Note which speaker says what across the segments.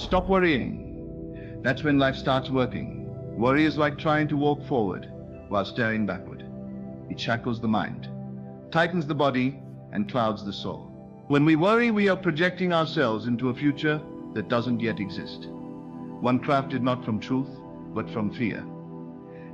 Speaker 1: Stop worrying. That's when life starts working. Worry is like trying to walk forward while staring backward. It shackles the mind, tightens the body, and clouds the soul. When we worry, we are projecting ourselves into a future that doesn't yet exist. One crafted not from truth, but from fear.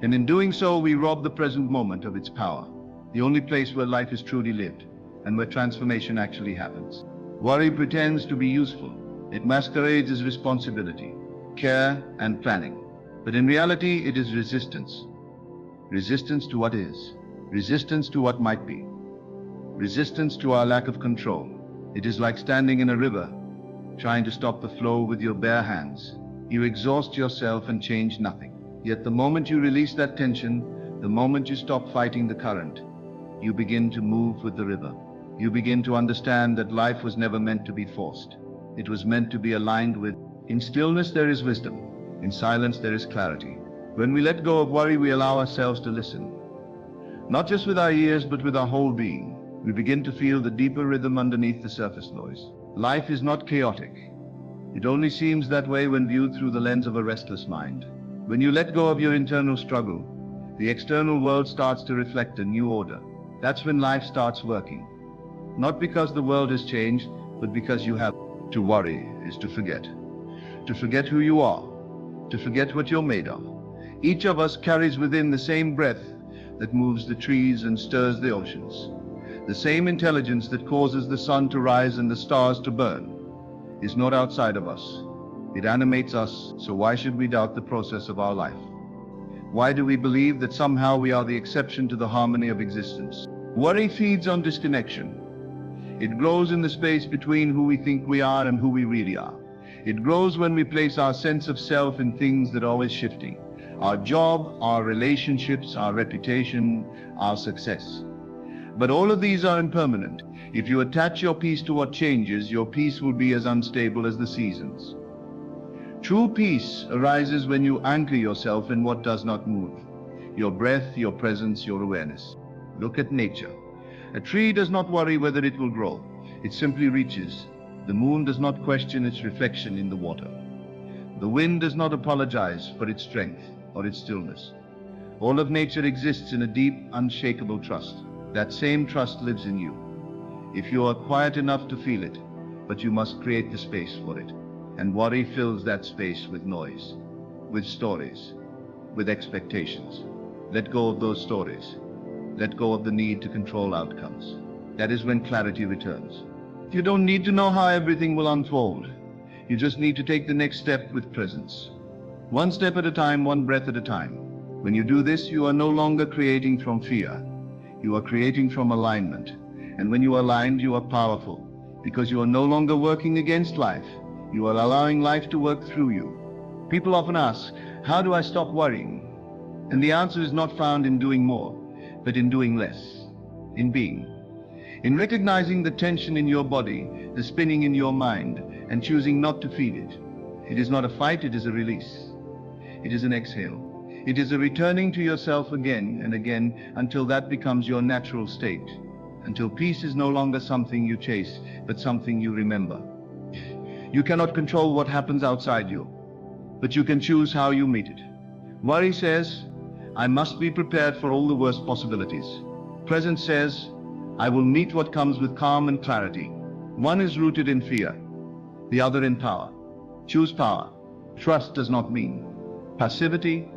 Speaker 1: And in doing so, we rob the present moment of its power, the only place where life is truly lived and where transformation actually happens. Worry pretends to be useful. It masquerades as responsibility, care, and planning. But in reality, it is resistance. Resistance to what is. Resistance to what might be. Resistance to our lack of control. It is like standing in a river, trying to stop the flow with your bare hands. You exhaust yourself and change nothing. Yet the moment you release that tension, the moment you stop fighting the current, you begin to move with the river. You begin to understand that life was never meant to be forced. It was meant to be aligned with. In stillness there is wisdom. In silence there is clarity. When we let go of worry, we allow ourselves to listen. Not just with our ears, but with our whole being. We begin to feel the deeper rhythm underneath the surface noise. Life is not chaotic. It only seems that way when viewed through the lens of a restless mind. When you let go of your internal struggle, the external world starts to reflect a new order. That's when life starts working. Not because the world has changed, but because you have. To worry is to forget. To forget who you are. To forget what you're made of. Each of us carries within the same breath that moves the trees and stirs the oceans. The same intelligence that causes the sun to rise and the stars to burn is not outside of us. It animates us, so why should we doubt the process of our life? Why do we believe that somehow we are the exception to the harmony of existence? Worry feeds on disconnection. It grows in the space between who we think we are and who we really are. It grows when we place our sense of self in things that are always shifting. Our job, our relationships, our reputation, our success. But all of these are impermanent. If you attach your peace to what changes, your peace will be as unstable as the seasons. True peace arises when you anchor yourself in what does not move. Your breath, your presence, your awareness. Look at nature. A tree does not worry whether it will grow. It simply reaches. The moon does not question its reflection in the water. The wind does not apologize for its strength or its stillness. All of nature exists in a deep, unshakable trust. That same trust lives in you. If you are quiet enough to feel it, but you must create the space for it. And worry fills that space with noise, with stories, with expectations. Let go of those stories. Let go of the need to control outcomes. That is when clarity returns. You don't need to know how everything will unfold. You just need to take the next step with presence. One step at a time, one breath at a time. When you do this, you are no longer creating from fear. You are creating from alignment. And when you are aligned, you are powerful. Because you are no longer working against life. You are allowing life to work through you. People often ask, how do I stop worrying? And the answer is not found in doing more, but in doing less, in being. In recognizing the tension in your body, the spinning in your mind, and choosing not to feed it. It is not a fight, it is a release. It is an exhale. It is a returning to yourself again and again until that becomes your natural state. Until peace is no longer something you chase, but something you remember. You cannot control what happens outside you, but you can choose how you meet it. Worry says, I must be prepared for all the worst possibilities. Presence says, I will meet what comes with calm and clarity. One is rooted in fear, the other in power. Choose power. Trust does not mean passivity.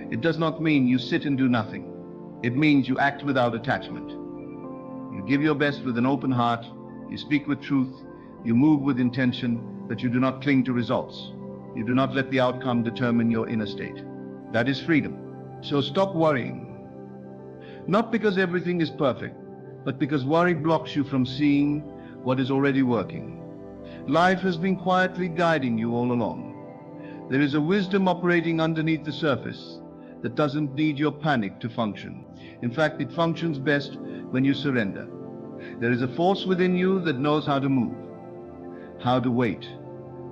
Speaker 1: It does not mean you sit and do nothing. It means you act without attachment. You give your best with an open heart. You speak with truth. You move with intention, but you do not cling to results. You do not let the outcome determine your inner state. That is freedom. So stop worrying. Not because everything is perfect, but because worry blocks you from seeing what is already working. Life has been quietly guiding you all along. There is a wisdom operating underneath the surface that doesn't need your panic to function. In fact, it functions best when you surrender. There is a force within you that knows how to move, how to wait,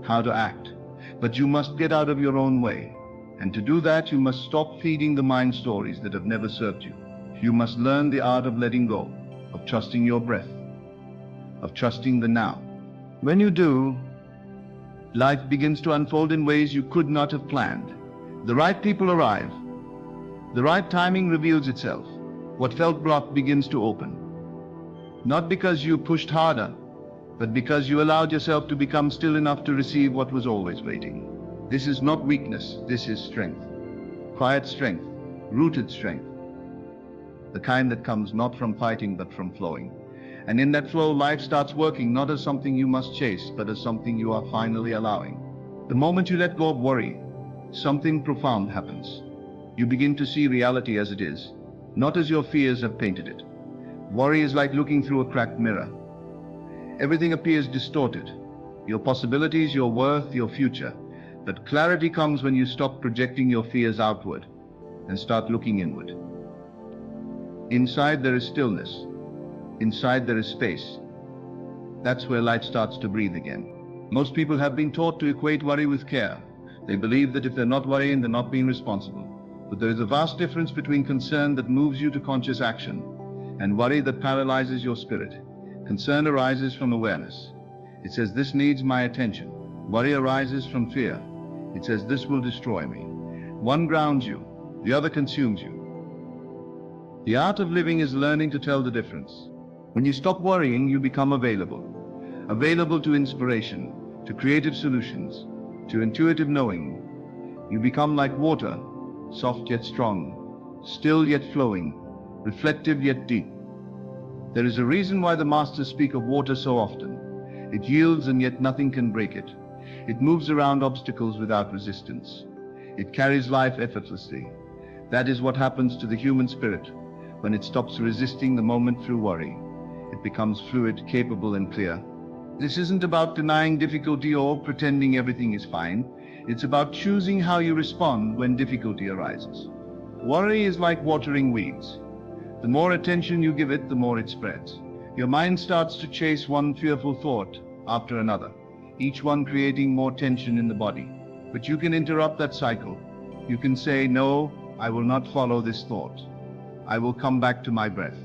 Speaker 1: how to act. But you must get out of your own way. And to do that, you must stop feeding the mind stories that have never served you. You must learn the art of letting go, of trusting your breath, of trusting the now. When you do, Life begins to unfold in ways you could not have planned. The right people arrive. The right timing reveals itself. What felt blocked begins to open. Not because you pushed harder, but because you allowed yourself to become still enough to receive what was always waiting. This is not weakness, this is strength. Quiet strength, rooted strength. The kind that comes not from fighting but from flowing. And in that flow, life starts working not as something you must chase, but as something you are finally allowing. The moment you let go of worry, something profound happens. You begin to see reality as it is, not as your fears have painted it. Worry is like looking through a cracked mirror. Everything appears distorted. Your possibilities, your worth, your future. But clarity comes when you stop projecting your fears outward and start looking inward. Inside there is stillness. Inside there is space. That's where life starts to breathe again. Most people have been taught to equate worry with care. They believe that if they're not worrying, they're not being responsible. But there is a vast difference between concern that moves you to conscious action and worry that paralyzes your spirit. Concern arises from awareness. It says, this needs my attention. Worry arises from fear. It says, this will destroy me. One grounds you, the other consumes you. The art of living is learning to tell the difference. When you stop worrying, you become available. Available to inspiration, to creative solutions, to intuitive knowing. You become like water, soft yet strong, still yet flowing, reflective yet deep. There is a reason why the masters speak of water so often. It yields and yet nothing can break it. It moves around obstacles without resistance. It carries life effortlessly. That is what happens to the human spirit when it stops resisting the moment through worry. It becomes fluid, capable and clear. This isn't about denying difficulty or pretending everything is fine. It's about choosing how you respond when difficulty arises. Worry is like watering weeds. The more attention you give it, the more it spreads. Your mind starts to chase one fearful thought after another, each one creating more tension in the body. But you can interrupt that cycle. You can say, no, I will not follow this thought. I will come back to my breath.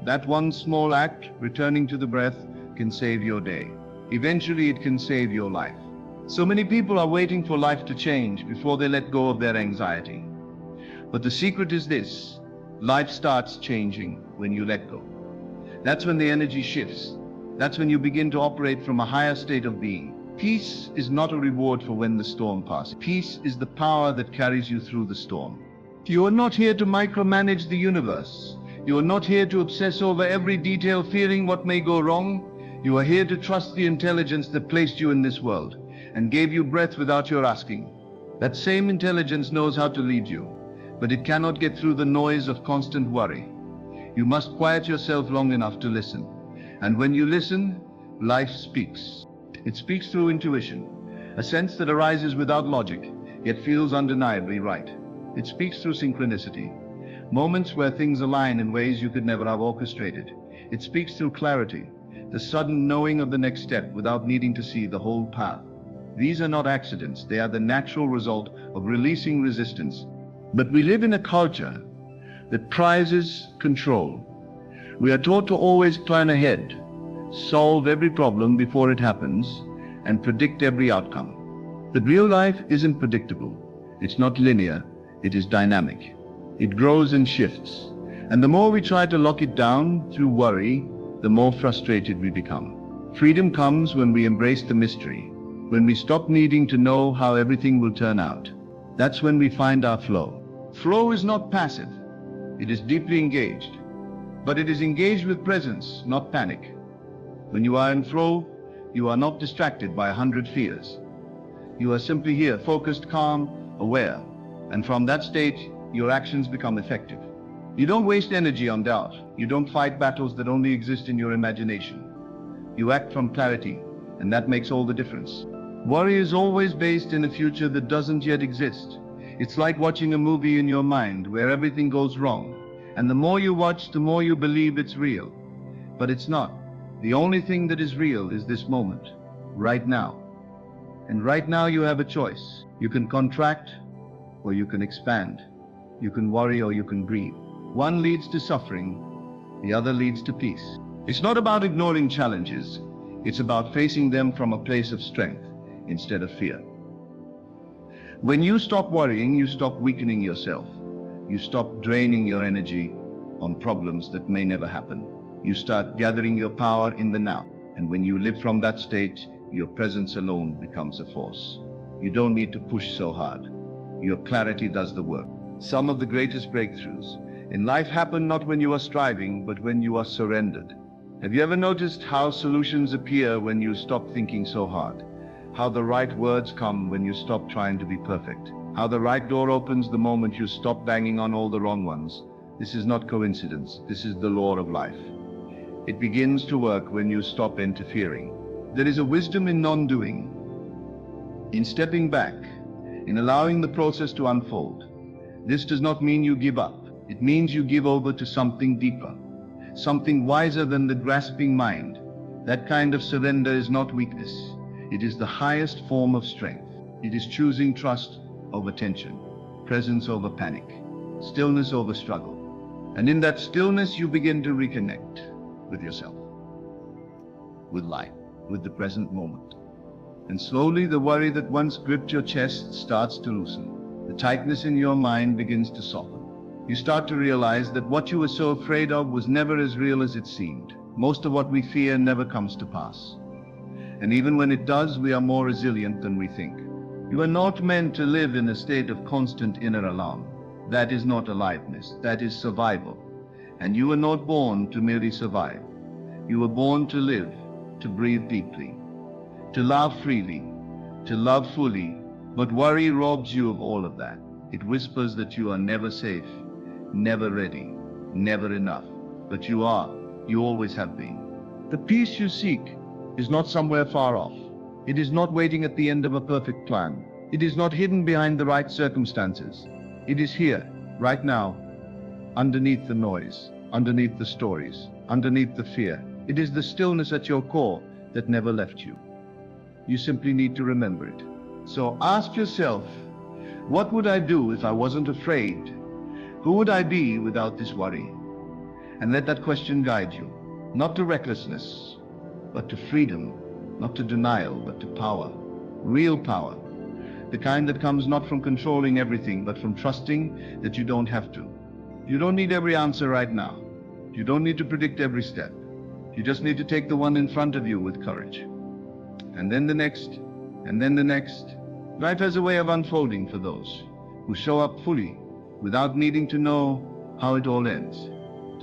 Speaker 1: That one small act, returning to the breath, can save your day. Eventually it can save your life. So many people are waiting for life to change before they let go of their anxiety. But the secret is this: life starts changing when you let go. That's when the energy shifts. That's when you begin to operate from a higher state of being. Peace is not a reward for when the storm passes. Peace is the power that carries you through the storm. You are not here to micromanage the universe. You are not here to obsess over every detail, fearing what may go wrong. You are here to trust the intelligence that placed you in this world and gave you breath without your asking. That same intelligence knows how to lead you, but it cannot get through the noise of constant worry. You must quiet yourself long enough to listen. And when you listen, life speaks. It speaks through intuition, a sense that arises without logic, yet feels undeniably right. It speaks through synchronicity, moments where things align in ways you could never have orchestrated. It speaks through clarity, the sudden knowing of the next step without needing to see the whole path. These are not accidents, they are the natural result of releasing resistance. But we live in a culture that prizes control. We are taught to always plan ahead, solve every problem before it happens, and predict every outcome. But real life isn't predictable. It's not linear, it is dynamic. It grows and shifts. And the more we try to lock it down through worry, the more frustrated we become. Freedom comes when we embrace the mystery, when we stop needing to know how everything will turn out. That's when we find our flow. Flow is not passive. It is deeply engaged. But it is engaged with presence, not panic. When you are in flow, you are not distracted by 100 fears. You are simply here, focused, calm, aware. And from that state, your actions become effective. You don't waste energy on doubt. You don't fight battles that only exist in your imagination. You act from clarity, and that makes all the difference. Worry is always based in a future that doesn't yet exist. It's like watching a movie in your mind where everything goes wrong. And the more you watch, the more you believe it's real. But it's not. The only thing that is real is this moment, right now. And right now you have a choice. You can contract or you can expand. You can worry or you can breathe. One leads to suffering, the other leads to peace. It's not about ignoring challenges. It's about facing them from a place of strength. instead of fear. When you stop worrying, you stop weakening yourself. You stop draining your energy on problems that may never happen. You start gathering your power in the now. And when you live from that state, your presence alone becomes a force. You don't need to push so hard. Your clarity does the work. Some of the greatest breakthroughs in life happen not when you are striving, but when you are surrendered. Have you ever noticed how solutions appear when you stop thinking so hard? How the right words come when you stop trying to be perfect? How the right door opens the moment you stop banging on all the wrong ones? This is not coincidence. This is the law of life. It begins to work when you stop interfering. There is a wisdom in non-doing, in stepping back, in allowing the process to unfold. This does not mean you give up. It means you give over to something deeper, something wiser than the grasping mind. That kind of surrender is not weakness. It is the highest form of strength. It is choosing trust over tension, presence over panic, stillness over struggle. And in that stillness, you begin to reconnect with yourself, with life, with the present moment. And slowly, the worry that once gripped your chest starts to loosen. The tightness in your mind begins to soften. You start to realize that what you were so afraid of was never as real as it seemed. Most of what we fear never comes to pass. And even when it does, we are more resilient than we think. You are not meant to live in a state of constant inner alarm. That is not aliveness, that is survival. And you were not born to merely survive. You were born to live, to breathe deeply, to laugh freely, to love fully. But worry robs you of all of that. It whispers that you are never safe, never ready, never enough. But you are. You always have been. The peace you seek is not somewhere far off. It is not waiting at the end of a perfect plan. It is not hidden behind the right circumstances. It is here, right now, underneath the noise, underneath the stories, underneath the fear. It is the stillness at your core that never left you. You simply need to remember it. So ask yourself, what would I do if I wasn't afraid? Who would I be without this worry? And let that question guide you, not to recklessness, but to freedom, not to denial, but to power, real power, the kind that comes not from controlling everything, but from trusting that you don't have to. You don't need every answer right now. You don't need to predict every step. You just need to take the one in front of you with courage. And then the next, and then the next. Life has a way of unfolding for those who show up fully without needing to know how it all ends.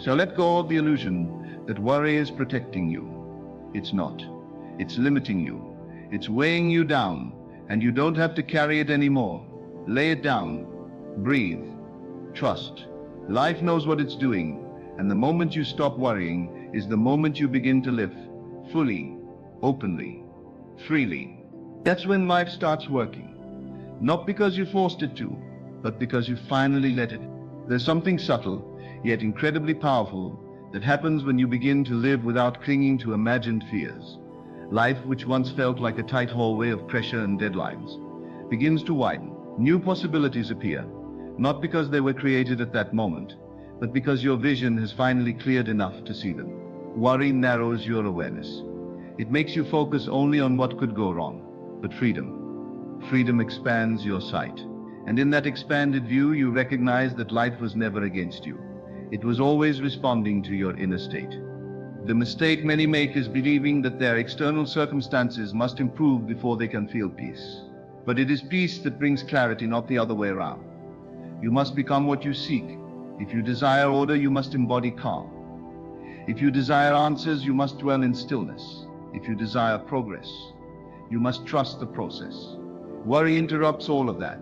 Speaker 1: So let go of the illusion that worry is protecting you. It's not. It's limiting you. It's weighing you down, and you don't have to carry it anymore. Lay it down. Breathe. Trust. Life knows what it's doing, and the moment you stop worrying is the moment you begin to live fully, openly, freely. That's when life starts working. Not because you forced it to, but because you finally let it. There's something subtle, yet incredibly powerful, that happens when you begin to live without clinging to imagined fears. Life, which once felt like a tight hallway of pressure and deadlines, begins to widen. New possibilities appear, not because they were created at that moment, but because your vision has finally cleared enough to see them. Worry narrows your awareness. It makes you focus only on what could go wrong. But freedom expands your sight. And in that expanded view, you recognize that life was never against you. It was always responding to your inner state. The mistake many make is believing that their external circumstances must improve before they can feel peace. But it is peace that brings clarity, not the other way around. You must become what you seek. If you desire order, you must embody calm. If you desire answers, you must dwell in stillness. If you desire progress, you must trust the process. Worry interrupts all of that.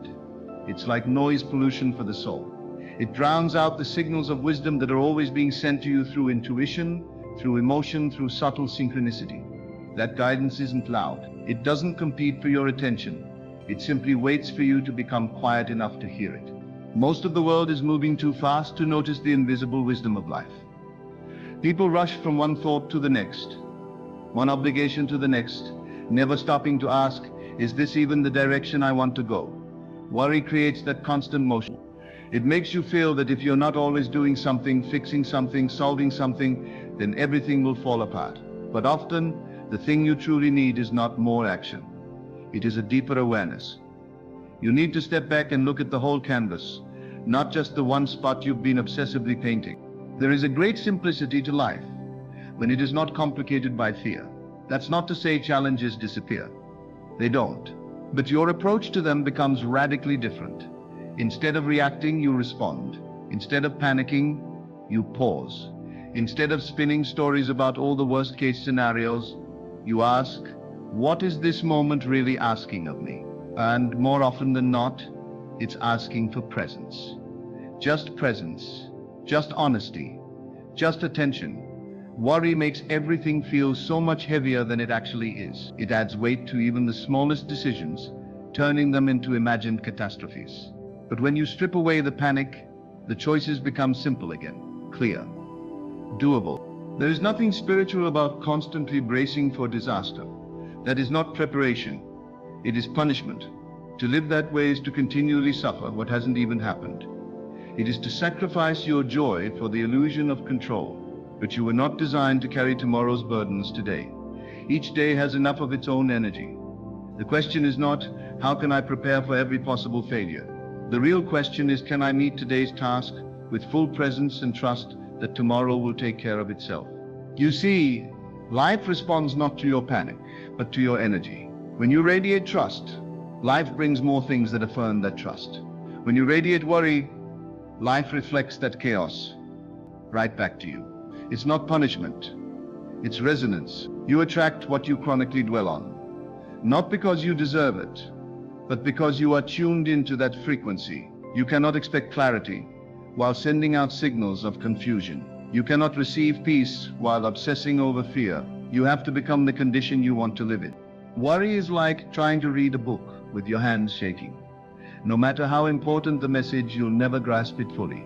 Speaker 1: It's like noise pollution for the soul. It drowns out the signals of wisdom that are always being sent to you through intuition, through emotion, through subtle synchronicity. That guidance isn't loud. It doesn't compete for your attention. It simply waits for you to become quiet enough to hear it. Most of the world is moving too fast to notice the invisible wisdom of life. People rush from one thought to the next, one obligation to the next, never stopping to ask, is this even the direction I want to go? Worry creates that constant motion. It makes you feel that if you're not always doing something, fixing something, solving something, then everything will fall apart. But often, the thing you truly need is not more action. It is a deeper awareness. You need to step back and look at the whole canvas, not just the one spot you've been obsessively painting. There is a great simplicity to life when it is not complicated by fear. That's not to say challenges disappear. They don't. But your approach to them becomes radically different. Instead of reacting, you respond. Instead of panicking, you pause. Instead of spinning stories about all the worst-case scenarios, you ask, what is this moment really asking of me? And more often than not, it's asking for presence. Just presence, just honesty, just attention. Worry makes everything feel so much heavier than it actually is. It adds weight to even the smallest decisions, turning them into imagined catastrophes. But when you strip away the panic, the choices become simple again, clear, doable. There is nothing spiritual about constantly bracing for disaster. That is not preparation. It is punishment. To live that way is to continually suffer what hasn't even happened. It is to sacrifice your joy for the illusion of control. But you were not designed to carry tomorrow's burdens today. Each day has enough of its own energy. The question is not, how can I prepare for every possible failure? The real question is, can I meet today's task with full presence and trust that tomorrow will take care of itself? You see, life responds not to your panic, but to your energy. When you radiate trust, life brings more things that affirm that trust. When you radiate worry, life reflects that chaos right back to you. It's not punishment, it's resonance. You attract what you chronically dwell on, not because you deserve it, but because you are tuned into that frequency. You cannot expect clarity while sending out signals of confusion. You cannot receive peace while obsessing over fear. You have to become the condition you want to live in. Worry is like trying to read a book with your hands shaking. No matter how important the message, you'll never grasp it fully.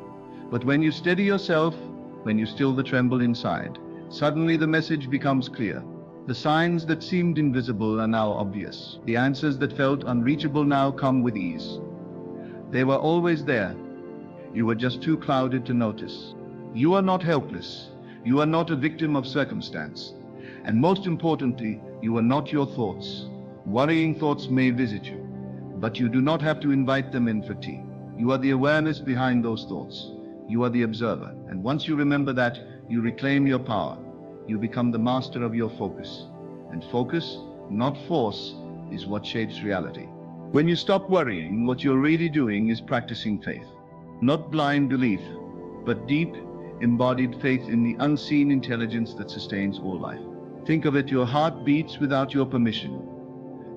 Speaker 1: But when you steady yourself, when you still the tremble inside, suddenly the message becomes clear. The signs that seemed invisible are now obvious. The answers that felt unreachable now come with ease. They were always there. You were just too clouded to notice. You are not helpless. You are not a victim of circumstance. And most importantly, you are not your thoughts. Worrying thoughts may visit you, but you do not have to invite them in for tea. You are the awareness behind those thoughts. You are the observer, and once you remember that, you reclaim your power. You become the master of your focus. And focus, not force, is what shapes reality. When you stop worrying, what you're really doing is practicing faith. Not blind belief, but deep, embodied faith in the unseen intelligence that sustains all life. Think of it, your heart beats without your permission.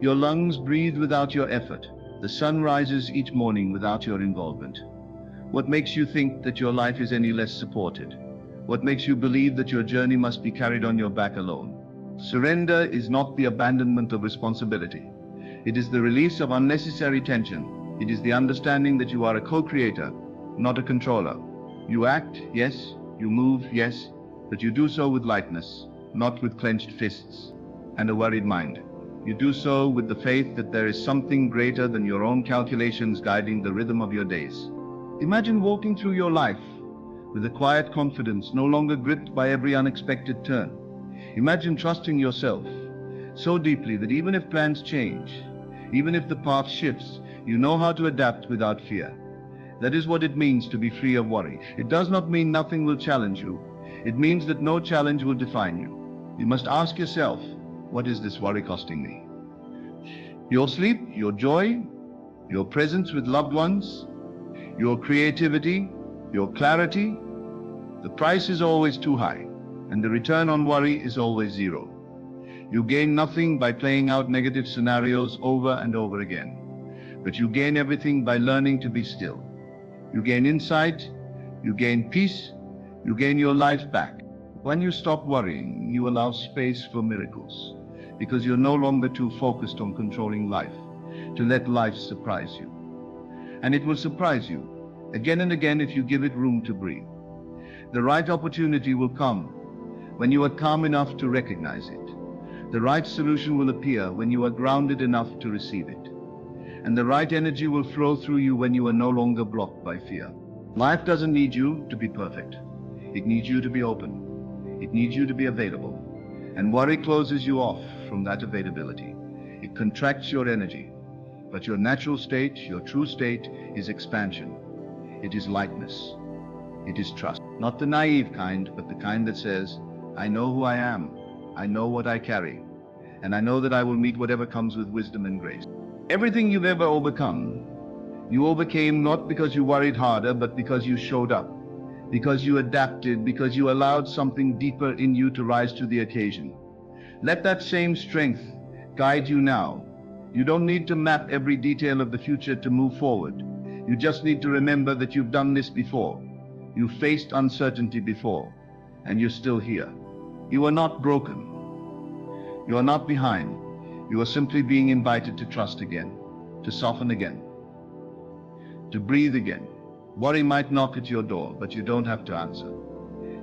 Speaker 1: Your lungs breathe without your effort. The sun rises each morning without your involvement. What makes you think that your life is any less supported? What makes you believe that your journey must be carried on your back alone? Surrender is not the abandonment of responsibility. It is the release of unnecessary tension. It is the understanding that you are a co-creator, not a controller. You act, yes. You move, yes. But you do so with lightness, not with clenched fists and a worried mind. You do so with the faith that there is something greater than your own calculations guiding the rhythm of your days. Imagine walking through your life with a quiet confidence, no longer gripped by every unexpected turn. Imagine trusting yourself so deeply that even if plans change, even if the path shifts, you know how to adapt without fear. That is what it means to be free of worry. It does not mean nothing will challenge you. It means that no challenge will define you. You must ask yourself, what is this worry costing me? Your sleep, your joy, your presence with loved ones, your creativity, your clarity. The price is always too high, and the return on worry is always zero. You gain nothing by playing out negative scenarios over and over again, but you gain everything by learning to be still. You gain insight, you gain peace, you gain your life back. When you stop worrying, you allow space for miracles, because you're no longer too focused on controlling life to let life surprise you. And it will surprise you again and again if you give it room to breathe. The right opportunity will come when you are calm enough to recognize it. The right solution will appear when you are grounded enough to receive it. And the right energy will flow through you when you are no longer blocked by fear. Life doesn't need you to be perfect. It needs you to be open. It needs you to be available. And worry closes you off from that availability. It contracts your energy. But your natural state, your true state, is expansion. It is lightness. It is trust. Not the naive kind, but the kind that says, I know who I am. I know what I carry. And I know that I will meet whatever comes with wisdom and grace. Everything you've ever overcome, you overcame not because you worried harder, but because you showed up. Because you adapted, because you allowed something deeper in you to rise to the occasion. Let that same strength guide you now. You don't need to map every detail of the future to move forward. You just need to remember that you've done this before. You faced uncertainty before, and you're still here. You are not broken. You are not behind. You are simply being invited to trust again, to soften again, to breathe again. Worry might knock at your door, but you don't have to answer.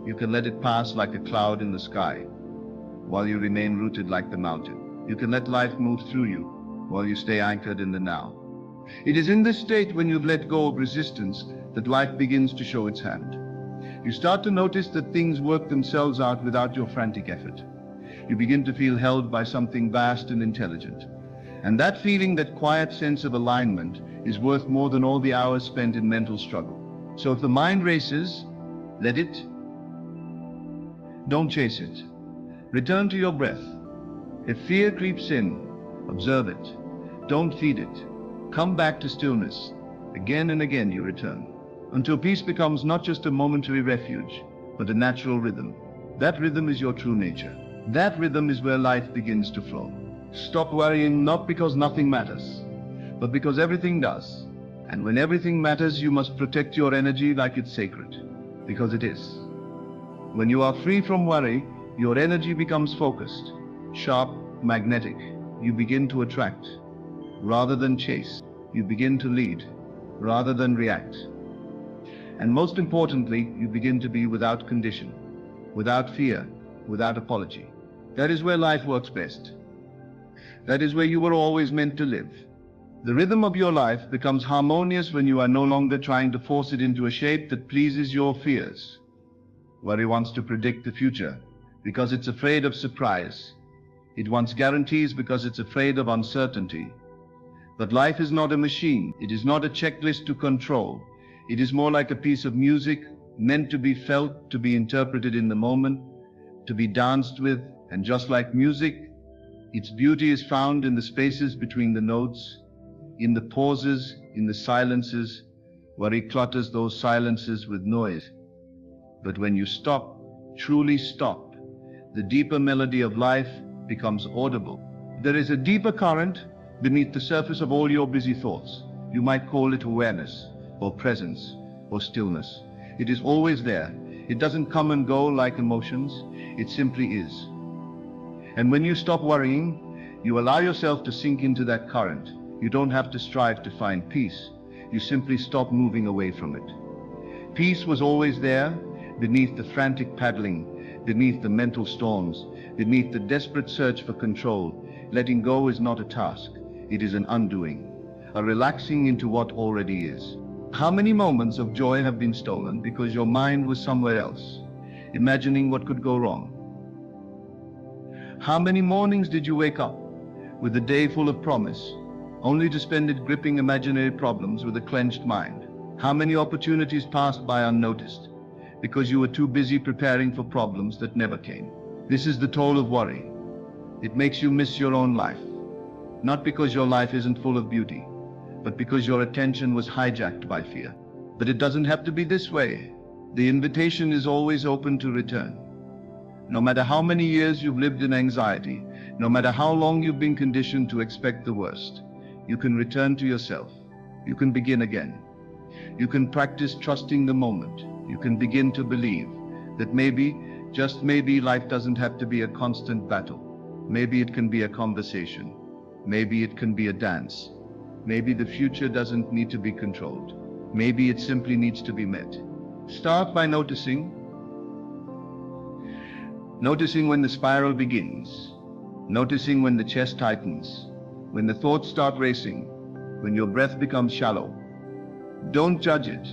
Speaker 1: You can let it pass like a cloud in the sky, while you remain rooted like the mountain. You can let life move through you, while you stay anchored in the now. It is in this state, when you've let go of resistance, that life begins to show its hand. You start to notice that things work themselves out without your frantic effort. You begin to feel held by something vast and intelligent. And that feeling, that quiet sense of alignment, is worth more than all the hours spent in mental struggle. So if the mind races, let it. Don't chase it. Return to your breath. If fear creeps in, observe it. Don't feed it. Come back to stillness. Again and again you return, until peace becomes not just a momentary refuge, but a natural rhythm. That rhythm is your true nature. That rhythm is where life begins to flow. Stop worrying, not because nothing matters, but because everything does. And when everything matters, you must protect your energy like it's sacred, because it is. When you are free from worry, your energy becomes focused, sharp, magnetic. You begin to attract rather than chase. You begin to lead rather than react. And most importantly, you begin to be without condition, without fear, without apology. That is where life works best. That is where you were always meant to live. The rhythm of your life becomes harmonious when you are no longer trying to force it into a shape that pleases your fears. Worry wants to predict the future because it's afraid of surprise. It wants guarantees because it's afraid of uncertainty. But life is not a machine. It is not a checklist to control. It is more like a piece of music meant to be felt, to be interpreted in the moment, to be danced with. And just like music, its beauty is found in the spaces between the notes, in the pauses, in the silences. Worry clutters those silences with noise. But when you stop, truly stop, the deeper melody of life becomes audible. There is a deeper current beneath the surface of all your busy thoughts. You might call it awareness, or presence, or stillness. It is always there. It doesn't come and go like emotions. It simply is. And when you stop worrying, you allow yourself to sink into that current. You don't have to strive to find peace. You simply stop moving away from it. Peace was always there, beneath the frantic paddling, beneath the mental storms, beneath the desperate search for control. Letting go is not a task. It is an undoing, a relaxing into what already is. How many moments of joy have been stolen because your mind was somewhere else, imagining what could go wrong? How many mornings did you wake up with a day full of promise, only to spend it gripping imaginary problems with a clenched mind? How many opportunities passed by unnoticed because you were too busy preparing for problems that never came? This is the toll of worry. It makes you miss your own life, not because your life isn't full of beauty, but because your attention was hijacked by fear. But it doesn't have to be this way. The invitation is always open to return. No matter how many years you've lived in anxiety, no matter how long you've been conditioned to expect the worst, you can return to yourself. You can begin again. You can practice trusting the moment. You can begin to believe that maybe, just maybe, life doesn't have to be a constant battle. Maybe it can be a conversation. Maybe it can be a dance. Maybe the future doesn't need to be controlled. Maybe it simply needs to be met. Start by noticing when the spiral begins, noticing when the chest tightens, when the thoughts start racing, when your breath becomes shallow. Don't judge it.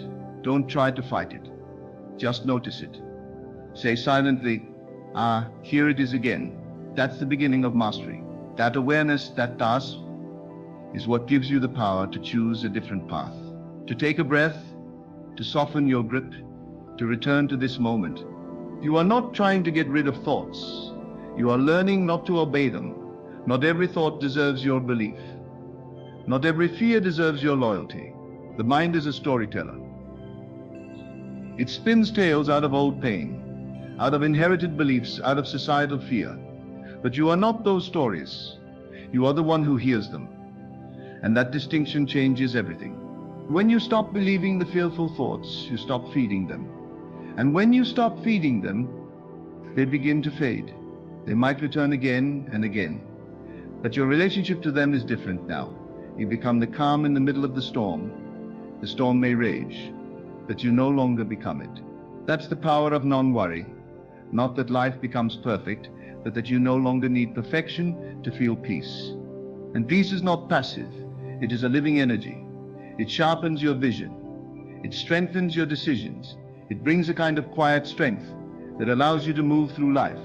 Speaker 1: Don't try to fight it. Just notice it. Say silently, here it is again. That's the beginning of mastery. That awareness, that task, is what gives you the power to choose a different path, to take a breath, to soften your grip, to return to this moment. You are not trying to get rid of thoughts. You are learning not to obey them. Not every thought deserves your belief. Not every fear deserves your loyalty. The mind is a storyteller. It spins tales out of old pain, out of inherited beliefs, out of societal fear. But you are not those stories. You are the one who hears them. And that distinction changes everything. When you stop believing the fearful thoughts, you stop feeding them. And when you stop feeding them, they begin to fade. They might return again and again. But your relationship to them is different now. You become the calm in the middle of the storm. The storm may rage, but you no longer become it. That's the power of non-worry. Not that life becomes perfect, but that you no longer need perfection to feel peace. And peace is not passive. It is a living energy. It sharpens your vision. It strengthens your decisions. It brings a kind of quiet strength that allows you to move through life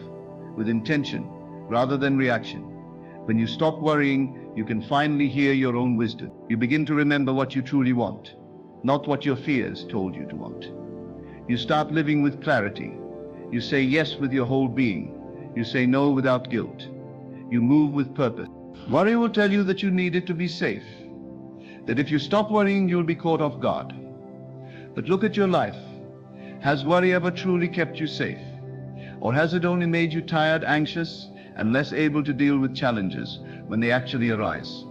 Speaker 1: with intention rather than reaction. When you stop worrying, you can finally hear your own wisdom. You begin to remember what you truly want, not what your fears told you to want. You start living with clarity. You say yes with your whole being. You say no without guilt. You move with purpose. Worry will tell you that you need it to be safe, that if you stop worrying, you'll be caught off guard. But look at your life. Has worry ever truly kept you safe? Or has it only made you tired, anxious, and less able to deal with challenges when they actually arise?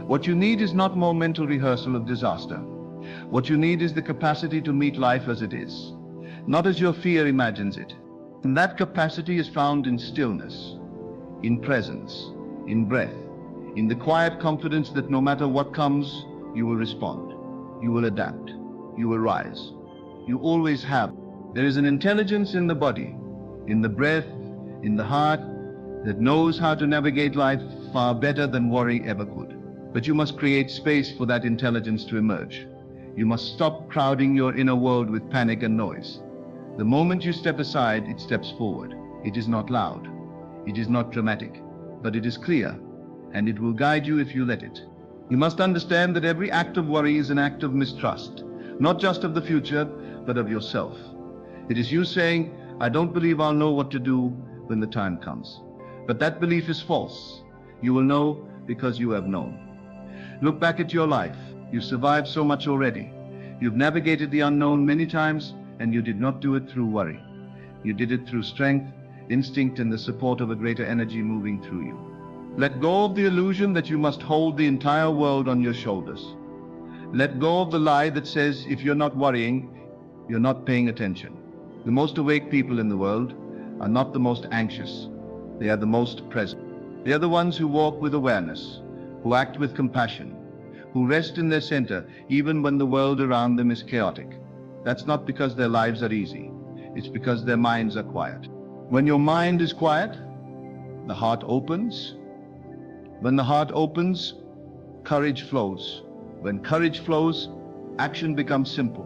Speaker 1: What you need is not more mental rehearsal of disaster. What you need is the capacity to meet life as it is, not as your fear imagines it. And that capacity is found in stillness, in presence, in breath, in the quiet confidence that no matter what comes, you will respond, you will adapt, you will rise. You always have. There is an intelligence in the body, in the breath, in the heart, that knows how to navigate life far better than worry ever could. But you must create space for that intelligence to emerge. You must stop crowding your inner world with panic and noise. The moment you step aside, it steps forward. It is not loud. It is not dramatic, but it is clear, and it will guide you if you let it. You must understand that every act of worry is an act of mistrust, not just of the future, but of yourself. It is you saying, I don't believe I'll know what to do when the time comes. But that belief is false. You will know because you have known. Look back at your life. You've survived so much already. You've navigated the unknown many times, and you did not do it through worry. You did it through strength, instinct, and the support of a greater energy moving through you. Let go of the illusion that you must hold the entire world on your shoulders. Let go of the lie that says if you're not worrying, you're not paying attention. The most awake people in the world are not the most anxious. They are the most present. They are the ones who walk with awareness, who act with compassion, who rest in their center even when the world around them is chaotic. That's not because their lives are easy. It's because their minds are quiet. When your mind is quiet, the heart opens. When the heart opens, courage flows. When courage flows, action becomes simple.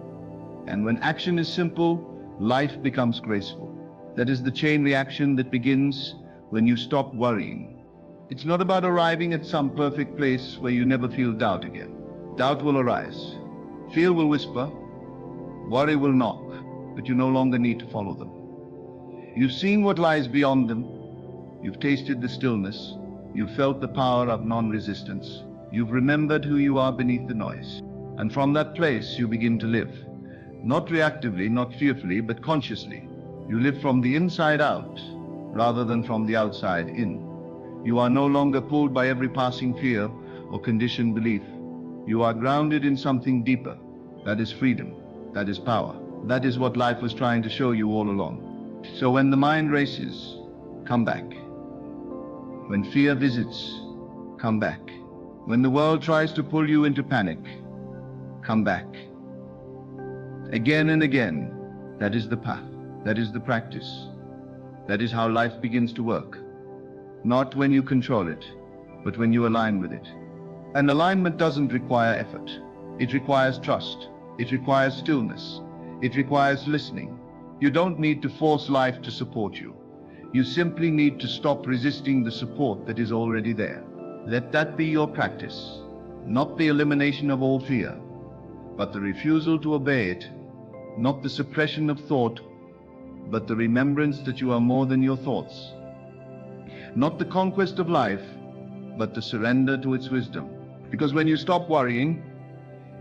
Speaker 1: And when action is simple, life becomes graceful. That is the chain reaction that begins when you stop worrying. It's not about arriving at some perfect place where you never feel doubt again. Doubt will arise. Fear will whisper. Worry will knock, but you no longer need to follow them. You've seen what lies beyond them. You've tasted the stillness. You've felt the power of non-resistance. You've remembered who you are beneath the noise. And from that place, you begin to live. Not reactively, not fearfully, but consciously. You live from the inside out, rather than from the outside in. You are no longer pulled by every passing fear or conditioned belief. You are grounded in something deeper. That is freedom. That is power. That is what life was trying to show you all along. So when the mind races, come back. When fear visits, come back. When the world tries to pull you into panic, come back. Again and again, that is the path. That is the practice. That is how life begins to work. Not when you control it, but when you align with it. And alignment doesn't require effort. It requires trust. It requires stillness. It requires listening. You don't need to force life to support you. You simply need to stop resisting the support that is already there. Let that be your practice, not the elimination of all fear, but the refusal to obey it, not the suppression of thought, but the remembrance that you are more than your thoughts. Not the conquest of life, but the surrender to its wisdom. Because when you stop worrying,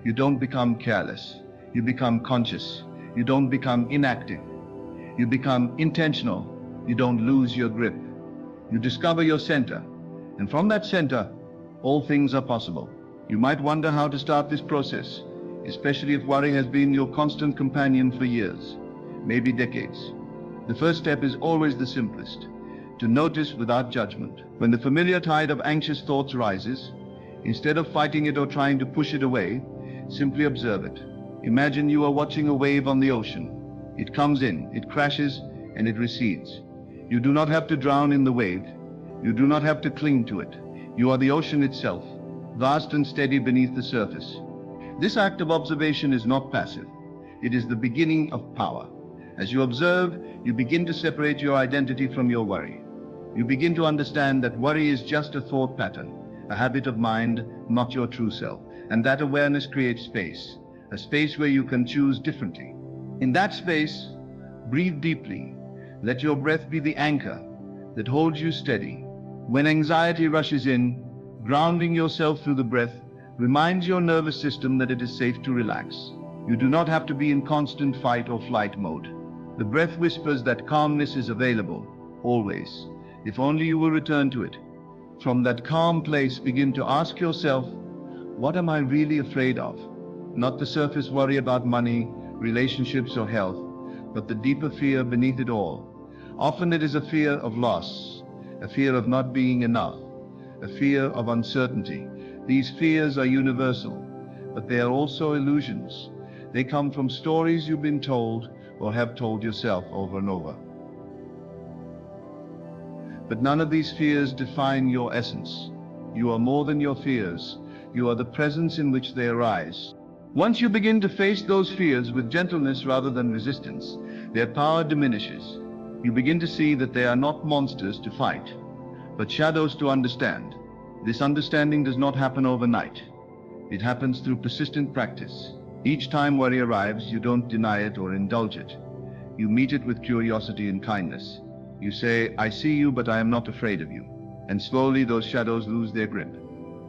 Speaker 1: you don't become careless. You become conscious. You don't become inactive. You become intentional. You don't lose your grip. You discover your center. And from that center, all things are possible. You might wonder how to start this process, especially if worry has been your constant companion for years, maybe decades. The first step is always the simplest: to notice without judgment. When the familiar tide of anxious thoughts rises, instead of fighting it or trying to push it away, simply observe it. Imagine you are watching a wave on the ocean. It comes in, it crashes, and it recedes. You do not have to drown in the wave. You do not have to cling to it. You are the ocean itself, vast and steady beneath the surface. This act of observation is not passive. It is the beginning of power. As you observe, you begin to separate your identity from your worry. You begin to understand that worry is just a thought pattern, a habit of mind, not your true self. And that awareness creates space, a space where you can choose differently. In that space, breathe deeply. Let your breath be the anchor that holds you steady. When anxiety rushes in, grounding yourself through the breath reminds your nervous system that it is safe to relax. You do not have to be in constant fight or flight mode. The breath whispers that calmness is available, always, if only you will return to it. From that calm place, begin to ask yourself, what am I really afraid of? Not the surface worry about money, relationships, or health, but the deeper fear beneath it all. Often it is a fear of loss, a fear of not being enough, a fear of uncertainty. These fears are universal, but they are also illusions. They come from stories you've been told or have told yourself over and over. But none of these fears define your essence. You are more than your fears. You are the presence in which they arise. Once you begin to face those fears with gentleness rather than resistance, their power diminishes. You begin to see that they are not monsters to fight, but shadows to understand. This understanding does not happen overnight. It happens through persistent practice. Each time worry arrives, you don't deny it or indulge it. You meet it with curiosity and kindness. You say, I see you, but I am not afraid of you. And slowly those shadows lose their grip.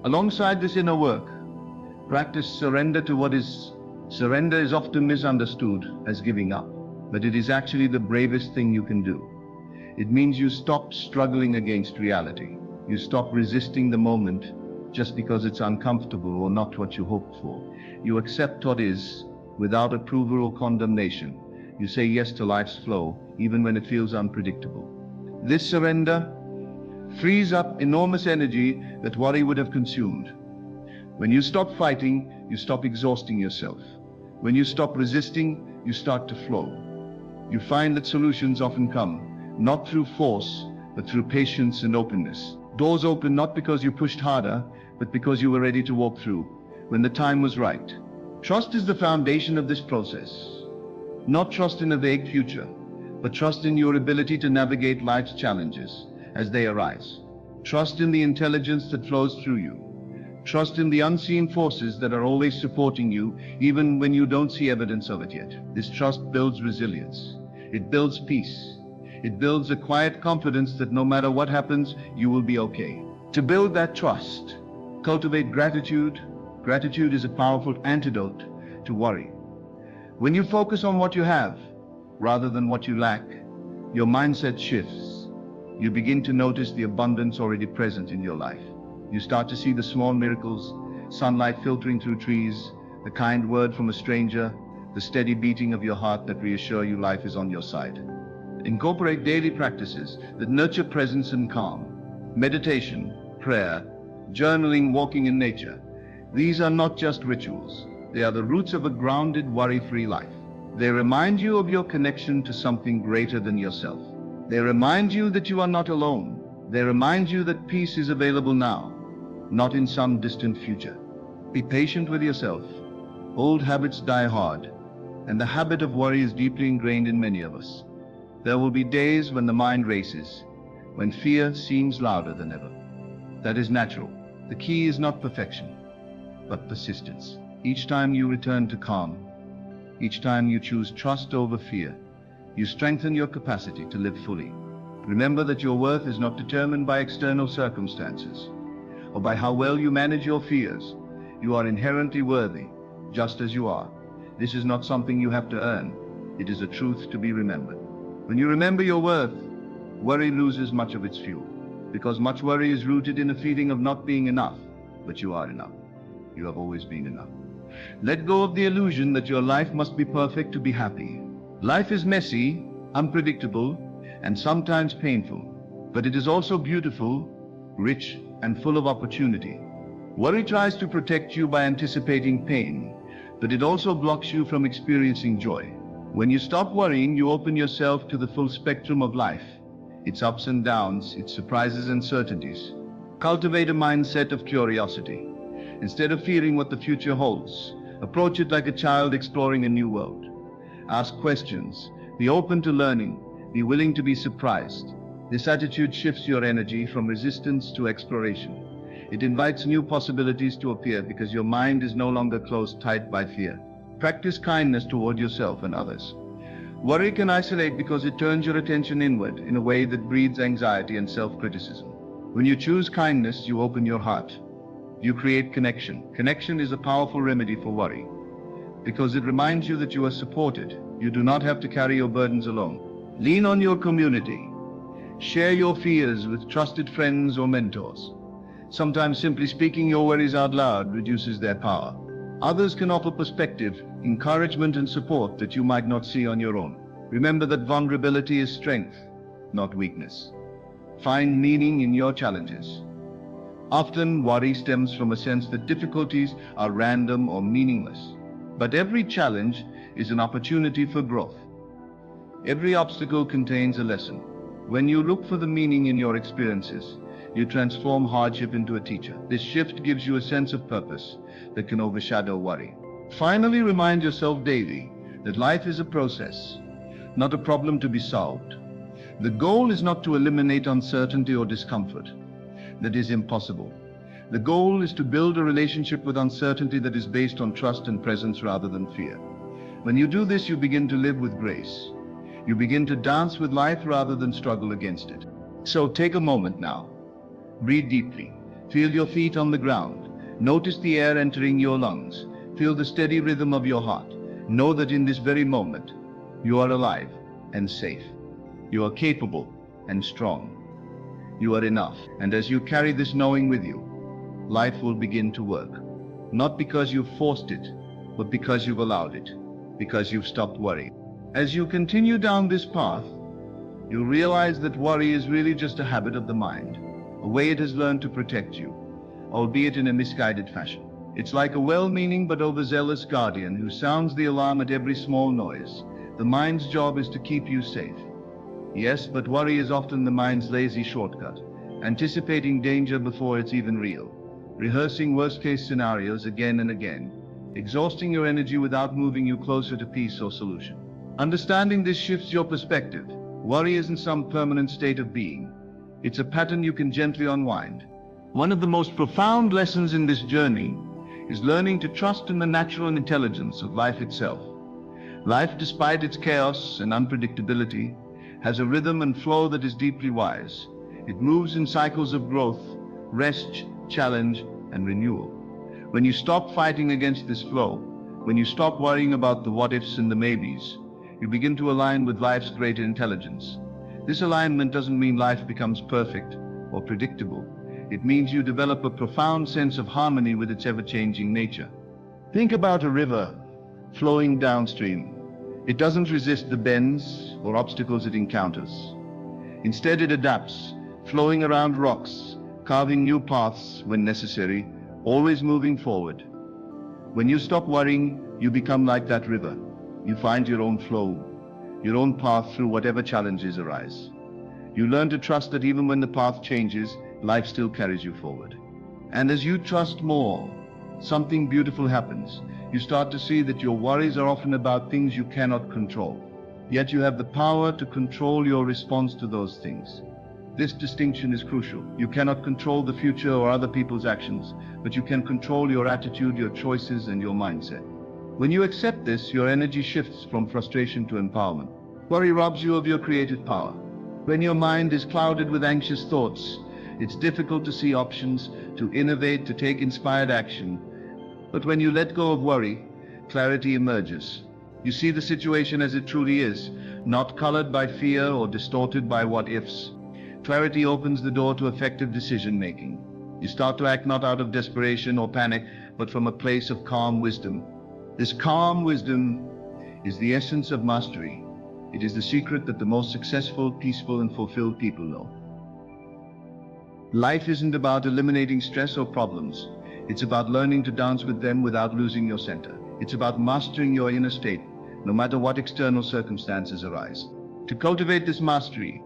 Speaker 1: Alongside this inner work, practice surrender to what is. Surrender is often misunderstood as giving up, but it is actually the bravest thing you can do. It means you stop struggling against reality. You stop resisting the moment just because it's uncomfortable or not what you hoped for. You accept what is without approval or condemnation. You say yes to life's flow, even when it feels unpredictable. This surrender frees up enormous energy that worry would have consumed. When you stop fighting, you stop exhausting yourself. When you stop resisting, you start to flow. You find that solutions often come, not through force, but through patience and openness. Doors open not because you pushed harder, but because you were ready to walk through, when the time was right. Trust is the foundation of this process. Not trust in a vague future, but trust in your ability to navigate life's challenges as they arise. Trust in the intelligence that flows through you. Trust in the unseen forces that are always supporting you, even when you don't see evidence of it yet. This trust builds resilience. It builds peace. It builds a quiet confidence that no matter what happens, you will be okay. To build that trust, cultivate gratitude. Gratitude is a powerful antidote to worry. When you focus on what you have, rather than what you lack, your mindset shifts. You begin to notice the abundance already present in your life. You start to see the small miracles, sunlight filtering through trees, the kind word from a stranger, the steady beating of your heart that reassure you life is on your side. Incorporate daily practices that nurture presence and calm. Meditation, prayer, journaling, walking in nature. These are not just rituals. They are the roots of a grounded, worry-free life. They remind you of your connection to something greater than yourself. They remind you that you are not alone. They remind you that peace is available now, not in some distant future. Be patient with yourself. Old habits die hard, and the habit of worry is deeply ingrained in many of us. There will be days when the mind races, when fear seems louder than ever. That is natural. The key is not perfection, but persistence. Each time you return to calm, each time you choose trust over fear, you strengthen your capacity to live fully. Remember that your worth is not determined by external circumstances or by how well you manage your fears. You are inherently worthy, just as you are. This is not something you have to earn. It is a truth to be remembered. When you remember your worth, worry loses much of its fuel, because much worry is rooted in a feeling of not being enough. But you are enough. You have always been enough. Let go of the illusion that your life must be perfect to be happy. Life is messy, unpredictable, and sometimes painful, but it is also beautiful, rich, and full of opportunity. Worry tries to protect you by anticipating pain, but it also blocks you from experiencing joy. When you stop worrying, you open yourself to the full spectrum of life, its ups and downs, its surprises and certainties. Cultivate a mindset of curiosity. Instead of fearing what the future holds, approach it like a child exploring a new world. Ask questions, be open to learning, be willing to be surprised. This attitude shifts your energy from resistance to exploration. It invites new possibilities to appear because your mind is no longer closed tight by fear. Practice kindness toward yourself and others. Worry can isolate because it turns your attention inward in a way that breeds anxiety and self-criticism. When you choose kindness, you open your heart. You create connection. Connection is a powerful remedy for worry, because it reminds you that you are supported. You do not have to carry your burdens alone. Lean on your community. Share your fears with trusted friends or mentors. Sometimes simply speaking your worries out loud reduces their power. Others can offer perspective, encouragement, and support that you might not see on your own. Remember that vulnerability is strength, not weakness. Find meaning in your challenges. Often, worry stems from a sense that difficulties are random or meaningless. But every challenge is an opportunity for growth. Every obstacle contains a lesson. When you look for the meaning in your experiences, you transform hardship into a teacher. This shift gives you a sense of purpose that can overshadow worry. Finally, remind yourself daily that life is a process, not a problem to be solved. The goal is not to eliminate uncertainty or discomfort. That is impossible. The goal is to build a relationship with uncertainty that is based on trust and presence rather than fear. When you do this, you begin to live with grace. You begin to dance with life rather than struggle against it. So take a moment now. Breathe deeply. Feel your feet on the ground. Notice the air entering your lungs. Feel the steady rhythm of your heart. Know that in this very moment, you are alive and safe. You are capable and strong. You are enough. And as you carry this knowing with you, life will begin to work. Not because you've forced it, but because you've allowed it. Because you've stopped worrying. As you continue down this path, you'll realize that worry is really just a habit of the mind, a way it has learned to protect you, albeit in a misguided fashion. It's like a well-meaning but overzealous guardian who sounds the alarm at every small noise. The mind's job is to keep you safe. Yes, but worry is often the mind's lazy shortcut, anticipating danger before it's even real, rehearsing worst-case scenarios again and again, exhausting your energy without moving you closer to peace or solution. Understanding this shifts your perspective. Worry isn't some permanent state of being. It's a pattern you can gently unwind. One of the most profound lessons in this journey is learning to trust in the natural intelligence of life itself. Life, despite its chaos and unpredictability, has a rhythm and flow that is deeply wise. It moves in cycles of growth, rest, challenge, and renewal. When you stop fighting against this flow, when you stop worrying about the what-ifs and the maybes, you begin to align with life's greater intelligence. This alignment doesn't mean life becomes perfect or predictable. It means you develop a profound sense of harmony with its ever-changing nature. Think about a river flowing downstream. It doesn't resist the bends or obstacles it encounters. Instead, it adapts, flowing around rocks, carving new paths when necessary, always moving forward. When you stop worrying, you become like that river. You find your own flow, your own path through whatever challenges arise. You learn to trust that even when the path changes, life still carries you forward. And as you trust more, something beautiful happens. You start to see that your worries are often about things you cannot control. Yet you have the power to control your response to those things. This distinction is crucial. You cannot control the future or other people's actions, but you can control your attitude, your choices, and your mindset. When you accept this, your energy shifts from frustration to empowerment. Worry robs you of your creative power. When your mind is clouded with anxious thoughts, it's difficult to see options, to innovate, to take inspired action. But when you let go of worry, clarity emerges. You see the situation as it truly is, not colored by fear or distorted by what-ifs. Clarity opens the door to effective decision-making. You start to act not out of desperation or panic, but from a place of calm wisdom. This calm wisdom is the essence of mastery. It is the secret that the most successful, peaceful, and fulfilled people know. Life isn't about eliminating stress or problems. It's about learning to dance with them without losing your center. It's about mastering your inner state, no matter what external circumstances arise. To cultivate this mastery,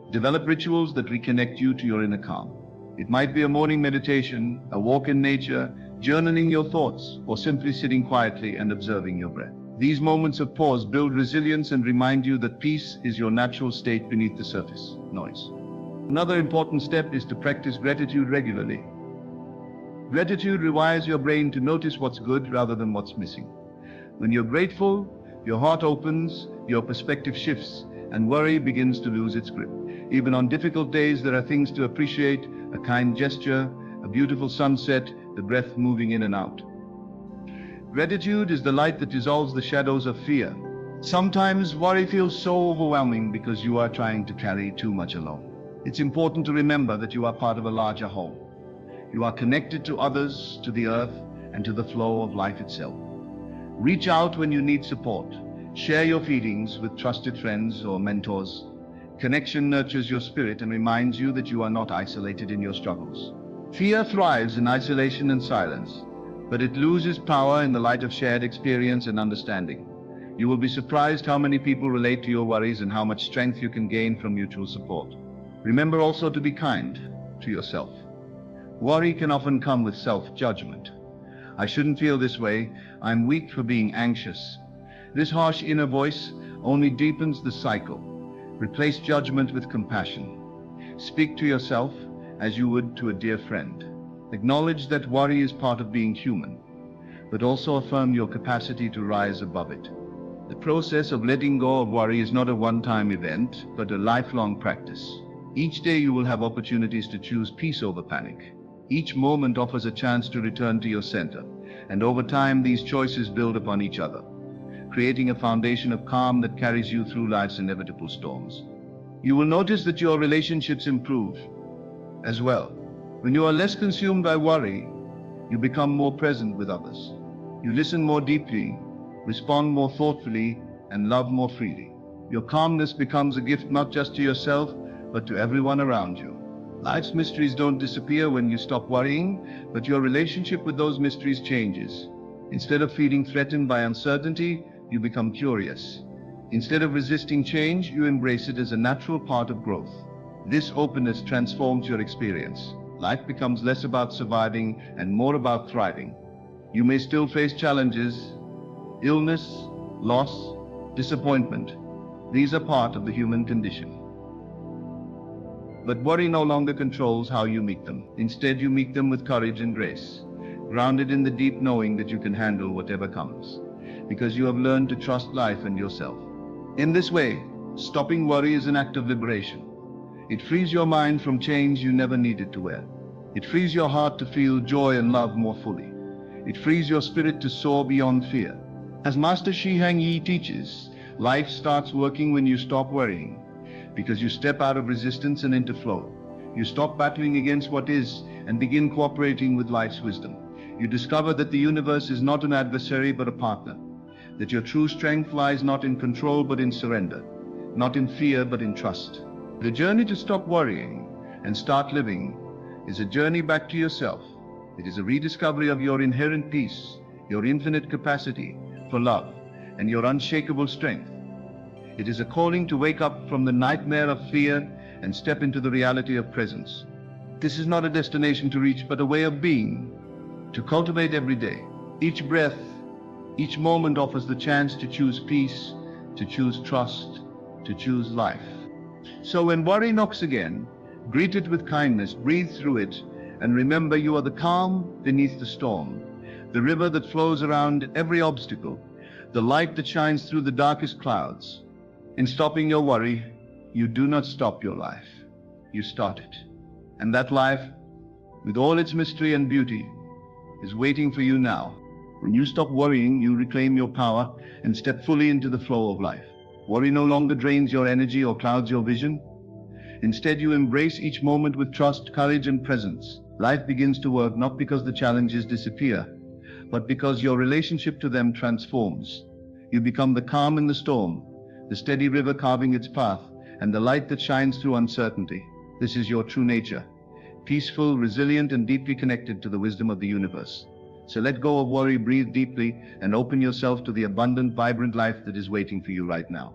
Speaker 1: develop rituals that reconnect you to your inner calm. It might be a morning meditation, a walk in nature, journaling your thoughts, or simply sitting quietly and observing your breath. These moments of pause build resilience and remind you that peace is your natural state beneath the surface noise. Another important step is to practice gratitude regularly. Gratitude rewires your brain to notice what's good rather than what's missing. When you're grateful, your heart opens, your perspective shifts, and worry begins to lose its grip. Even on difficult days, there are things to appreciate: a kind gesture, a beautiful sunset, the breath moving in and out. Gratitude is the light that dissolves the shadows of fear. Sometimes worry feels so overwhelming because you are trying to carry too much alone. It's important to remember that you are part of a larger whole. You are connected to others, to the earth, and to the flow of life itself. Reach out when you need support. Share your feelings with trusted friends or mentors. Connection nurtures your spirit and reminds you that you are not isolated in your struggles. Fear thrives in isolation and silence, but it loses power in the light of shared experience and understanding. You will be surprised how many people relate to your worries and how much strength you can gain from mutual support. Remember also to be kind to yourself. Worry can often come with self-judgment. I shouldn't feel this way. I'm weak for being anxious. This harsh inner voice only deepens the cycle. Replace judgment with compassion. Speak to yourself as you would to a dear friend. Acknowledge that worry is part of being human, but also affirm your capacity to rise above it. The process of letting go of worry is not a one-time event, but a lifelong practice. Each day you will have opportunities to choose peace over panic. Each moment offers a chance to return to your center, and over time these choices build upon each other, creating a foundation of calm that carries you through life's inevitable storms. You will notice that your relationships improve as well. When you are less consumed by worry, you become more present with others. You listen more deeply, respond more thoughtfully, and love more freely. Your calmness becomes a gift not just to yourself, but to everyone around you. Life's mysteries don't disappear when you stop worrying, but your relationship with those mysteries changes. Instead of feeling threatened by uncertainty, you become curious. Instead of resisting change, you embrace it as a natural part of growth. This openness transforms your experience. Life becomes less about surviving and more about thriving. You may still face challenges, illness, loss, disappointment. These are part of the human condition. But worry no longer controls how you meet them. Instead, you meet them with courage and grace, grounded in the deep knowing that you can handle whatever comes, because you have learned to trust life and yourself. In this way, stopping worry is an act of liberation. It frees your mind from chains you never needed to wear. It frees your heart to feel joy and love more fully. It frees your spirit to soar beyond fear. As Master Shi Hang Yi teaches, life starts working when you stop worrying, because you step out of resistance and into flow. You stop battling against what is and begin cooperating with life's wisdom. You discover that the universe is not an adversary but a partner, that your true strength lies not in control but in surrender, not in fear but in trust. The journey to stop worrying and start living is a journey back to yourself. It is a rediscovery of your inherent peace, your infinite capacity for love, and your unshakable strength. It is a calling to wake up from the nightmare of fear and step into the reality of presence. This is not a destination to reach, but a way of being, to cultivate every day. Each breath, each moment offers the chance to choose peace, to choose trust, to choose life. So when worry knocks again, greet it with kindness, breathe through it, and remember you are the calm beneath the storm, the river that flows around every obstacle, the light that shines through the darkest clouds. In stopping your worry, you do not stop your life. You start it. And that life, with all its mystery and beauty, is waiting for you now. When you stop worrying, you reclaim your power and step fully into the flow of life. Worry no longer drains your energy or clouds your vision. Instead, you embrace each moment with trust, courage, and presence. Life begins to work not because the challenges disappear, but because your relationship to them transforms. You become the calm in the storm, the steady river carving its path, and the light that shines through uncertainty. This is your true nature, peaceful, resilient, and deeply connected to the wisdom of the universe. So let go of worry, breathe deeply, and open yourself to the abundant, vibrant life that is waiting for you right now.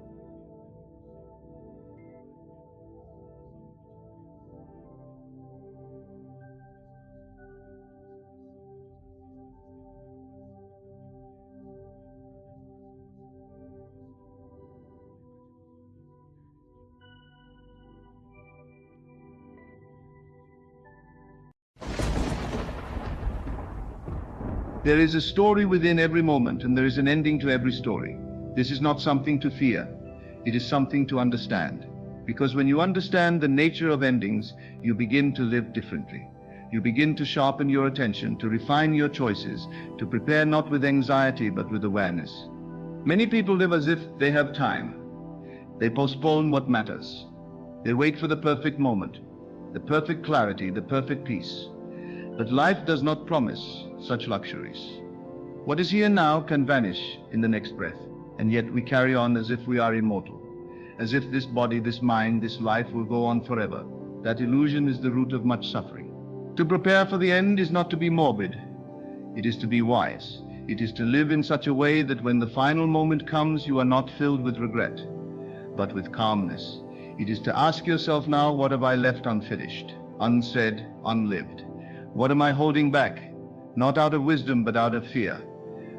Speaker 1: There is a story within every moment, and there is an ending to every story. This is not something to fear. It is something to understand. Because when you understand the nature of endings, you begin to live differently. You begin to sharpen your attention, to refine your choices, to prepare not with anxiety but with awareness. Many people live as if they have time. They postpone what matters. They wait for the perfect moment, the perfect clarity, the perfect peace. But life does not promise such luxuries. What is here now can vanish in the next breath, and yet we carry on as if we are immortal, as if this body, this mind, this life will go on forever. That illusion is the root of much suffering. To prepare for the end is not to be morbid. It is to be wise. It is to live in such a way that when the final moment comes, you are not filled with regret, but with calmness. It is to ask yourself now, what have I left unfinished, unsaid, unlived? What am I holding back? Not out of wisdom, but out of fear.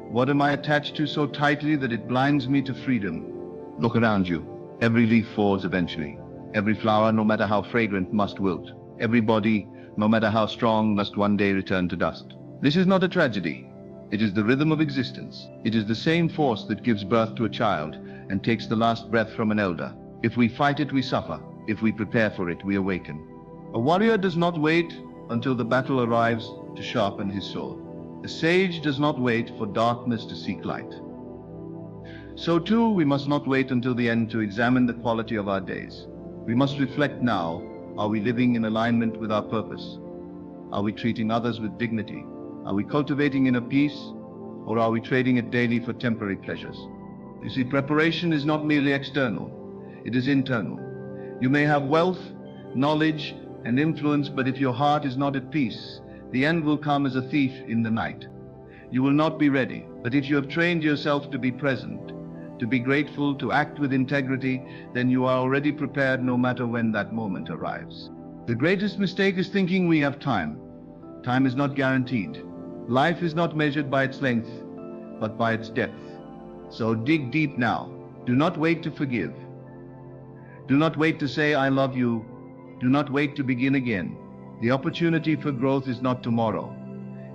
Speaker 1: What am I attached to so tightly that it blinds me to freedom? Look around you. Every leaf falls eventually. Every flower, no matter how fragrant, must wilt. Every body, no matter how strong, must one day return to dust. This is not a tragedy. It is the rhythm of existence. It is the same force that gives birth to a child and takes the last breath from an elder. If we fight it, we suffer. If we prepare for it, we awaken. A warrior does not wait until the battle arrives to sharpen his sword. A sage does not wait for darkness to seek light. So too, we must not wait until the end to examine the quality of our days. We must reflect now. Are we living in alignment with our purpose? Are we treating others with dignity? Are we cultivating inner peace, or are we trading it daily for temporary pleasures? You see, preparation is not merely external, it is internal. You may have wealth, knowledge, and influence, but if your heart is not at peace, the end will come as a thief in the night. You will not be ready. But if you have trained yourself to be present, to be grateful, to act with integrity, then you are already prepared no matter when that moment arrives. The greatest mistake is thinking we have time. Time is not guaranteed. Life is not measured by its length, but by its depth. So dig deep now. Do not wait to forgive. Do not wait to say, I love you. Do not wait to begin again. The opportunity for growth is not tomorrow.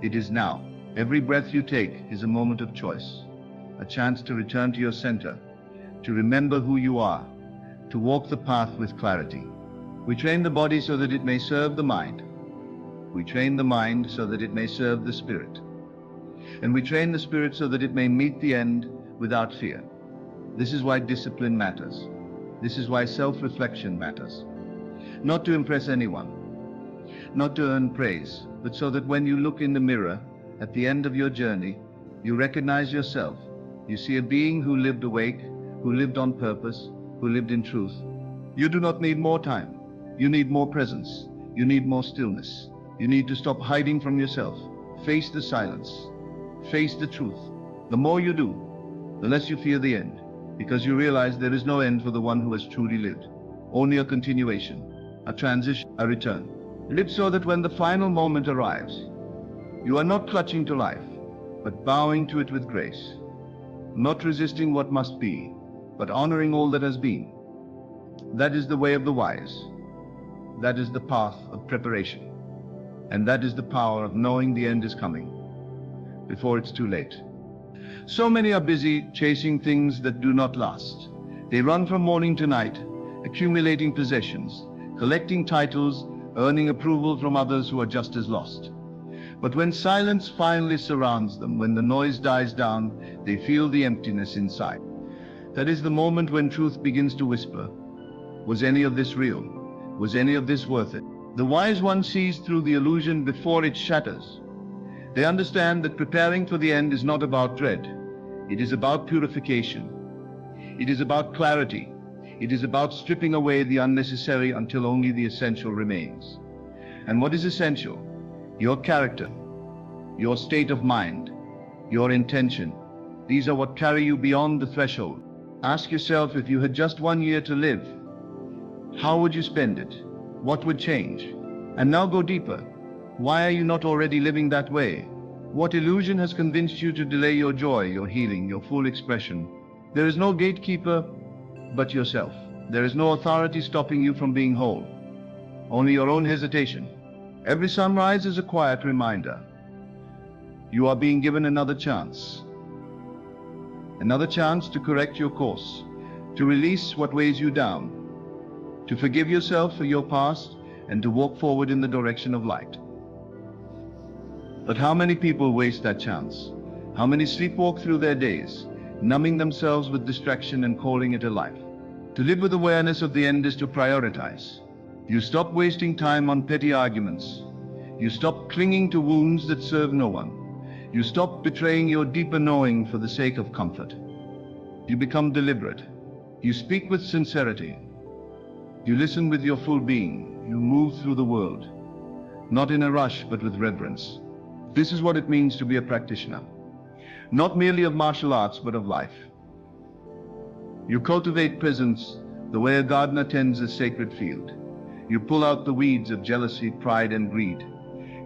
Speaker 1: It is now. Every breath you take is a moment of choice, a chance to return to your center, to remember who you are, to walk the path with clarity. We train the body so that it may serve the mind. We train the mind so that it may serve the spirit. And we train the spirit so that it may meet the end without fear. This is why discipline matters. This is why self-reflection matters. Not to impress anyone, not to earn praise, but so that when you look in the mirror at the end of your journey, you recognize yourself. You see a being who lived awake, who lived on purpose, who lived in truth. You do not need more time. You need more presence. You need more stillness. You need to stop hiding from yourself. Face the silence. Face the truth. The more you do, the less you fear the end, because you realize there is no end for the one who has truly lived. Only a continuation, a transition, a return. Live so that when the final moment arrives, you are not clutching to life, but bowing to it with grace. Not resisting what must be, but honoring all that has been. That is the way of the wise. That is the path of preparation. And that is the power of knowing the end is coming before it's too late. So many are busy chasing things that do not last. They run from morning to night, accumulating possessions, collecting titles, earning approval from others who are just as lost. But when silence finally surrounds them, when the noise dies down, they feel the emptiness inside. That is the moment when truth begins to whisper, was any of this real? Was any of this worth it? The wise one sees through the illusion before it shatters. They understand that preparing for the end is not about dread. It is about purification. It is about clarity. It is about stripping away the unnecessary until only the essential remains. And what is essential? Your character, your state of mind, your intention. These are what carry you beyond the threshold. Ask yourself, if you had just 1 year to live, how would you spend it? What would change? And now go deeper. Why are you not already living that way? What illusion has convinced you to delay your joy, your healing, your full expression? There is no gatekeeper but yourself. There is no authority stopping you from being whole. Only your own hesitation. Every sunrise is a quiet reminder. You are being given another chance. Another chance to correct your course, to release what weighs you down, to forgive yourself for your past, and to walk forward in the direction of light. But how many people waste that chance? How many sleepwalk through their days, numbing themselves with distraction and calling it a life? To live with awareness of the end is to prioritize. You stop wasting time on petty arguments. You stop clinging to wounds that serve no one. You stop betraying your deeper knowing for the sake of comfort. You become deliberate. You speak with sincerity. You listen with your full being. You move through the world, not in a rush, but with reverence. This is what it means to be a practitioner, not merely of martial arts, but of life. You cultivate presence the way a gardener tends a sacred field. You pull out the weeds of jealousy, pride, and greed.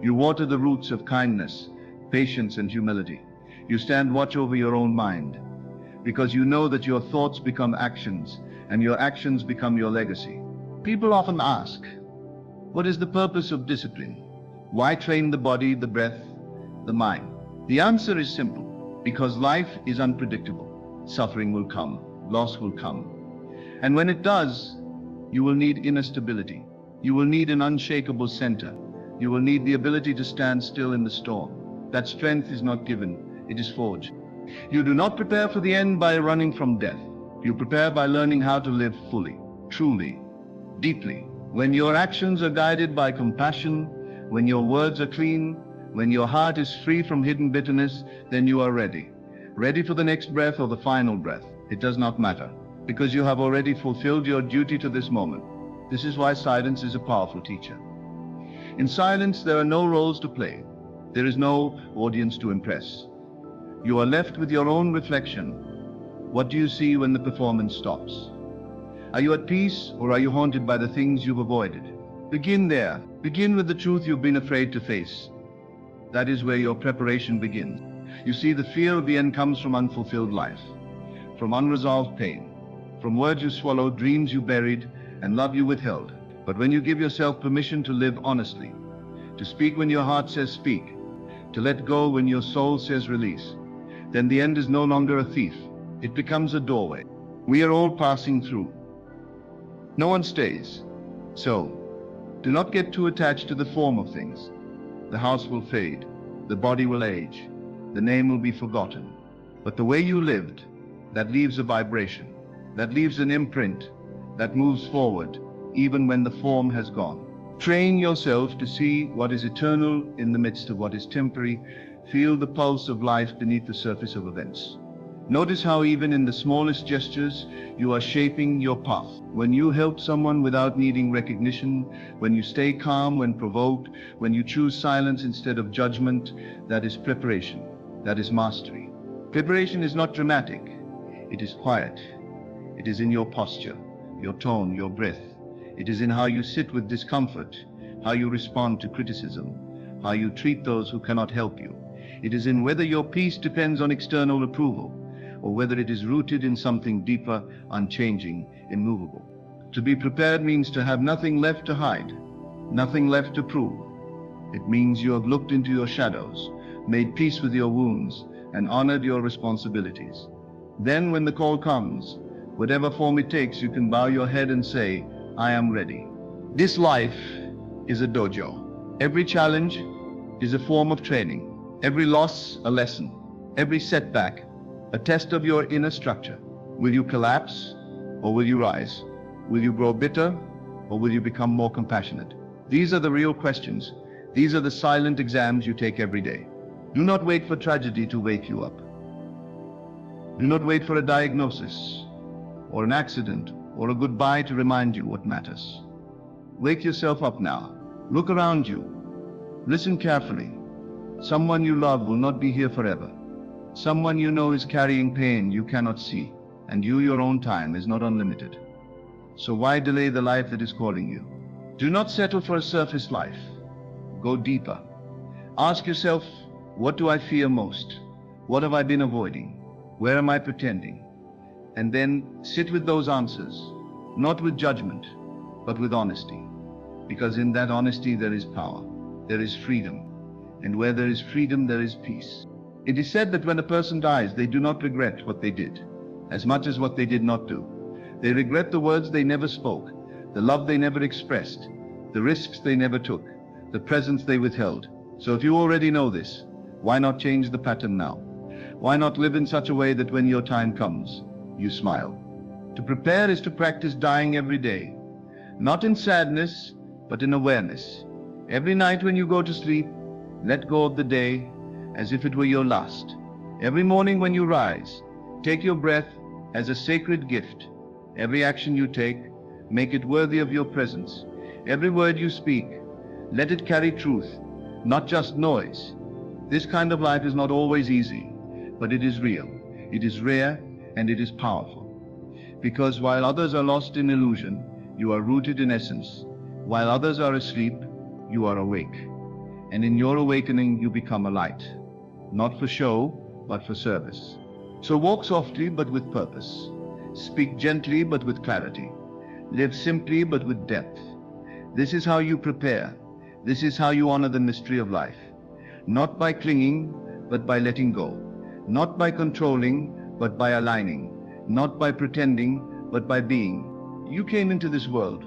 Speaker 1: You water the roots of kindness, patience, and humility. You stand watch over your own mind, because you know that your thoughts become actions, and your actions become your legacy. People often ask, what is the purpose of discipline? Why train the body, the breath, the mind? The answer is simple, because life is unpredictable. Suffering will come, loss will come. And when it does, you will need inner stability. You will need an unshakable center. You will need the ability to stand still in the storm. That strength is not given, it is forged. You do not prepare for the end by running from death. You prepare by learning how to live fully, truly, deeply. When your actions are guided by compassion, when your words are clean, when your heart is free from hidden bitterness, then you are ready. Ready for the next breath or the final breath. It does not matter, because you have already fulfilled your duty to this moment. This is why silence is a powerful teacher. In silence, there are no roles to play. There is no audience to impress. You are left with your own reflection. What do you see when the performance stops? Are you at peace, or are you haunted by the things you've avoided? Begin there. Begin with the truth you've been afraid to face. That is where your preparation begins. You see, the fear of the end comes from unfulfilled life, from unresolved pain, from words you swallowed, dreams you buried, and love you withheld. But when you give yourself permission to live honestly, to speak when your heart says speak, to let go when your soul says release, then the end is no longer a thief. It becomes a doorway. We are all passing through. No one stays. So, do not get too attached to the form of things. The house will fade. The body will age. The name will be forgotten. But the way you lived, that leaves a vibration, that leaves an imprint, that moves forward, even when the form has gone. Train yourself to see what is eternal in the midst of what is temporary. Feel the pulse of life beneath the surface of events. Notice how even in the smallest gestures, you are shaping your path. When you help someone without needing recognition, when you stay calm when provoked, when you choose silence instead of judgment, that is preparation. That is mastery. Preparation is not dramatic. It is quiet. It is in your posture, your tone, your breath. It is in how you sit with discomfort, how you respond to criticism, how you treat those who cannot help you. It is in whether your peace depends on external approval, or whether it is rooted in something deeper, unchanging, immovable. To be prepared means to have nothing left to hide, nothing left to prove. It means you have looked into your shadows, made peace with your wounds, and honored your responsibilities. Then when the call comes, whatever form it takes, you can bow your head and say, I am ready. This life is a dojo. Every challenge is a form of training. Every loss, a lesson. Every setback, a test of your inner structure. Will you collapse or will you rise? Will you grow bitter or will you become more compassionate? These are the real questions. These are the silent exams you take every day. Do not wait for tragedy to wake you up. Do not wait for a diagnosis or an accident or a goodbye to remind you what matters. Wake yourself up now. Look around you. Listen carefully. Someone you love will not be here forever. Someone you know is carrying pain you cannot see, and you, your own time, is not unlimited. So why delay the life that is calling you? Do not settle for a surface life. Go deeper. Ask yourself, what do I fear most? What have I been avoiding? Where am I pretending? And then sit with those answers, not with judgment, but with honesty. Because in that honesty there is power, there is freedom. And where there is freedom, there is peace. It is said that when a person dies, they do not regret what they did, as much as what they did not do. They regret the words they never spoke, the love they never expressed, the risks they never took, the presence they withheld. So if you already know this, why not change the pattern now? Why not live in such a way that when your time comes, you smile? To prepare is to practice dying every day, not in sadness, but in awareness. Every night when you go to sleep, let go of the day as if it were your last. Every morning when you rise, take your breath as a sacred gift. Every action you take, make it worthy of your presence. Every word you speak, let it carry truth, not just noise. This kind of life is not always easy, but it is real, it is rare, and it is powerful. Because while others are lost in illusion, you are rooted in essence. While others are asleep, you are awake. And in your awakening, you become a light, not for show, but for service. So walk softly, but with purpose. Speak gently, but with clarity. Live simply, but with depth. This is how you prepare. This is how you honor the mystery of life. Not by clinging, but by letting go. Not by controlling, but by aligning. Not by pretending, but by being. You came into this world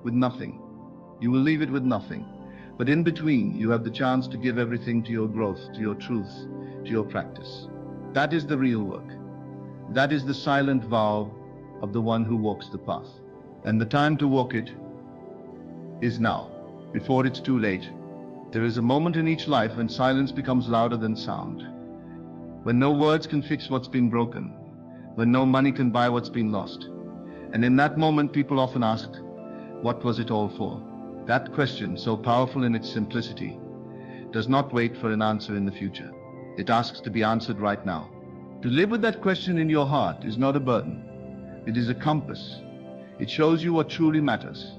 Speaker 1: with nothing. You will leave it with nothing. But in between, you have the chance to give everything to your growth, to your truth, to your practice. That is the real work. That is the silent vow of the one who walks the path. And the time to walk it is now, before it's too late. There is a moment in each life when silence becomes louder than sound. When no words can fix what's been broken. When no money can buy what's been lost. And in that moment, people often ask, what was it all for? That question, so powerful in its simplicity, does not wait for an answer in the future. It asks to be answered right now. To live with that question in your heart is not a burden. It is a compass. It shows you what truly matters.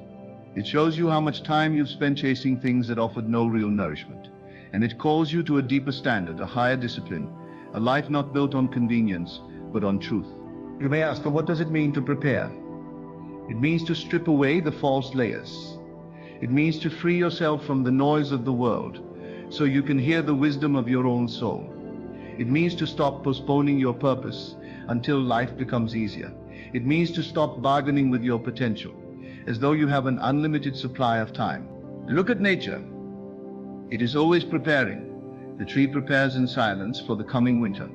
Speaker 1: It shows you how much time you've spent chasing things that offered no real nourishment. And it calls you to a deeper standard, a higher discipline, a life not built on convenience, but on truth. You may ask, well, what does it mean to prepare? It means to strip away the false layers. It means to free yourself from the noise of the world so you can hear the wisdom of your own soul. It means to stop postponing your purpose until life becomes easier. It means to stop bargaining with your potential as though you have an unlimited supply of time. Look at nature. It is always preparing. The tree prepares in silence for the coming winter.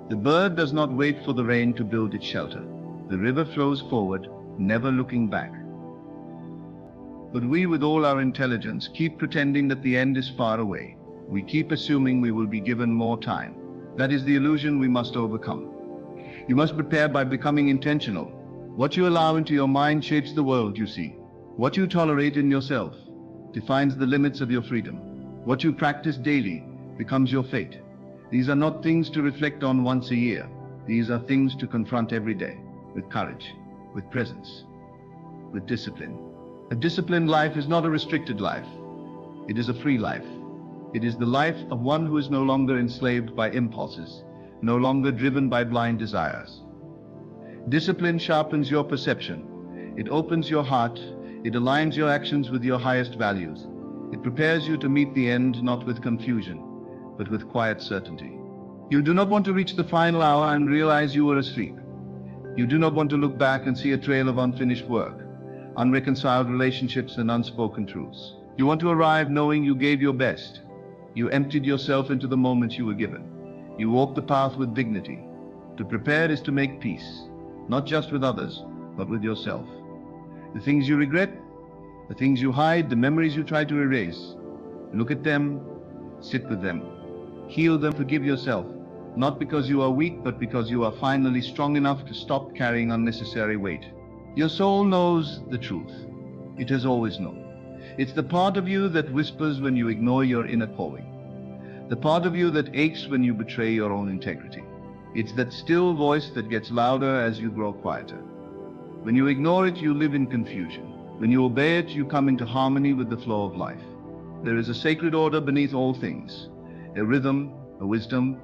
Speaker 1: The bird does not wait for the rain to build its shelter. The river flows forward, never looking back. But we, with all our intelligence, keep pretending that the end is far away. We keep assuming we will be given more time. That is the illusion we must overcome. You must prepare by becoming intentional. What you allow into your mind shapes the world you see. What you tolerate in yourself defines the limits of your freedom. What you practice daily becomes your fate. These are not things to reflect on once a year. These are things to confront every day, with courage, with presence, with discipline. A disciplined life is not a restricted life. It is a free life. It is the life of one who is no longer enslaved by impulses, no longer driven by blind desires. Discipline sharpens your perception. It opens your heart. It aligns your actions with your highest values. It prepares you to meet the end not with confusion, but with quiet certainty. You do not want to reach the final hour and realize you were asleep. You do not want to look back and see a trail of unfinished work, unreconciled relationships and unspoken truths. You want to arrive knowing you gave your best. You emptied yourself into the moment you were given. You walked the path with dignity. To prepare is to make peace, not just with others, but with yourself. The things you regret, the things you hide, the memories you try to erase, look at them, sit with them, heal them, forgive yourself, not because you are weak, but because you are finally strong enough to stop carrying unnecessary weight. Your soul knows the truth. It has always known. It's the part of you that whispers when you ignore your inner calling. The part of you that aches when you betray your own integrity. It's that still voice that gets louder as you grow quieter. When you ignore it, you live in confusion. When you obey it, you come into harmony with the flow of life. There is a sacred order beneath all things, a rhythm, a wisdom,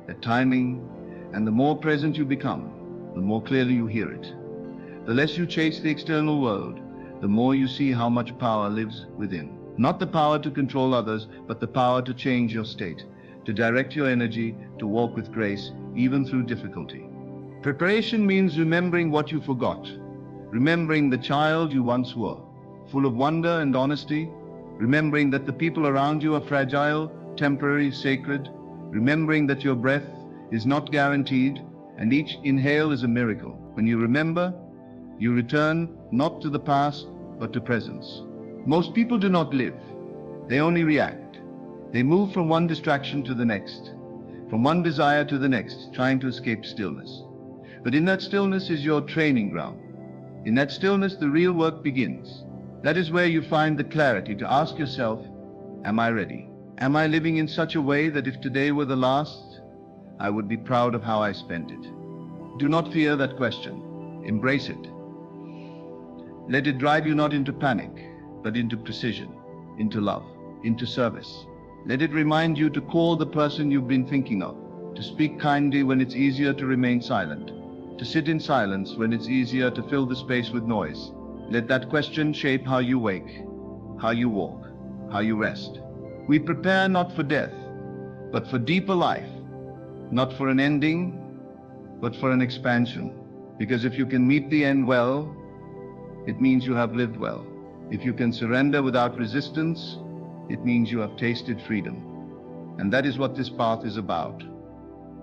Speaker 1: a timing, and the more present you become, the more clearly you hear it. The less you chase the external world, the more you see how much power lives within. Not the power to control others, but the power to change your state, to direct your energy, to walk with grace, even through difficulty. Preparation means remembering what you forgot, remembering the child you once were, full of wonder and honesty, remembering that the people around you are fragile, temporary, sacred, remembering that your breath is not guaranteed, and each inhale is a miracle. When you remember, you return not to the past, but to presence. Most people do not live. They only react. They move from one distraction to the next, from one desire to the next, trying to escape stillness. But in that stillness is your training ground. In that stillness, the real work begins. That is where you find the clarity to ask yourself, am I ready? Am I living in such a way that if today were the last, I would be proud of how I spent it? Do not fear that question. Embrace it. Let it drive you not into panic, but into precision, into love, into service. Let it remind you to call the person you've been thinking of, to speak kindly when it's easier to remain silent, to sit in silence when it's easier to fill the space with noise. Let that question shape how you wake, how you walk, how you rest. We prepare not for death, but for deeper life, not for an ending, but for an expansion. Because if you can meet the end well, it means you have lived well. If you can surrender without resistance, it means you have tasted freedom. And that is what this path is about.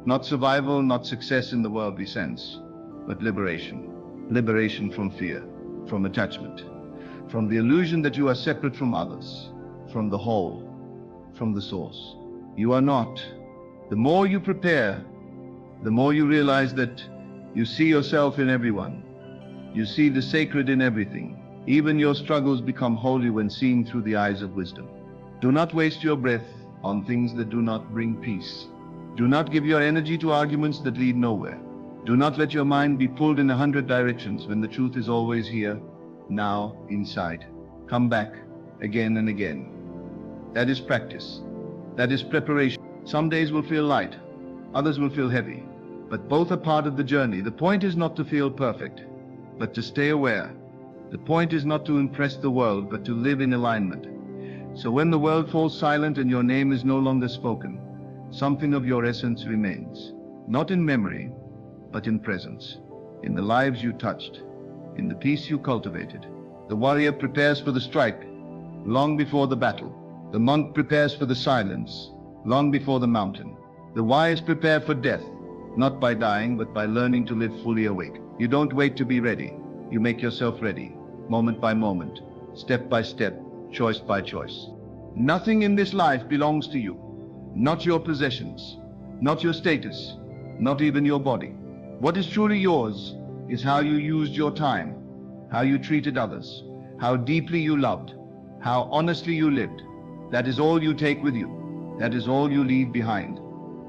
Speaker 1: Not survival, not success in the worldly sense, but liberation. Liberation from fear, from attachment, from the illusion that you are separate from others, from the whole, from the source. You are not. The more you prepare, the more you realize that you see yourself in everyone. You see the sacred in everything. Even your struggles become holy when seen through the eyes of wisdom. Do not waste your breath on things that do not bring peace. Do not give your energy to arguments that lead nowhere. Do not let your mind be pulled in 100 directions when the truth is always here, now, inside. Come back again and again. That is practice. That is preparation. Some days will feel light, others will feel heavy, but both are part of the journey. The point is not to feel perfect, but to stay aware. The point is not to impress the world, but to live in alignment. So when the world falls silent and your name is no longer spoken, something of your essence remains, not in memory, but in presence, in the lives you touched, in the peace you cultivated. The warrior prepares for the strike long before the battle. The monk prepares for the silence long before the mountain. The wise prepare for death, not by dying, but by learning to live fully awake. You don't wait to be ready. You make yourself ready, moment by moment, step by step, choice by choice. Nothing in this life belongs to you, not your possessions, not your status, not even your body. What is truly yours is how you used your time, how you treated others, how deeply you loved, how honestly you lived. That is all you take with you. That is all you leave behind.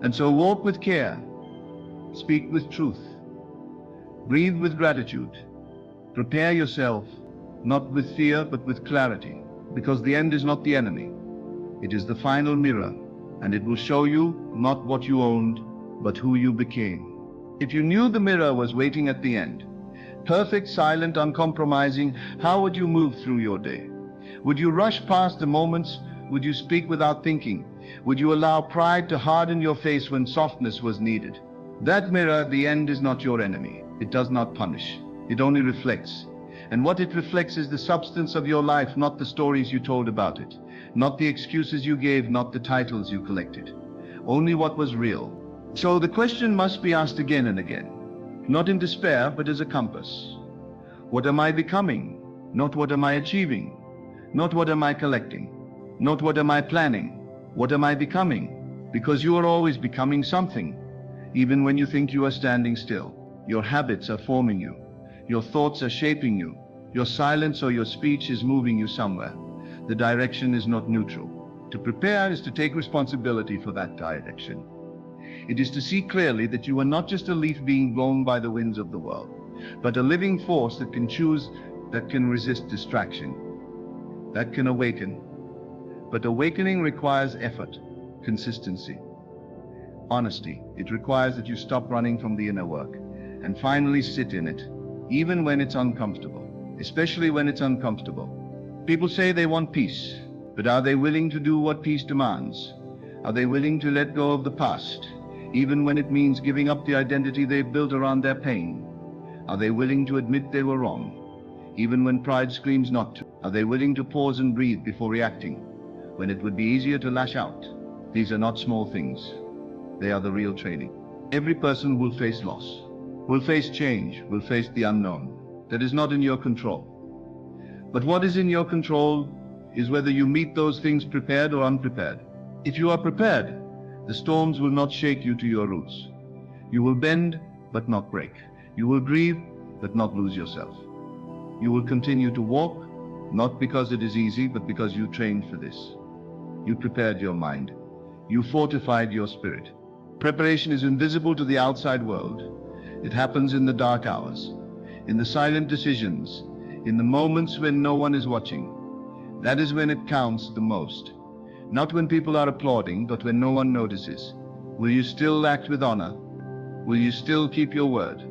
Speaker 1: And so walk with care, speak with truth, breathe with gratitude. Prepare yourself, not with fear, but with clarity, because the end is not the enemy. It is the final mirror, and it will show you not what you owned, but who you became. If you knew the mirror was waiting at the end, perfect, silent, uncompromising, how would you move through your day? Would you rush past the moments? Would you speak without thinking? Would you allow pride to harden your face when softness was needed? That mirror, the end, is not your enemy. It does not punish. It only reflects. And what it reflects is the substance of your life, not the stories you told about it, not the excuses you gave, not the titles you collected. Only what was real. So the question must be asked again and again, not in despair, but as a compass. What am I becoming? Not what am I achieving? Not what am I collecting? Not what am I planning? What am I becoming? Because you are always becoming something, even when you think you are standing still. Your habits are forming you. Your thoughts are shaping you. Your silence or your speech is moving you somewhere. The direction is not neutral. To prepare is to take responsibility for that direction. It is to see clearly that you are not just a leaf being blown by the winds of the world, but a living force that can choose, that can resist distraction, that can awaken. But awakening requires effort, consistency, honesty. It requires that you stop running from the inner work and finally sit in it, even when it's uncomfortable, especially when it's uncomfortable. People say they want peace, but are they willing to do what peace demands? Are they willing to let go of the past, even when it means giving up the identity they've built around their pain? Are they willing to admit they were wrong, even when pride screams not to? Are they willing to pause and breathe before reacting, when it would be easier to lash out? These are not small things. They are the real training. Every person will face loss, will face change, will face the unknown. That is not in your control. But what is in your control is whether you meet those things prepared or unprepared. If you are prepared, the storms will not shake you to your roots. You will bend, but not break. You will grieve, but not lose yourself. You will continue to walk, not because it is easy, but because you trained for this. You prepared your mind. You fortified your spirit. Preparation is invisible to the outside world. It happens in the dark hours, in the silent decisions, in the moments when no one is watching. That is when it counts the most. Not when people are applauding, but when no one notices. Will you still act with honor? Will you still keep your word?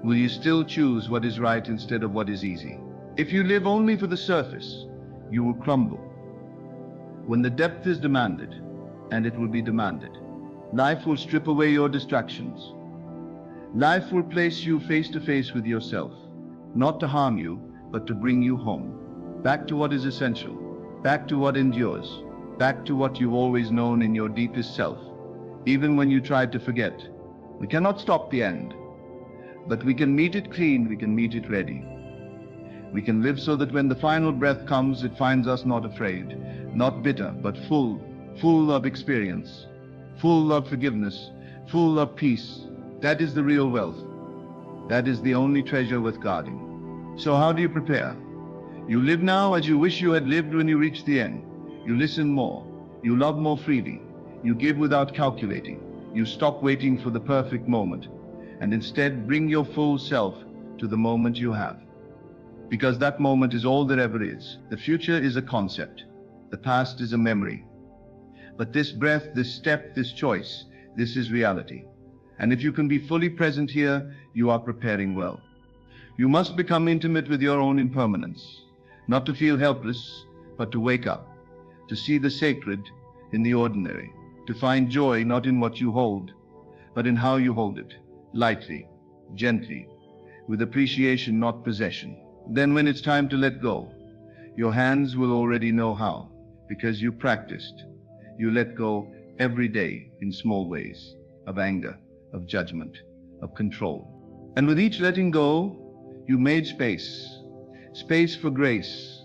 Speaker 1: Will you still choose what is right instead of what is easy? If you live only for the surface, you will crumble. When the depth is demanded, and it will be demanded, life will strip away your distractions. Life will place you face to face with yourself, not to harm you, but to bring you home. Back to what is essential, back to what endures, back to what you've always known in your deepest self, even when you tried to forget. We cannot stop the end, but we can meet it clean, we can meet it ready. We can live so that when the final breath comes, it finds us not afraid, not bitter, but full of experience, full of forgiveness, full of peace. That is the real wealth. That is the only treasure worth guarding. So how do you prepare? You live now as you wish you had lived when you reach the end. You listen more. You love more freely. You give without calculating. You stop waiting for the perfect moment, and instead bring your full self to the moment you have. Because that moment is all there ever is. The future is a concept. The past is a memory. But this breath, this step, this choice, this is reality. And if you can be fully present here, you are preparing well. You must become intimate with your own impermanence, not to feel helpless, but to wake up, to see the sacred in the ordinary, to find joy not in what you hold, but in how you hold it, lightly, gently, with appreciation, not possession. Then when it's time to let go, your hands will already know how, because you practiced. You let go every day in small ways, of anger, of judgment, of control. And with each letting go, you made space. Space for grace.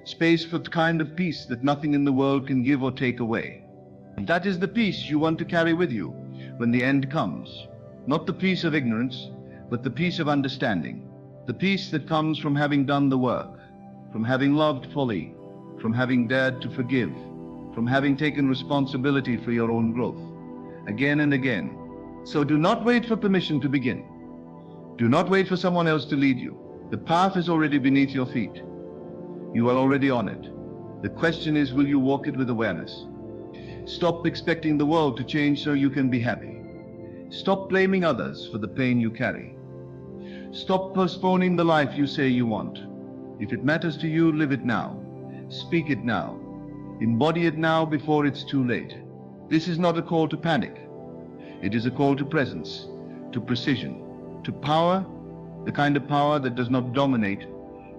Speaker 1: Space for the kind of peace that nothing in the world can give or take away. And that is the peace you want to carry with you when the end comes. Not the peace of ignorance, but the peace of understanding. The peace that comes from having done the work, from having loved fully, from having dared to forgive, from having taken responsibility for your own growth, again and again. So do not wait for permission to begin. Do not wait for someone else to lead you. The path is already beneath your feet. You are already on it. The question is, will you walk it with awareness? Stop expecting the world to change so you can be happy. Stop blaming others for the pain you carry. Stop postponing the life you say you want. If it matters to you, live it now. Speak it now. Embody it now before it's too late. This is not a call to panic. It is a call to presence, to precision, to power, the kind of power that does not dominate,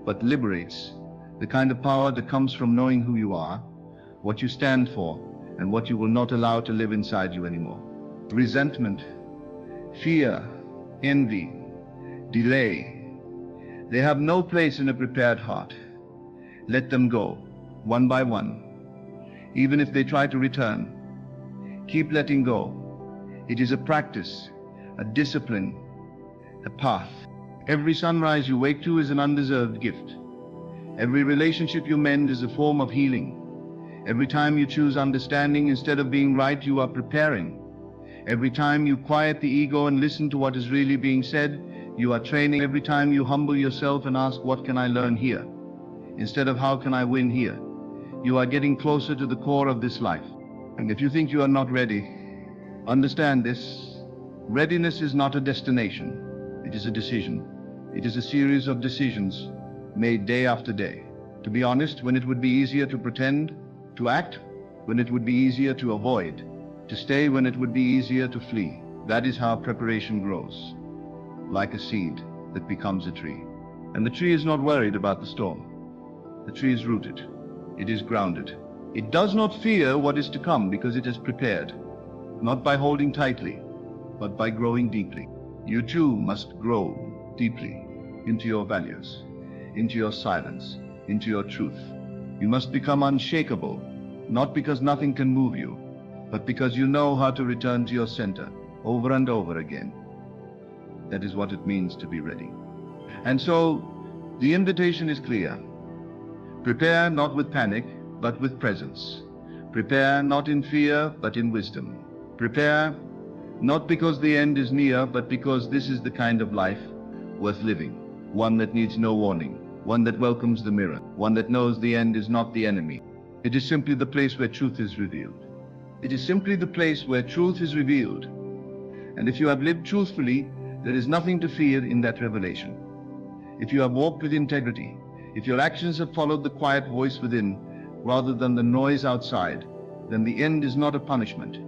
Speaker 1: but liberates, the kind of power that comes from knowing who you are, what you stand for, and what you will not allow to live inside you anymore. Resentment, fear, envy, delay, they have no place in a prepared heart. Let them go, one by one. Even if they try to return, keep letting go. It is a practice, a discipline, a path. Every sunrise you wake to is an undeserved gift. Every relationship you mend is a form of healing. Every time you choose understanding instead of being right, you are preparing. Every time you quiet the ego and listen to what is really being said, you are training. Every time you humble yourself and ask, what can I learn here? Instead of how can I win here? You are getting closer to the core of this life. And if you think you are not ready, understand this. Readiness is not a destination. It is a decision. It is a series of decisions made day after day. To be honest, when it would be easier to pretend, to act, when it would be easier to avoid, to stay when it would be easier to flee. That is how preparation grows, like a seed that becomes a tree. And the tree is not worried about the storm. The tree is rooted. It is grounded. It does not fear what is to come because it is prepared, not by holding tightly, but by growing deeply. You too must grow deeply into your values, into your silence, into your truth. You must become unshakable, not because nothing can move you, but because you know how to return to your center over and over again. That is what it means to be ready. And so, the invitation is clear. Prepare not with panic, but with presence. Prepare not in fear, but in wisdom. Prepare not because the end is near, but because this is the kind of life worth living. One that needs no warning. One that welcomes the mirror. One that knows the end is not the enemy. It is simply the place where truth is revealed. It is simply the place where truth is revealed. And if you have lived truthfully, there is nothing to fear in that revelation. If you have walked with integrity, if your actions have followed the quiet voice within rather than the noise outside, then the end is not a punishment.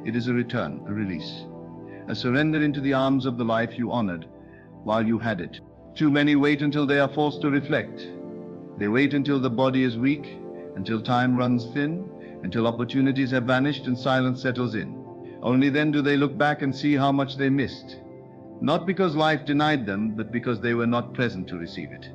Speaker 1: It is a return, a release, a surrender into the arms of the life you honored while you had it. Too many wait until they are forced to reflect. They wait until the body is weak, until time runs thin, until opportunities have vanished and silence settles in. Only then do they look back and see how much they missed. Not because life denied them, but because they were not present to receive it.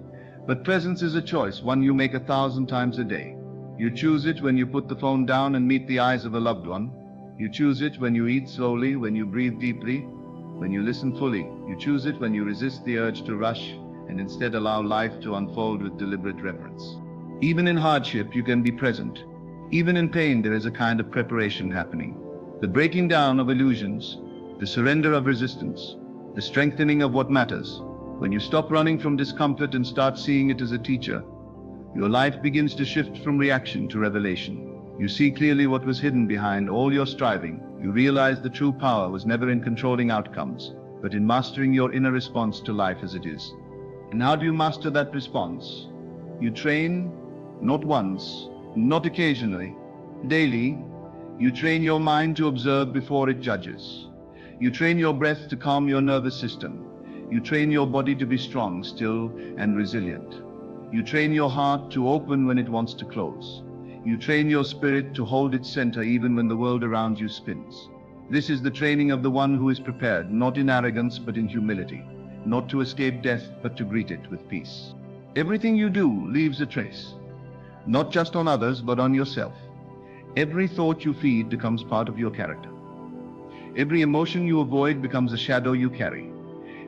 Speaker 1: But presence is a choice, one you make 1,000 times a day. You choose it when you put the phone down and meet the eyes of a loved one. You choose it when you eat slowly, when you breathe deeply, when you listen fully. You choose it when you resist the urge to rush and instead allow life to unfold with deliberate reverence. Even in hardship, you can be present. Even in pain, there is a kind of preparation happening. The breaking down of illusions, the surrender of resistance, the strengthening of what matters. When you stop running from discomfort and start seeing it as a teacher, your life begins to shift from reaction to revelation. You see clearly what was hidden behind all your striving. You realize the true power was never in controlling outcomes, but in mastering your inner response to life as it is. And how do you master that response? You train, not once, not occasionally, daily. You train your mind to observe before it judges. You train your breath to calm your nervous system. You train your body to be strong, still, and resilient. You train your heart to open when it wants to close. You train your spirit to hold its center even when the world around you spins. This is the training of the one who is prepared, not in arrogance but in humility, not to escape death but to greet it with peace. Everything you do leaves a trace, not just on others but on yourself. Every thought you feed becomes part of your character. Every emotion you avoid becomes a shadow you carry.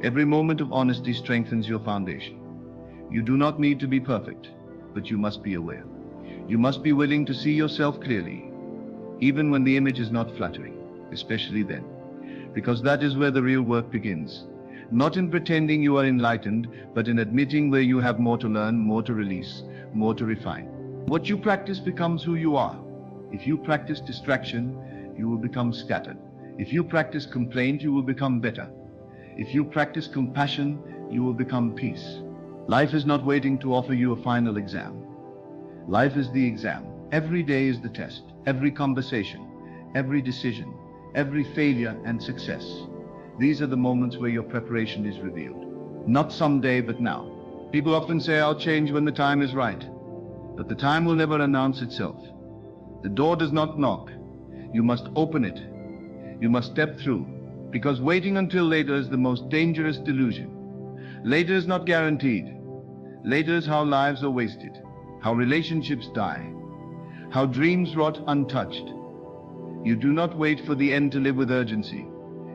Speaker 1: Every moment of honesty strengthens your foundation. You do not need to be perfect, but you must be aware. You must be willing to see yourself clearly, even when the image is not flattering, especially then, because that is where the real work begins. Not in pretending you are enlightened, but in admitting where you have more to learn, more to release, more to refine. What you practice becomes who you are. If you practice distraction, you will become scattered. If you practice complaint, you will become bitter. If you practice compassion, you will become peace. Life is not waiting to offer you a final exam. Life is the exam. Every day is the test. Every conversation, every decision, every failure and success. These are the moments where your preparation is revealed. Not someday, but now. People often say, I'll change when the time is right. But the time will never announce itself. The door does not knock. You must open it. You must step through. Because waiting until later is the most dangerous delusion. Later is not guaranteed. Later is how lives are wasted, how relationships die, how dreams rot untouched. You do not wait for the end to live with urgency.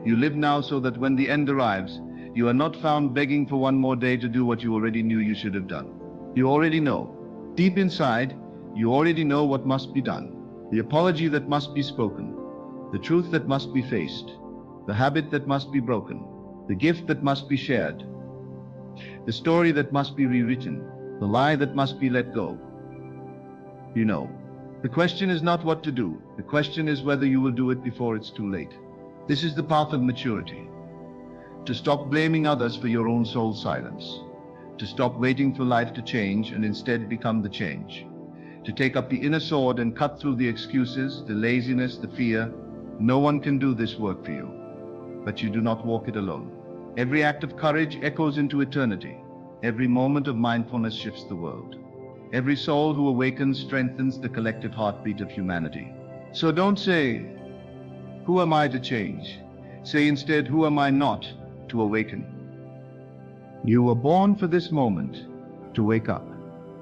Speaker 1: You live now so that when the end arrives, you are not found begging for one more day to do what you already knew you should have done. You already know. Deep inside, you already know what must be done. The apology that must be spoken, the truth that must be faced, the habit that must be broken, the gift that must be shared, the story that must be rewritten, the lie that must be let go. You know. The question is not what to do. The question is whether you will do it before it's too late. This is the path of maturity. To stop blaming others for your own soul's silence. To stop waiting for life to change and instead become the change. To take up the inner sword and cut through the excuses, the laziness, the fear. No one can do this work for you, but you do not walk it alone. Every act of courage echoes into eternity. Every moment of mindfulness shifts the world. Every soul who awakens strengthens the collective heartbeat of humanity. So don't say, who am I to change? Say instead, who am I not to awaken? You were born for this moment, to wake up,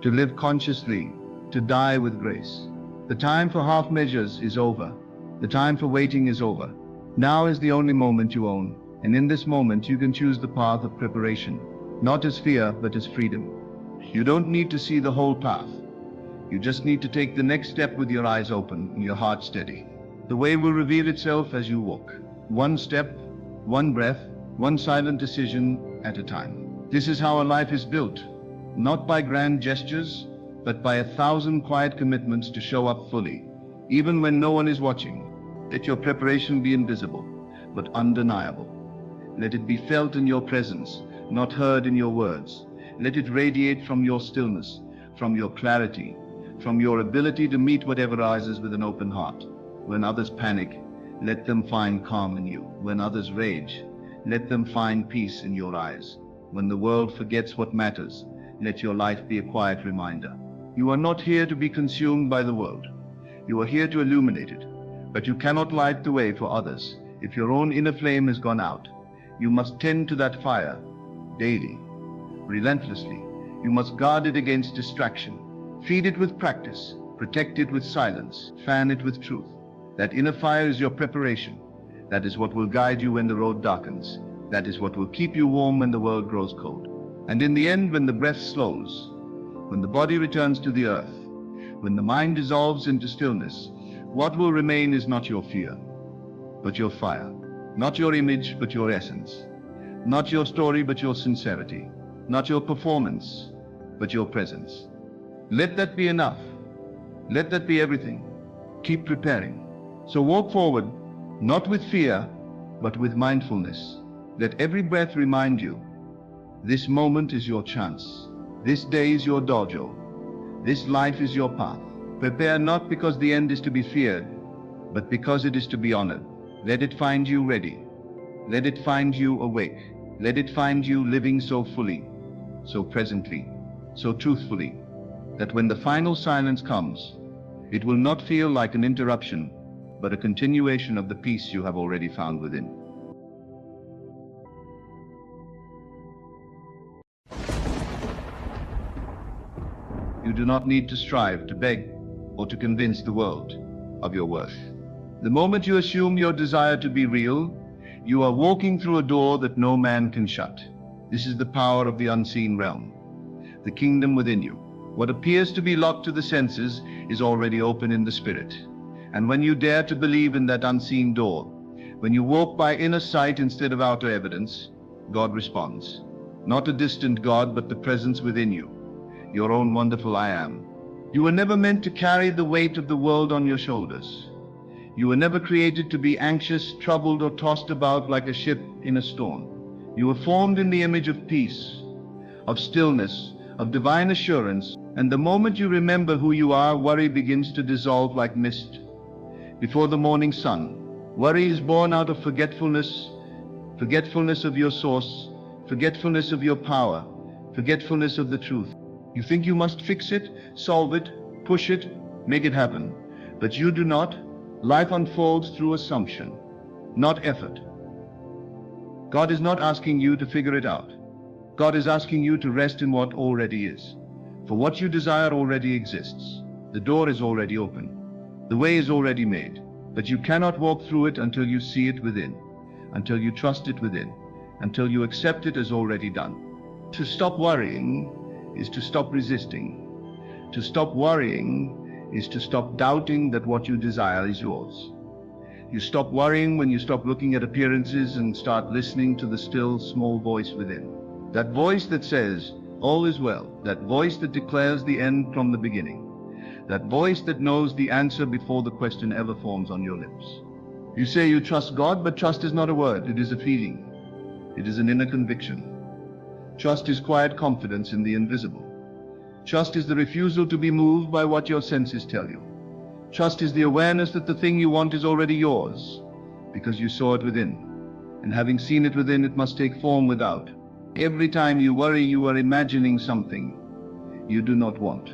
Speaker 1: to live consciously, to die with grace. The time for half measures is over. The time for waiting is over. Now is the only moment you own, and in this moment you can choose the path of preparation, not as fear, but as freedom. You don't need to see the whole path. You just need to take the next step with your eyes open and your heart steady. The way will reveal itself as you walk. One step, one breath, one silent decision at a time. This is how a life is built, not by grand gestures, but by 1,000 quiet commitments to show up fully, even when no one is watching. Let your preparation be invisible, but undeniable. Let it be felt in your presence, not heard in your words. Let it radiate from your stillness, from your clarity, from your ability to meet whatever arises with an open heart. When others panic, let them find calm in you. When others rage, let them find peace in your eyes. When the world forgets what matters, let your life be a quiet reminder. You are not here to be consumed by the world. You are here to illuminate it. But you cannot light the way for others if your own inner flame has gone out. You must tend to that fire daily, relentlessly. You must guard it against distraction. Feed it with practice. Protect it with silence. Fan it with truth. That inner fire is your preparation. That is what will guide you when the road darkens. That is what will keep you warm when the world grows cold. And in the end, when the breath slows, when the body returns to the earth, when the mind dissolves into stillness, what will remain is not your fear, but your fire. Not your image, but your essence. Not your story, but your sincerity. Not your performance, but your presence. Let that be enough. Let that be everything. Keep preparing. So walk forward, not with fear, but with mindfulness. Let every breath remind you, this moment is your chance. This day is your dojo. This life is your path. Prepare not because the end is to be feared, but because it is to be honored. Let it find you ready. Let it find you awake. Let it find you living so fully, so presently, so truthfully, that when the final silence comes, it will not feel like an interruption, but a continuation of the peace you have already found within. You do not need to strive, to beg, or to convince the world of your worth. The moment you assume your desire to be real, you are walking through a door that no man can shut. This is the power of the unseen realm, the kingdom within you. What appears to be locked to the senses is already open in the spirit. And when you dare to believe in that unseen door, when you walk by inner sight instead of outer evidence, God responds. Not a distant God, but the presence within you, your own wonderful I am. You were never meant to carry the weight of the world on your shoulders. You were never created to be anxious, troubled, or tossed about like a ship in a storm. You were formed in the image of peace, of stillness, of divine assurance, and the moment you remember who you are, worry begins to dissolve like mist before the morning sun. Worry is born out of forgetfulness, forgetfulness of your source, forgetfulness of your power, forgetfulness of the truth. You think you must fix it, solve it, push it, make it happen. But you do not. Life unfolds through assumption, not effort. God is not asking you to figure it out. God is asking you to rest in what already is. For what you desire already exists. The door is already open. The way is already made. But you cannot walk through it until you see it within, until you trust it within, until you accept it as already done. To stop worrying is to stop resisting. To stop worrying is to stop doubting that what you desire is yours. You stop worrying when you stop looking at appearances and start listening to the still, small voice within. That voice that says, all is well. That voice that declares the end from the beginning. That voice that knows the answer before the question ever forms on your lips. You say you trust God, but trust is not a word. It is a feeling. It is an inner conviction. Trust is quiet confidence in the invisible. Trust is the refusal to be moved by what your senses tell you. Trust is the awareness that the thing you want is already yours, because you saw it within. And having seen it within, it must take form without. Every time you worry, you are imagining something you do not want.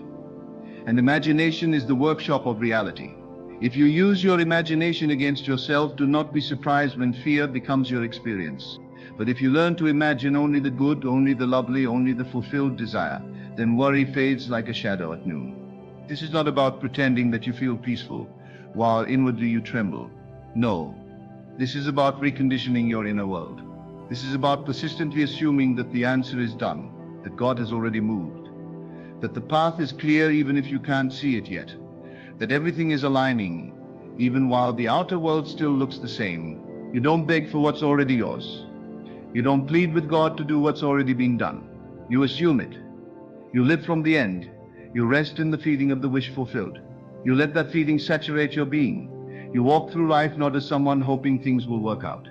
Speaker 1: And imagination is the workshop of reality. If you use your imagination against yourself, do not be surprised when fear becomes your experience. But if you learn to imagine only the good, only the lovely, only the fulfilled desire, then worry fades like a shadow at noon. This is not about pretending that you feel peaceful while inwardly you tremble. No, this is about reconditioning your inner world. This is about persistently assuming that the answer is done, that God has already moved, that the path is clear even if you can't see it yet, that everything is aligning even while the outer world still looks the same. You don't beg for what's already yours. You don't plead with God to do what's already being done. You assume it. You live from the end. You rest in the feeling of the wish fulfilled. You let that feeling saturate your being. You walk through life not as someone hoping things will work out,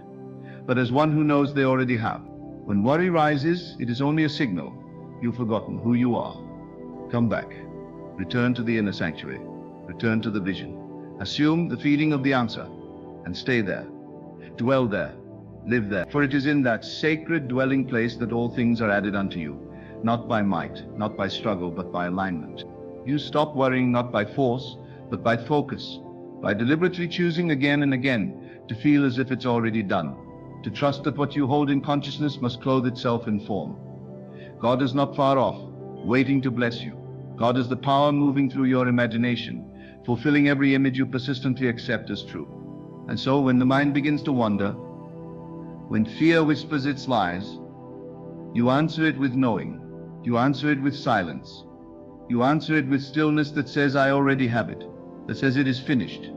Speaker 1: but as one who knows they already have. When worry rises, it is only a signal. You've forgotten who you are. Come back. Return to the inner sanctuary. Return to the vision. Assume the feeling of the answer and stay there. Dwell there. Live there. For it is in that sacred dwelling place that all things are added unto you. Not by might, not by struggle, but by alignment. You stop worrying not by force, but by focus, by deliberately choosing again and again to feel as if it's already done, to trust that what you hold in consciousness must clothe itself in form. God is not far off, waiting to bless you. God is the power moving through your imagination, fulfilling every image you persistently accept as true. And so when the mind begins to wander, when fear whispers its lies, you answer it with knowing. You answer it with silence. You answer it with stillness that says, I already have it, that says it is finished,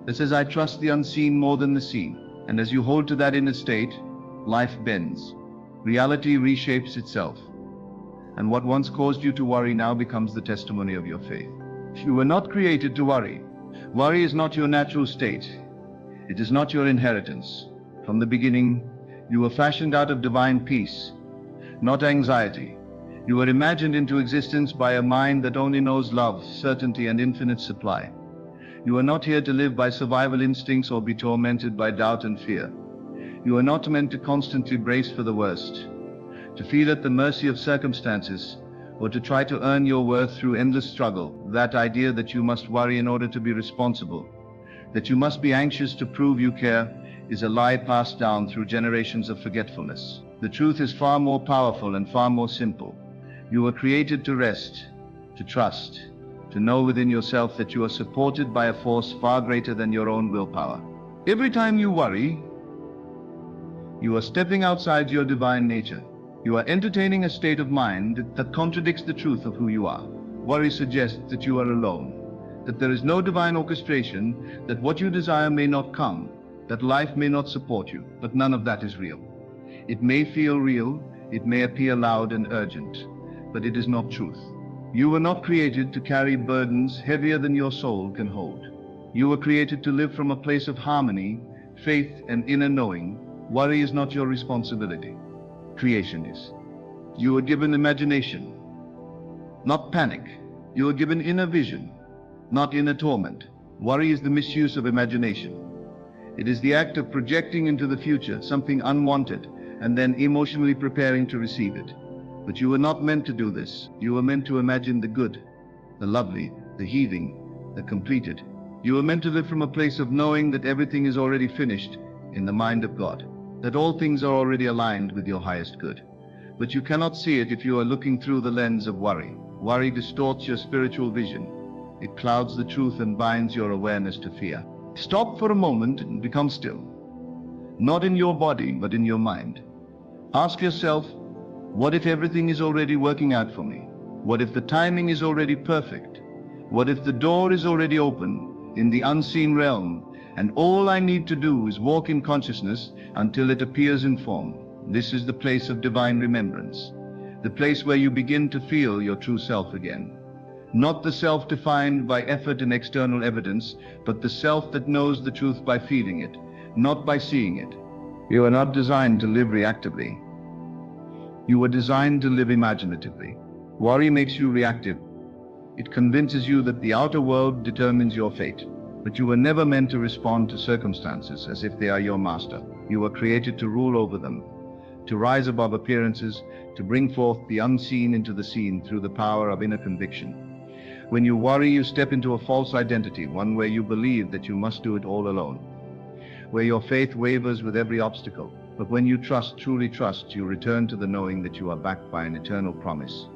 Speaker 1: that says I trust the unseen more than the seen. And as you hold to that inner state, life bends. Reality reshapes itself. And what once caused you to worry now becomes the testimony of your faith. You were not created to worry. Worry is not your natural state. It is not your inheritance. From the beginning, you were fashioned out of divine peace, not anxiety. You were imagined into existence by a mind that only knows love, certainty, and infinite supply. You are not here to live by survival instincts or be tormented by doubt and fear. You are not meant to constantly brace for the worst, to feel at the mercy of circumstances, or to try to earn your worth through endless struggle. That idea that you must worry in order to be responsible, that you must be anxious to prove you care, is a lie passed down through generations of forgetfulness. The truth is far more powerful and far more simple. You were created to rest, to trust, to know within yourself that you are supported by a force far greater than your own willpower. Every time you worry, you are stepping outside your divine nature. You are entertaining a state of mind that contradicts the truth of who you are. Worry suggests that you are alone, that there is no divine orchestration, that what you desire may not come, that life may not support you, but none of that is real. It may feel real, it may appear loud and urgent, but it is not truth. You were not created to carry burdens heavier than your soul can hold. You were created to live from a place of harmony, faith, and inner knowing. Worry is not your responsibility. Creation is. You were given imagination, not panic. You were given inner vision, not inner torment. Worry is the misuse of imagination. It is the act of projecting into the future something unwanted and then emotionally preparing to receive it. But you were not meant to do this. You were meant to imagine the good, the lovely, the healing, the completed. You were meant to live from a place of knowing that everything is already finished in the mind of God, that all things are already aligned with your highest good. But you cannot see it if you are looking through the lens of worry. Worry distorts your spiritual vision. It clouds the truth and binds your awareness to fear. Stop for a moment and become still. Not in your body, but in your mind. Ask yourself, what if everything is already working out for me? What if the timing is already perfect? What if the door is already open in the unseen realm, and all I need to do is walk in consciousness until it appears in form? This is the place of divine remembrance, the place where you begin to feel your true self again. Not the self defined by effort and external evidence, but the self that knows the truth by feeling it, not by seeing it. You are not designed to live reactively. You were designed to live imaginatively. Worry makes you reactive. It convinces you that the outer world determines your fate. But you were never meant to respond to circumstances as if they are your master. You were created to rule over them, to rise above appearances, to bring forth the unseen into the seen through the power of inner conviction. When you worry, you step into a false identity, one where you believe that you must do it all alone, where your faith wavers with every obstacle. But when you trust, truly trust, you return to the knowing that you are backed by an eternal promise,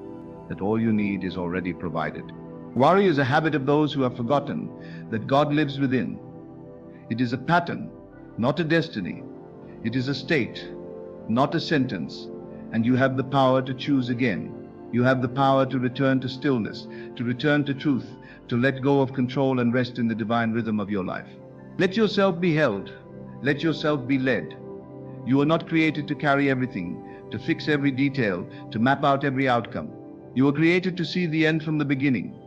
Speaker 1: that all you need is already provided. Worry is a habit of those who have forgotten that God lives within. It is a pattern, not a destiny. It is a state, not a sentence. And you have the power to choose again. You have the power to return to stillness, to return to truth, to let go of control and rest in the divine rhythm of your life. Let yourself be held. Let yourself be led. You are not created to carry everything, to fix every detail, to map out every outcome. You were created to see the end from the beginning,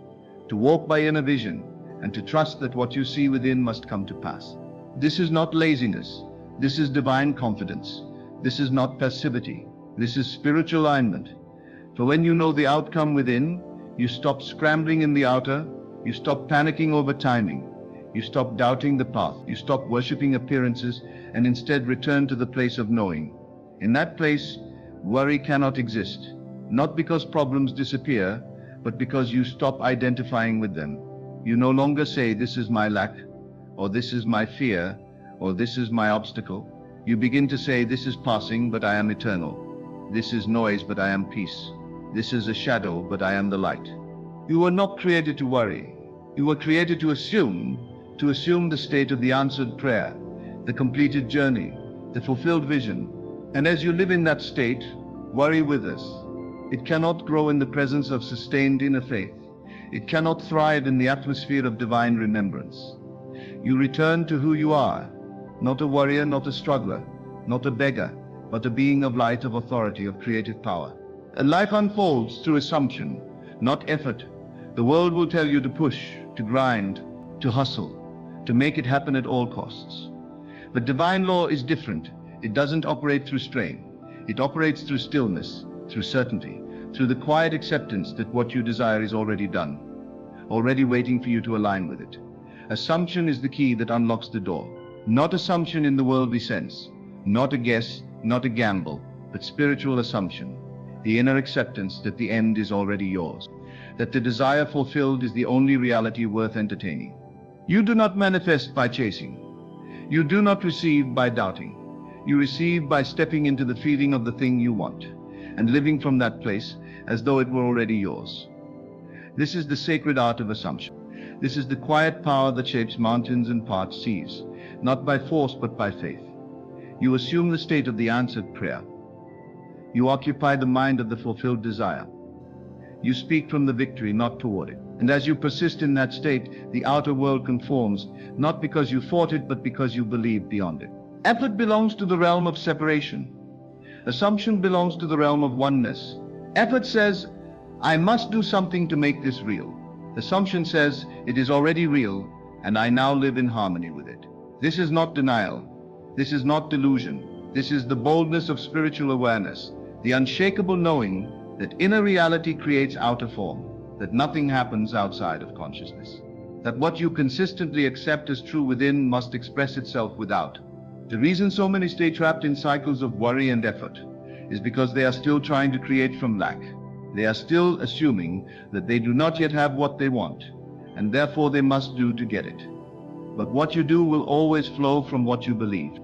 Speaker 1: to walk by inner vision, and to trust that what you see within must come to pass. This is not laziness. This is divine confidence. This is not passivity. This is spiritual alignment. For when you know the outcome within, you stop scrambling in the outer, you stop panicking over timing, you stop doubting the path, you stop worshipping appearances, and instead return to the place of knowing. In that place, worry cannot exist, not because problems disappear, but because you stop identifying with them. You no longer say, this is my lack, or this is my fear, or this is my obstacle. You begin to say, this is passing, but I am eternal. This is noise, but I am peace. This is a shadow, but I am the light. You were not created to worry. You were created to assume the state of the answered prayer, the completed journey, the fulfilled vision. And as you live in that state, worry withers. It cannot grow in the presence of sustained inner faith. It cannot thrive in the atmosphere of divine remembrance. You return to who you are, not a warrior, not a struggler, not a beggar, but a being of light, of authority, of creative power. And life unfolds through assumption, not effort. The world will tell you to push, to grind, to hustle, to make it happen at all costs. But divine law is different. It doesn't operate through strain. It operates through stillness, through certainty, through the quiet acceptance that what you desire is already done, already waiting for you to align with it. Assumption is the key that unlocks the door. Not assumption in the worldly sense, not a guess, not a gamble, but spiritual assumption. The inner acceptance that the end is already yours, that the desire fulfilled is the only reality worth entertaining. You do not manifest by chasing. You do not receive by doubting. You receive by stepping into the feeling of the thing you want, and living from that place as though it were already yours. This is the sacred art of assumption. This is the quiet power that shapes mountains and parts seas, not by force but by faith. You assume the state of the answered prayer. You occupy the mind of the fulfilled desire. You speak from the victory, not toward it. And as you persist in that state, the outer world conforms, not because you fought it, but because you believe beyond it. Effort belongs to the realm of separation. Assumption belongs to the realm of oneness. Effort says, I must do something to make this real. Assumption says it is already real, and I now live in harmony with it. This is not denial. This is not delusion. This is the boldness of spiritual awareness, the unshakable knowing that inner reality creates outer form, that nothing happens outside of consciousness, that what you consistently accept as true within must express itself without. The reason so many stay trapped in cycles of worry and effort is because they are still trying to create from lack. They are still assuming that they do not yet have what they want, and therefore they must do to get it. But what you do will always flow from what you believe.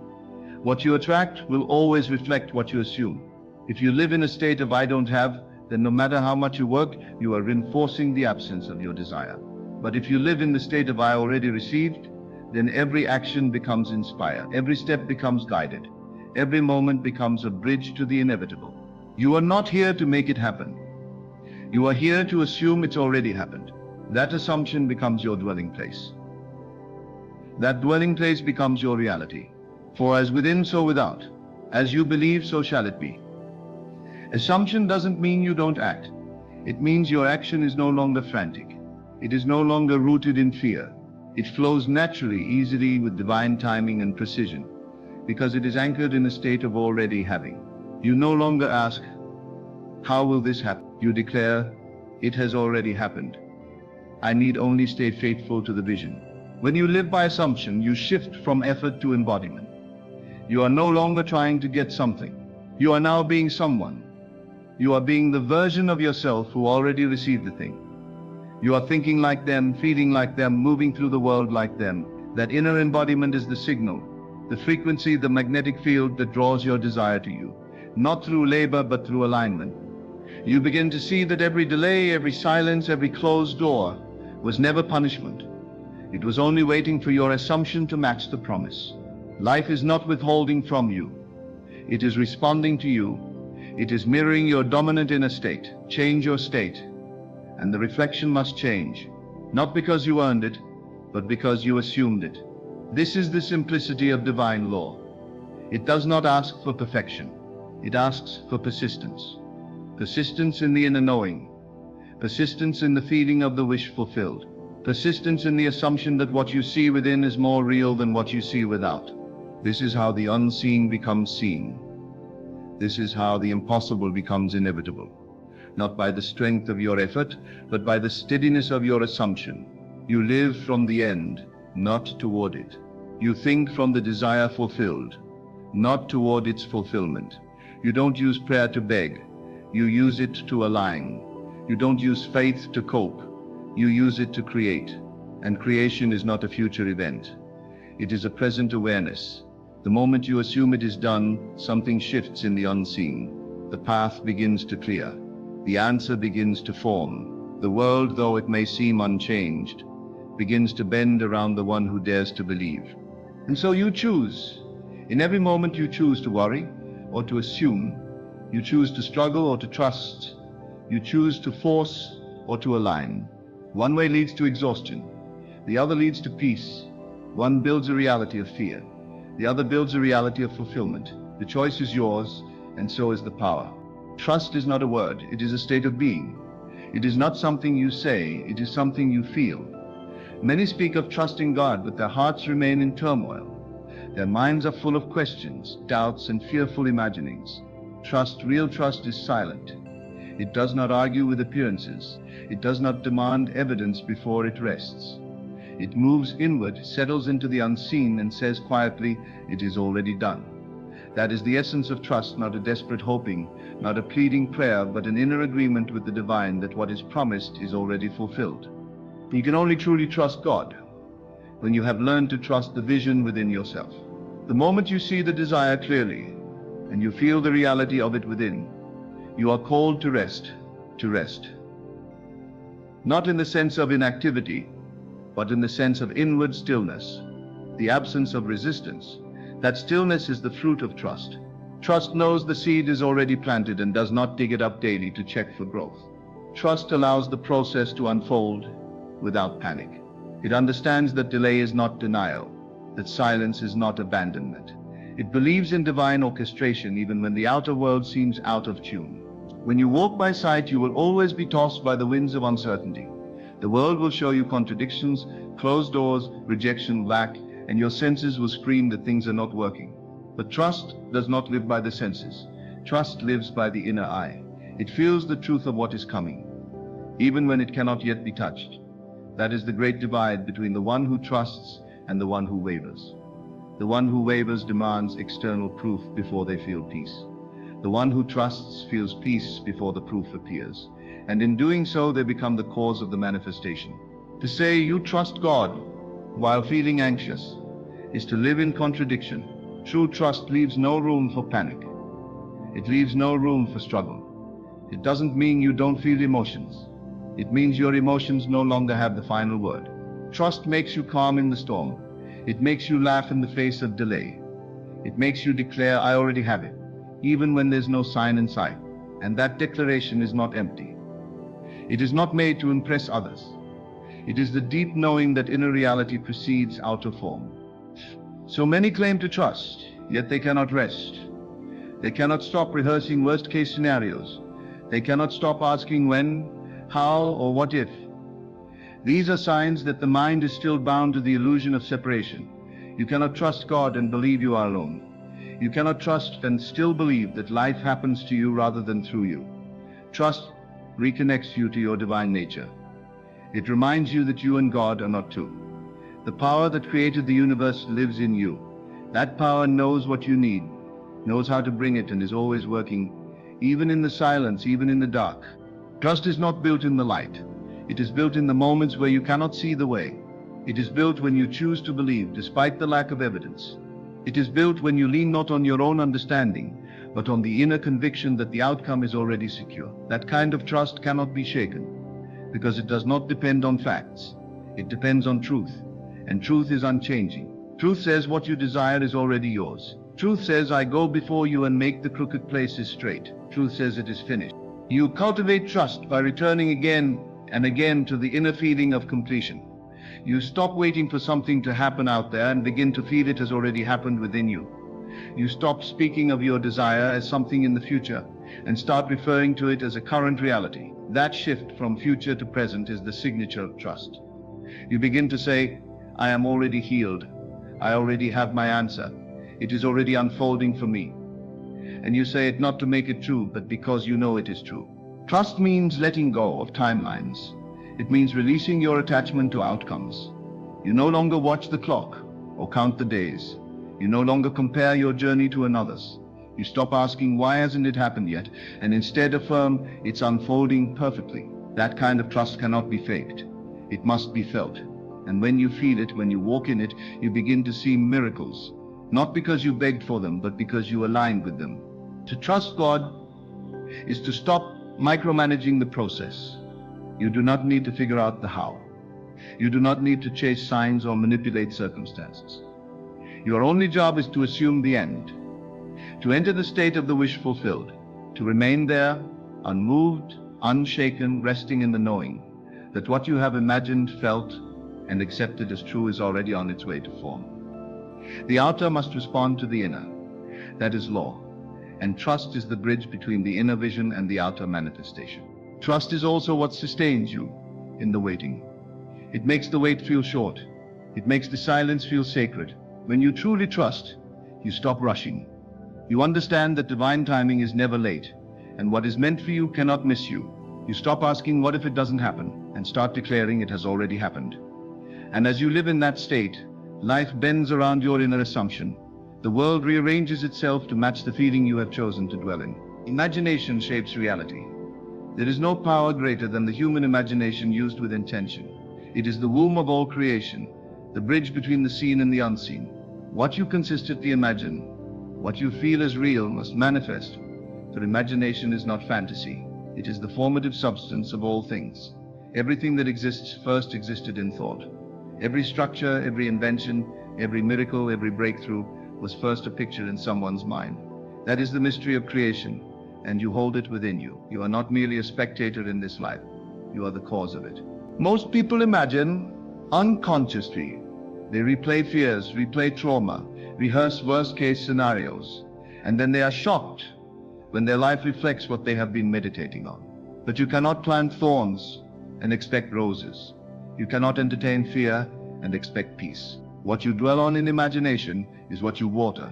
Speaker 1: What you attract will always reflect what you assume. If you live in a state of I don't have, then no matter how much you work, you are reinforcing the absence of your desire. But if you live in the state of I already received, then every action becomes inspired, every step becomes guided, every moment becomes a bridge to the inevitable. You are not here to make it happen. You are here to assume it's already happened. That assumption becomes your dwelling place. That dwelling place becomes your reality. For as within, so without. As you believe, so shall it be. Assumption doesn't mean you don't act. It means your action is no longer frantic. It is no longer rooted in fear. It flows naturally, easily, with divine timing and precision, because it is anchored in a state of already having. You no longer ask, how will this happen? You declare, it has already happened. I need only stay faithful to the vision. When you live by assumption, you shift from effort to embodiment. You are no longer trying to get something. You are now being someone. You are being the version of yourself who already received the thing. You are thinking like them, feeling like them, moving through the world like them. That inner embodiment is the signal, the frequency, the magnetic field that draws your desire to you, not through labor but through alignment. You begin to see that every delay, every silence, every closed door was never punishment. It was only waiting for your assumption to match the promise. Life is not withholding from you. It is responding to you. It is mirroring your dominant inner state. Change your state, and the reflection must change, not because you earned it, but because you assumed it. This is the simplicity of divine law. It does not ask for perfection. It asks for persistence. Persistence in the inner knowing. Persistence in the feeling of the wish fulfilled. Persistence in the assumption that what you see within is more real than what you see without. This is how the unseen becomes seen. This is how the impossible becomes inevitable. Not by the strength of your effort, but by the steadiness of your assumption. You live from the end, not toward it. You think from the desire fulfilled, not toward its fulfillment. You don't use prayer to beg. You use it to align. You don't use faith to cope. You use it to create. And creation is not a future event. It is a present awareness. The moment you assume it is done, something shifts in the unseen. The path begins to clear. The answer begins to form. The world, though it may seem unchanged, begins to bend around the one who dares to believe. And so you choose. In every moment you choose to worry or to assume. You choose to struggle or to trust. You choose to force or to align. One way leads to exhaustion. The other leads to peace. One builds a reality of fear. The other builds a reality of fulfillment. The choice is yours, and so is the power. Trust is not a word, it is a state of being. It is not something you say, it is something you feel. Many speak of trusting God, but their hearts remain in turmoil. Their minds are full of questions, doubts, and fearful imaginings. Trust, real trust, is silent. It does not argue with appearances. It does not demand evidence before it rests. It moves inward, settles into the unseen, and says quietly, it is already done. That is the essence of trust, not a desperate hoping, not a pleading prayer, but an inner agreement with the divine that what is promised is already fulfilled. You can only truly trust God when you have learned to trust the vision within yourself. The moment you see the desire clearly, and you feel the reality of it within, you are called to rest, to rest. Not in the sense of inactivity, but in the sense of inward stillness, the absence of resistance. That stillness is the fruit of trust. Trust knows the seed is already planted and does not dig it up daily to check for growth. Trust allows the process to unfold without panic. It understands that delay is not denial, that silence is not abandonment. It believes in divine orchestration even when the outer world seems out of tune. When you walk by sight, you will always be tossed by the winds of uncertainty. The world will show you contradictions, closed doors, rejection, lack, and your senses will scream that things are not working. But trust does not live by the senses. Trust lives by the inner eye. It feels the truth of what is coming, even when it cannot yet be touched. That is the great divide between the one who trusts and the one who wavers. The one who wavers demands external proof before they feel peace. The one who trusts feels peace before the proof appears, and in doing so they become the cause of the manifestation. To say you trust God while feeling anxious is to live in contradiction. True trust leaves no room for panic. It leaves no room for struggle. It doesn't mean you don't feel emotions. It means your emotions no longer have the final word. Trust makes you calm in the storm. It makes you laugh in the face of delay. It makes you declare, I already have it, even when there's no sign in sight. And that declaration is not empty. It is not made to impress others. It is the deep knowing that inner reality precedes outer form. So many claim to trust, yet they cannot rest. They cannot stop rehearsing worst-case scenarios. They cannot stop asking when, how, or what if. These are signs that the mind is still bound to the illusion of separation. You cannot trust God and believe you are alone. You cannot trust and still believe that life happens to you rather than through you. Trust reconnects you to your divine nature. It reminds you that you and God are not two. The power that created the universe lives in you. That power knows what you need, knows how to bring it, and is always working, even in the silence, even in the dark. Trust is not built in the light. It is built in the moments where you cannot see the way. It is built when you choose to believe despite the lack of evidence. It is built when you lean not on your own understanding, but on the inner conviction that the outcome is already secure. That kind of trust cannot be shaken, because it does not depend on facts. It depends on truth, and truth is unchanging. Truth says what you desire is already yours. Truth says, I go before you and make the crooked places straight. Truth says it is finished. You cultivate trust by returning again and again to the inner feeling of completion. You stop waiting for something to happen out there and begin to feel it has already happened within you. You stop speaking of your desire as something in the future and start referring to it as a current reality. That shift from future to present is the signature of trust. You begin to say, I am already healed. I already have my answer. It is already unfolding for me. And you say it not to make it true, but because you know it is true. Trust means letting go of timelines. It means releasing your attachment to outcomes. You no longer watch the clock or count the days. You no longer compare your journey to another's. You stop asking, why hasn't it happened yet? And instead affirm, it's unfolding perfectly. That kind of trust cannot be faked. It must be felt. And when you feel it, when you walk in it, you begin to see miracles. Not because you begged for them, but because you aligned with them. To trust God is to stop micromanaging the process. You do not need to figure out the how. You do not need to chase signs or manipulate circumstances. Your only job is to assume the end, to enter the state of the wish fulfilled, to remain there, unmoved, unshaken, resting in the knowing that what you have imagined, felt, and accepted as true is already on its way to form. The outer must respond to the inner. That is law. And trust is the bridge between the inner vision and the outer manifestation. Trust is also what sustains you in the waiting. It makes the wait feel short. It makes the silence feel sacred. When you truly trust, you stop rushing. You understand that divine timing is never late, and what is meant for you cannot miss you. You stop asking, what if it doesn't happen, and start declaring it has already happened. And as you live in that state, life bends around your inner assumption. The world rearranges itself to match the feeling you have chosen to dwell in. Imagination shapes reality. There is no power greater than the human imagination used with intention. It is the womb of all creation, the bridge between the seen and the unseen. What you consistently imagine, what you feel as real, must manifest. For imagination is not fantasy. It is the formative substance of all things. Everything that exists first existed in thought. Every structure, every invention, every miracle, every breakthrough was first a picture in someone's mind. That is the mystery of creation, and you hold it within you. You are not merely a spectator in this life. You are the cause of it. Most people imagine unconsciously. They replay fears, replay trauma, rehearse worst-case scenarios, and then they are shocked when their life reflects what they have been meditating on. But you cannot plant thorns and expect roses. You cannot entertain fear and expect peace. What you dwell on in imagination is what you water,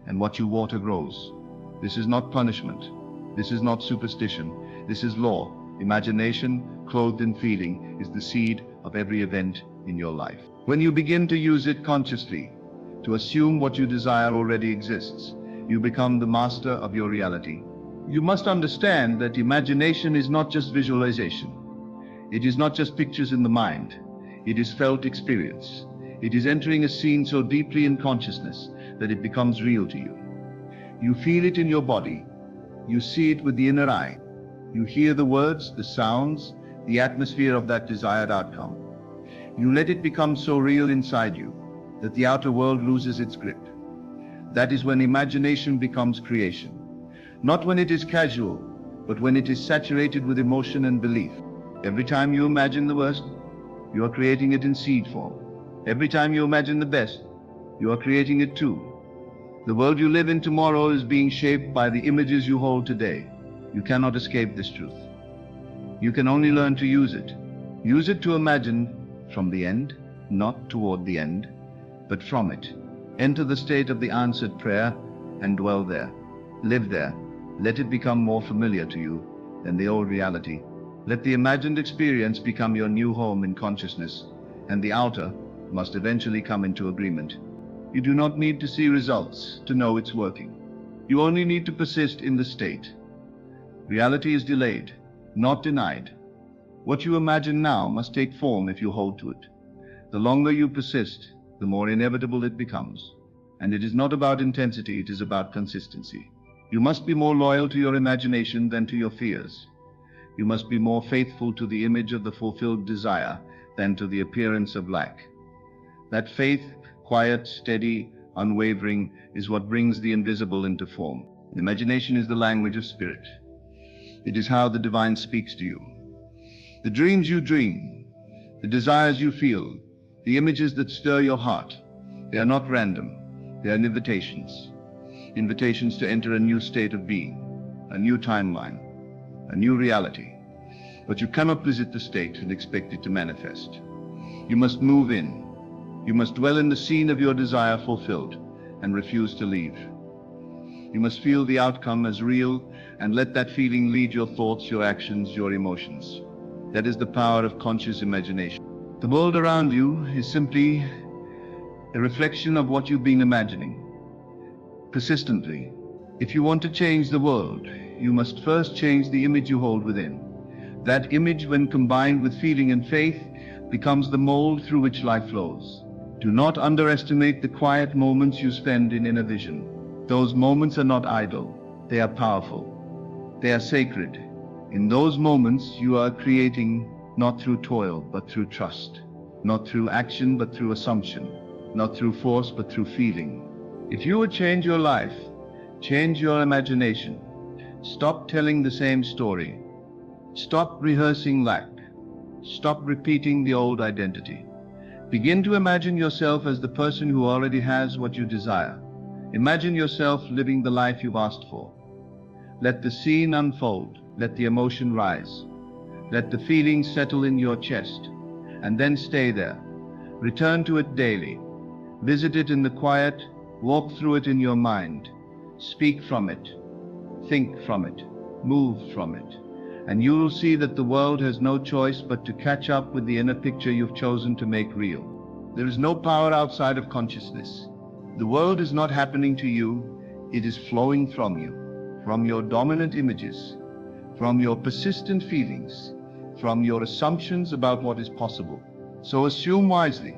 Speaker 1: and what you water grows. This is not punishment. This is not superstition. This is law. Imagination, clothed in feeling, is the seed of every event in your life. When you begin to use it consciously, to assume what you desire already exists, you become the master of your reality. You must understand that imagination is not just visualization. It is not just pictures in the mind. It is felt experience. It is entering a scene so deeply in consciousness that it becomes real to you. You feel it in your body. You see it with the inner eye. You hear the words, the sounds, the atmosphere of that desired outcome. You let it become so real inside you that the outer world loses its grip. That is when imagination becomes creation. Not when it is casual, but when it is saturated with emotion and belief. Every time you imagine the worst, you are creating it in seed form. Every time you imagine the best, you are creating it too. The world you live in tomorrow is being shaped by the images you hold today. You cannot escape this truth. You can only learn to use it. Use it to imagine from the end, not toward the end, but from it. Enter the state of the answered prayer and dwell there. Live there. Let it become more familiar to you than the old reality. Let the imagined experience become your new home in consciousness, and the outer must eventually come into agreement. You do not need to see results to know it's working. You only need to persist in the state. Reality is delayed, not denied. What you imagine now must take form if you hold to it. The longer you persist, the more inevitable it becomes. And it is not about intensity, it is about consistency. You must be more loyal to your imagination than to your fears. You must be more faithful to the image of the fulfilled desire than to the appearance of lack. That faith, quiet, steady, unwavering, is what brings the invisible into form. Imagination is the language of spirit. It is how the divine speaks to you. The dreams you dream, the desires you feel, the images that stir your heart, they are not random. They are invitations. Invitations to enter a new state of being, a new timeline, a new reality. But you cannot visit the state and expect it to manifest. You must move in. You must dwell in the scene of your desire fulfilled and refuse to leave. You must feel the outcome as real and let that feeling lead your thoughts, your actions, your emotions. That is the power of conscious imagination. The world around you is simply a reflection of what you've been imagining. Persistently. If you want to change the world, you must first change the image you hold within. That image, when combined with feeling and faith, becomes the mold through which life flows. Do not underestimate the quiet moments you spend in inner vision. Those moments are not idle. They are powerful. They are sacred. In those moments, you are creating not through toil, but through trust. Not through action, but through assumption. Not through force, but through feeling. If you would change your life, change your imagination. Stop telling the same story. Stop rehearsing lack. Stop repeating the old identity. Begin to imagine yourself as the person who already has what you desire. Imagine yourself living the life you've asked for. Let the scene unfold. Let the emotion rise. Let the feeling settle in your chest. And then stay there. Return to it daily. Visit it in the quiet. Walk through it in your mind. Speak from it. Think from it. Move from it. And you will see that the world has no choice but to catch up with the inner picture you've chosen to make real. There is no power outside of consciousness. The world is not happening to you, it is flowing from you, from your dominant images, from your persistent feelings, from your assumptions about what is possible. So assume wisely,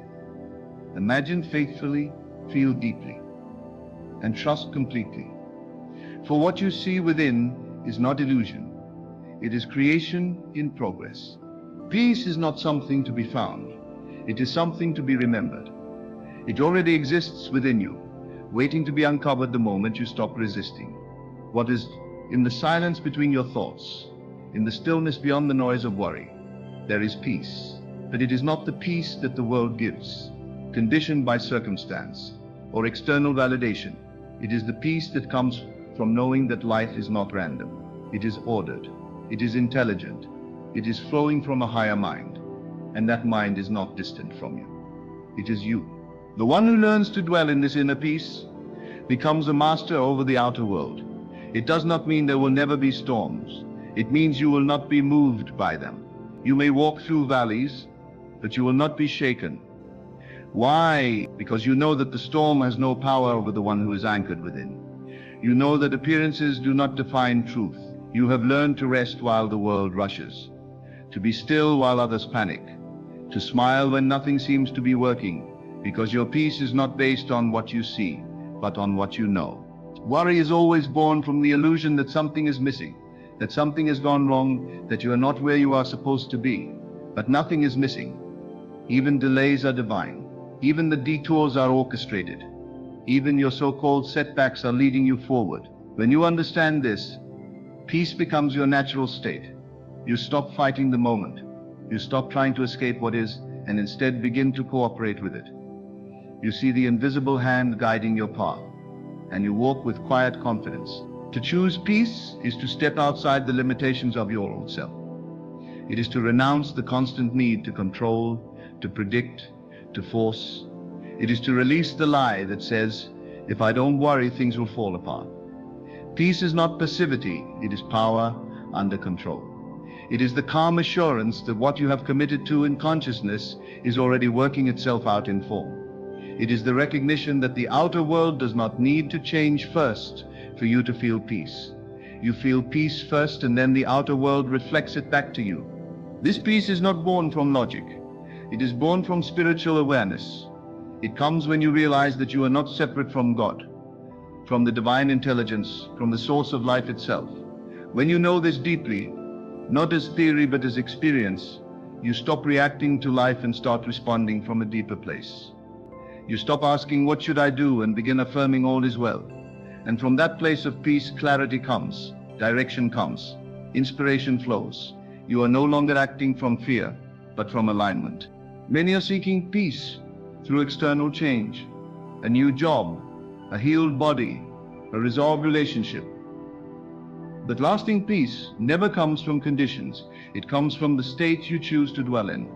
Speaker 1: imagine faithfully, feel deeply, and trust completely. For what you see within is not illusion. It is creation in progress. Peace is not something to be found. It is something to be remembered. It already exists within you, waiting to be uncovered the moment you stop resisting. What is in the silence between your thoughts, in the stillness beyond the noise of worry, there is peace. But it is not the peace that the world gives, conditioned by circumstance or external validation. It is the peace that comes from knowing that life is not random. It is ordered. It is intelligent. It is flowing from a higher mind. And that mind is not distant from you. It is you. The one who learns to dwell in this inner peace becomes a master over the outer world. It does not mean there will never be storms. It means you will not be moved by them. You may walk through valleys, but you will not be shaken. Why? Because you know that the storm has no power over the one who is anchored within. You know that appearances do not define truth. You have learned to rest while the world rushes, to be still while others panic, to smile when nothing seems to be working, because your peace is not based on what you see, but on what you know. Worry is always born from the illusion that something is missing, that something has gone wrong, that you are not where you are supposed to be. But nothing is missing. Even delays are divine. Even the detours are orchestrated. Even your so-called setbacks are leading you forward. When you understand this, peace becomes your natural state. You stop fighting the moment. You stop trying to escape what is, and instead begin to cooperate with it. You see the invisible hand guiding your path, and you walk with quiet confidence. To choose peace is to step outside the limitations of your old self. It is to renounce the constant need to control, to predict, to force. It is to release the lie that says, if I don't worry, things will fall apart. Peace is not passivity, it is power under control. It is the calm assurance that what you have committed to in consciousness is already working itself out in form. It is the recognition that the outer world does not need to change first for you to feel peace. You feel peace first, and then the outer world reflects it back to you. This peace is not born from logic. It is born from spiritual awareness. It comes when you realize that you are not separate from God, from the divine intelligence, from the source of life itself. When you know this deeply, not as theory but as experience, you stop reacting to life and start responding from a deeper place. You stop asking, what should I do, and begin affirming all is well. And from that place of peace, clarity comes, direction comes, inspiration flows. You are no longer acting from fear, but from alignment. Many are seeking peace through external change, a new job, a healed body, a resolved relationship. But lasting peace never comes from conditions. It comes from the state you choose to dwell in.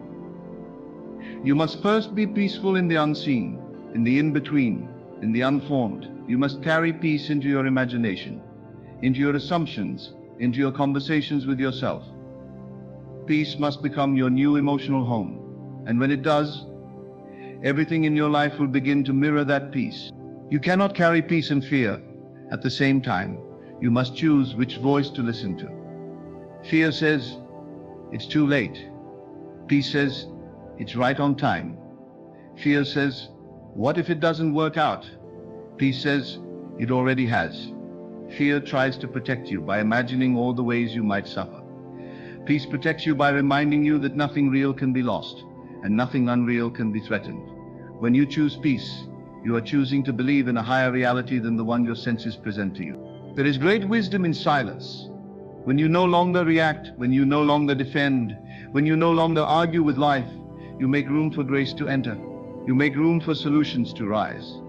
Speaker 1: You must first be peaceful in the unseen, in the in-between, in the unformed. You must carry peace into your imagination, into your assumptions, into your conversations with yourself. Peace must become your new emotional home. And when it does, everything in your life will begin to mirror that peace. You cannot carry peace and fear at the same time. You must choose which voice to listen to. Fear says, it's too late. Peace says, it's right on time. Fear says, what if it doesn't work out? Peace says, it already has. Fear tries to protect you by imagining all the ways you might suffer. Peace protects you by reminding you that nothing real can be lost, and nothing unreal can be threatened. When you choose peace, you are choosing to believe in a higher reality than the one your senses present to you. There is great wisdom in silence. When you no longer react, when you no longer defend, when you no longer argue with life, you make room for grace to enter. You make room for solutions to rise.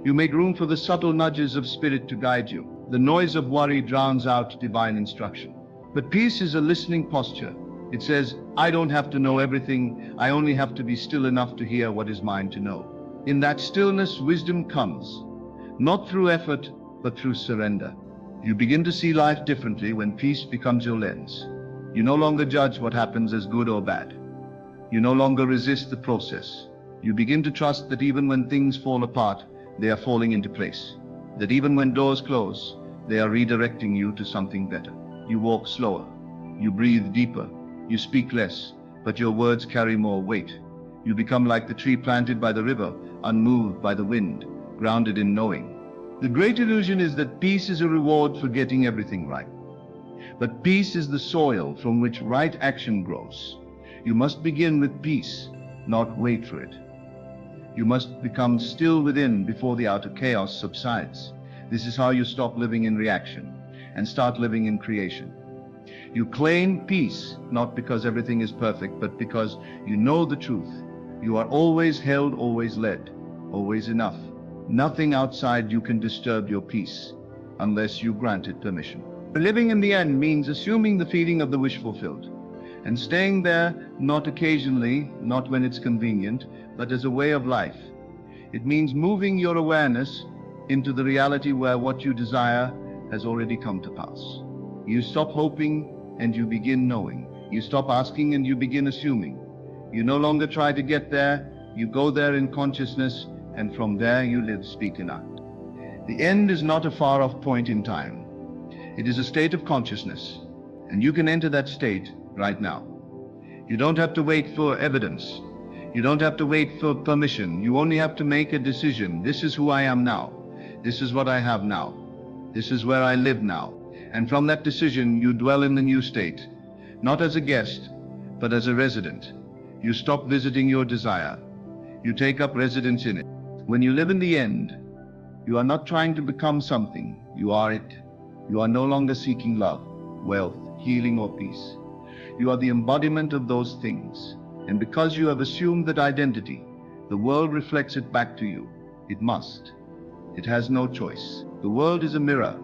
Speaker 1: You make room for the subtle nudges of spirit to guide you. The noise of worry drowns out divine instruction. But peace is a listening posture. It says, I don't have to know everything. I only have to be still enough to hear what is mine to know. In that stillness, wisdom comes, not through effort, but through surrender. You begin to see life differently when peace becomes your lens. You no longer judge what happens as good or bad. You no longer resist the process. You begin to trust that even when things fall apart, they are falling into place. That even when doors close, they are redirecting you to something better. You walk slower. You breathe deeper. You speak less, but your words carry more weight. You become like the tree planted by the river, unmoved by the wind, grounded in knowing. The great illusion is that peace is a reward for getting everything right. But peace is the soil from which right action grows. You must begin with peace, not wait for it. You must become still within before the outer chaos subsides. This is how you stop living in reaction and start living in creation. You claim peace, not because everything is perfect, but because you know the truth. You are always held, always led, always enough. Nothing outside you can disturb your peace. unless you grant it permission. Living in the end means assuming the feeling of the wish fulfilled, and staying there not occasionally, not when it's convenient, but as a way of life. It means moving your awareness into the reality where what you desire has already come to pass. You stop hoping and you begin knowing. You stop asking and you begin assuming. You no longer try to get there, you go there in consciousness, and from there you live, speak, and act. The end is not a far-off point in time. It is a state of consciousness, and you can enter that state right now. You don't have to wait for evidence. You don't have to wait for permission. You only have to make a decision. This is who I am now. This is what I have now. This is where I live now. And from that decision, you dwell in the new state, not as a guest, but as a resident. You stop visiting your desire. You take up residence in it. When you live in the end, you are not trying to become something. You are it. You are no longer seeking love, wealth, healing, or peace. You are the embodiment of those things. And because you have assumed that identity, the world reflects it back to you. It must. It has no choice. The world is a mirror,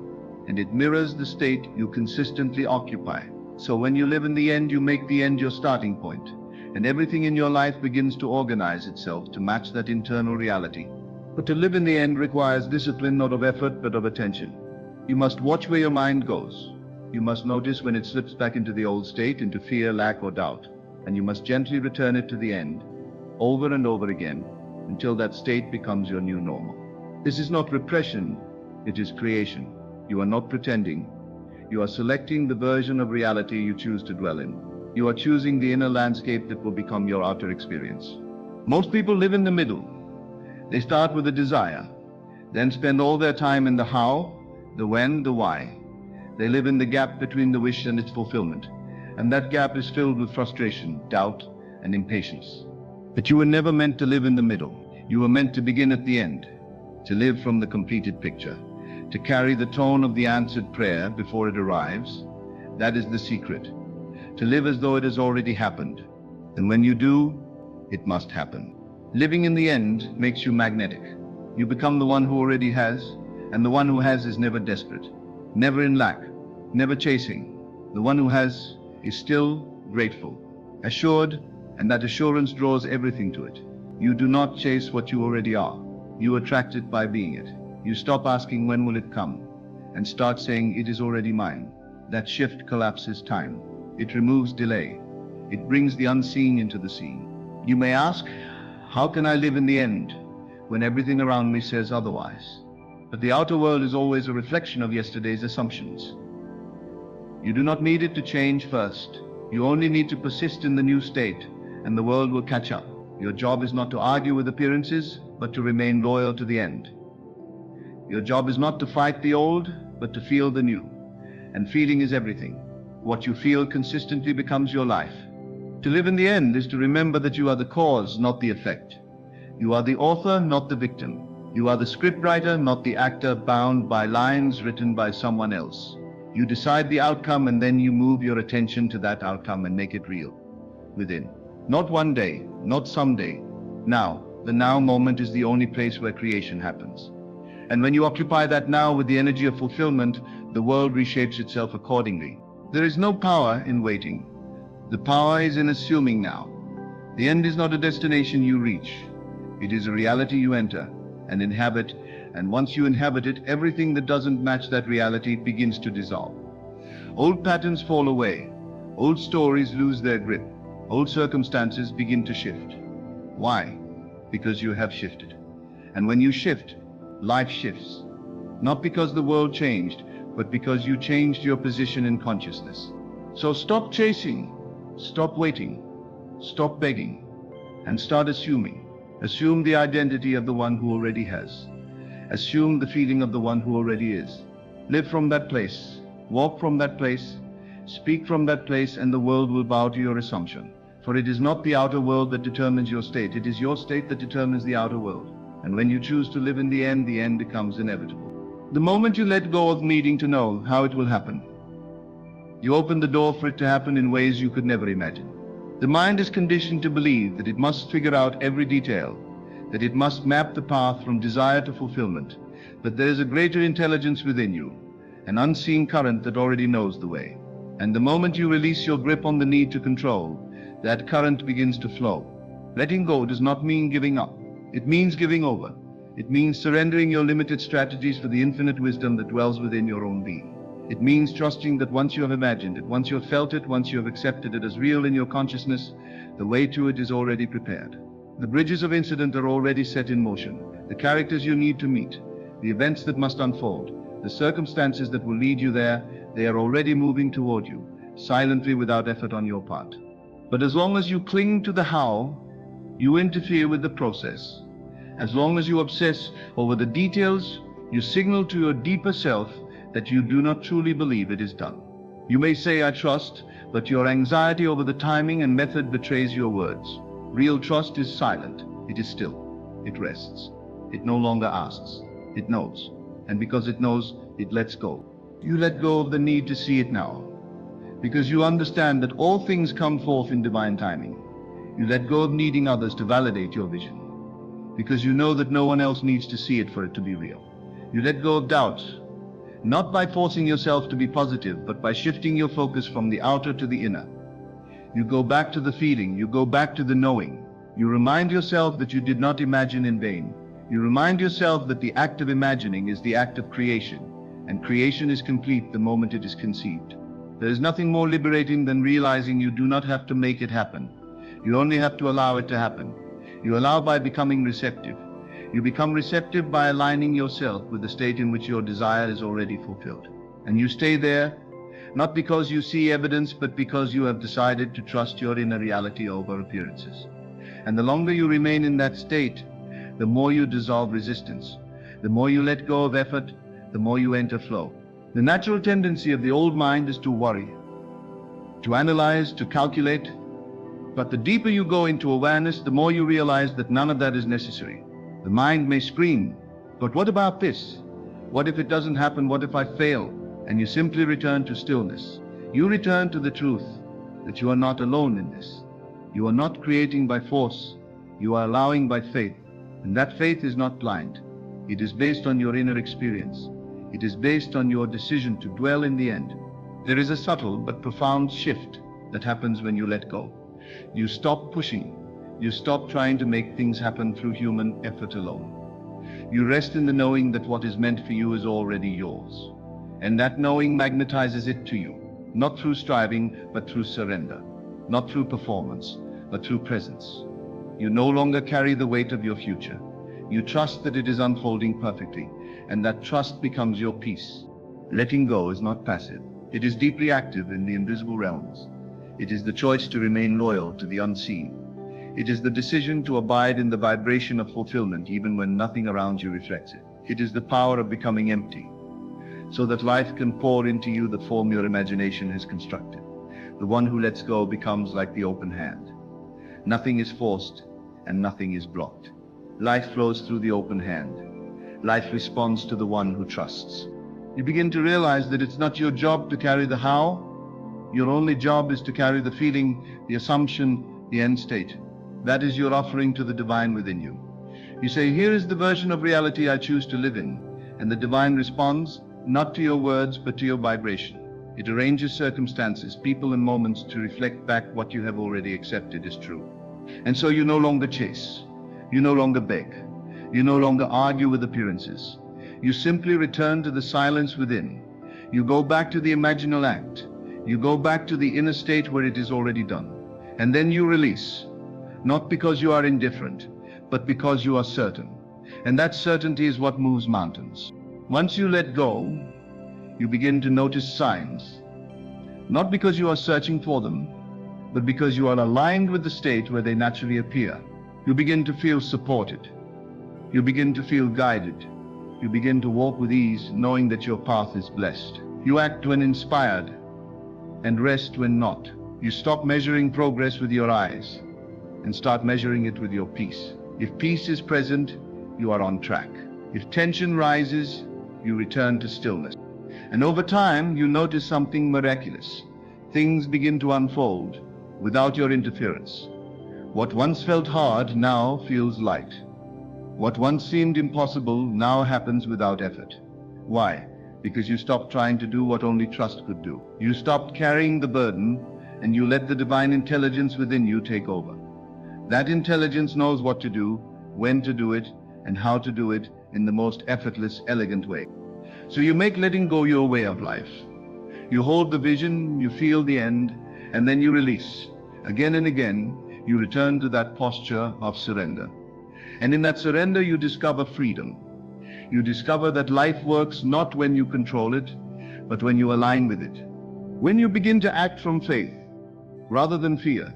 Speaker 1: and it mirrors the state you consistently occupy. So when you live in the end, you make the end your starting point, and everything in your life begins to organize itself to match that internal reality. But to live in the end requires discipline, not of effort, but of attention. You must watch where your mind goes. You must notice when it slips back into the old state, into fear, lack, or doubt, and you must gently return it to the end, over and over again, until that state becomes your new normal. This is not repression, it is creation. You are not pretending. You are selecting the version of reality you choose to dwell in. You are choosing the inner landscape that will become your outer experience. Most people live in the middle. They start with a desire, then spend all their time in the how, the when, the why. They live in the gap between the wish and its fulfillment, and that gap is filled with frustration, doubt, and impatience. But you were never meant to live in the middle. You were meant to begin at the end, to live from the completed picture, to carry the tone of the answered prayer before it arrives. That is the secret. To live as though it has already happened. And when you do, it must happen. Living in the end makes you magnetic. You become the one who already has, and the one who has is never desperate, never in lack, never chasing. The one who has is still grateful, assured, and that assurance draws everything to it. You do not chase what you already are. You attract it by being it. You stop asking when will it come, and start saying it is already mine. That shift collapses time. It removes delay. It brings the unseen into the seen. You may ask, how can I live in the end when everything around me says otherwise? But the outer world is always a reflection of yesterday's assumptions. You do not need it to change first. You only need to persist in the new state, and the world will catch up. Your job is not to argue with appearances, but to remain loyal to the end. Your job is not to fight the old, but to feel the new. And feeling is everything. What you feel consistently becomes your life. To live in the end is to remember that you are the cause, not the effect. You are the author, not the victim. You are the scriptwriter, not the actor bound by lines written by someone else. You decide the outcome, and then you move your attention to that outcome and make it real within. Not one day, not someday. Now. The now moment is the only place where creation happens. And when you occupy that now with the energy of fulfillment, the world reshapes itself accordingly. There is no power in waiting. The power is in assuming now. The end is not a destination you reach. It is a reality you enter and inhabit, and once you inhabit it, everything that doesn't match that reality begins to dissolve. Old patterns fall away. Old stories lose their grip. Old circumstances begin to shift. Why? Because you have shifted. And when you shift, life shifts. Not because the world changed, but because you changed your position in consciousness. So stop chasing, stop waiting, stop begging, and start assuming. Assume the identity of the one who already has. Assume the feeling of the one who already is. Live from that place, walk from that place, speak from that place, and the world will bow to your assumption. For it is not the outer world that determines your state, it is your state that determines the outer world. And when you choose to live in the end becomes inevitable. The moment you let go of needing to know how it will happen, you open the door for it to happen in ways you could never imagine. The mind is conditioned to believe that it must figure out every detail, that it must map the path from desire to fulfillment. But there is a greater intelligence within you, an unseen current that already knows the way. And the moment you release your grip on the need to control, that current begins to flow. Letting go does not mean giving up. It means giving over. It means surrendering your limited strategies for the infinite wisdom that dwells within your own being. It means trusting that once you have imagined it, once you have felt it, once you have accepted it as real in your consciousness, the way to it is already prepared. The bridges of incident are already set in motion. The characters you need to meet, the events that must unfold, the circumstances that will lead you there, they are already moving toward you, silently without effort on your part. But as long as you cling to the how, you interfere with the process. As long as you obsess over the details, you signal to your deeper self that you do not truly believe it is done. You may say, "I trust," but your anxiety over the timing and method betrays your words. Real trust is silent. It is still. It rests. It no longer asks. It knows. And because it knows, it lets go. You let go of the need to see it now, because you understand that all things come forth in divine timing. You let go of needing others to validate your vision, because you know that no one else needs to see it for it to be real. You let go of doubt, not by forcing yourself to be positive, but by shifting your focus from the outer to the inner. You go back to the feeling, you go back to the knowing. You remind yourself that you did not imagine in vain. You remind yourself that the act of imagining is the act of creation, and creation is complete the moment it is conceived. There is nothing more liberating than realizing you do not have to make it happen. You only have to allow it to happen. You allow by becoming receptive. You become receptive by aligning yourself with the state in which your desire is already fulfilled. And you stay there, not because you see evidence, but because you have decided to trust your inner reality over appearances. And the longer you remain in that state, the more you dissolve resistance. The more you let go of effort, the more you enter flow. The natural tendency of the old mind is to worry, to analyze, to calculate. But the deeper you go into awareness, the more you realize that none of that is necessary. The mind may scream, "But what about this? What if it doesn't happen? What if I fail?" And you simply return to stillness. You return to the truth that you are not alone in this. You are not creating by force. You are allowing by faith. And that faith is not blind. It is based on your inner experience. It is based on your decision to dwell in the end. There is a subtle but profound shift that happens when you let go. You stop pushing. You stop trying to make things happen through human effort alone. You rest in the knowing that what is meant for you is already yours. And that knowing magnetizes it to you, not through striving, but through surrender, not through performance, but through presence. You no longer carry the weight of your future. You trust that it is unfolding perfectly, and that trust becomes your peace. Letting go is not passive. It is deeply active in the invisible realms. It is the choice to remain loyal to the unseen. It is the decision to abide in the vibration of fulfillment even when nothing around you reflects it. It is the power of becoming empty, so that life can pour into you the form your imagination has constructed. The one who lets go becomes like the open hand. Nothing is forced and nothing is blocked. Life flows through the open hand. Life responds to the one who trusts. You begin to realize that it's not your job to carry the how. Your only job is to carry the feeling, the assumption, the end state. That is your offering to the divine within you. You say, "Here is the version of reality I choose to live in." And the divine responds, not to your words, but to your vibration. It arranges circumstances, people, and moments to reflect back what you have already accepted is true. And so you no longer chase. You no longer beg. You no longer argue with appearances. You simply return to the silence within. You go back to the imaginal act. You go back to the inner state where it is already done. And then you release, not because you are indifferent, but because you are certain. And that certainty is what moves mountains. Once you let go, you begin to notice signs, not because you are searching for them, but because you are aligned with the state where they naturally appear. You begin to feel supported. You begin to feel guided. You begin to walk with ease, knowing that your path is blessed. You act when inspired and rest when not. You stop measuring progress with your eyes and start measuring it with your peace. If peace is present, you are on track. If tension rises, you return to stillness. And over time, you notice something miraculous. Things begin to unfold without your interference. What once felt hard now feels light. What once seemed impossible now happens without effort. Why? because you stopped trying to do what only trust could do. You stopped carrying the burden, and you let the divine intelligence within you take over. That intelligence knows what to do, when to do it, and how to do it in the most effortless, elegant way. So you make letting go your way of life. You hold the vision, you feel the end, and then you release. Again and again, you return to that posture of surrender. And in that surrender, you discover freedom. You discover that life works not when you control it, but when you align with it. When you begin to act from faith, rather than fear,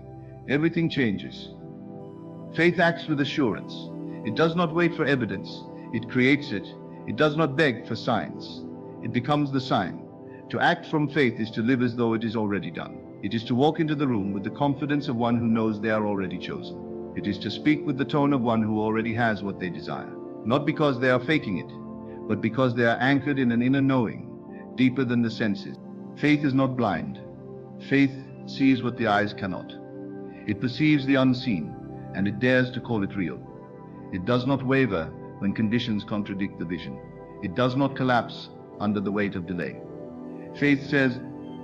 Speaker 1: everything changes. Faith acts with assurance. It does not wait for evidence. It creates it. It does not beg for signs. It becomes the sign. To act from faith is to live as though it is already done. It is to walk into the room with the confidence of one who knows they are already chosen. It is to speak with the tone of one who already has what they desire. Not because they are faking it, but because they are anchored in an inner knowing, deeper than the senses. Faith is not blind. Faith sees what the eyes cannot. It perceives the unseen, and it dares to call it real. It does not waver when conditions contradict the vision. It does not collapse under the weight of delay. Faith says,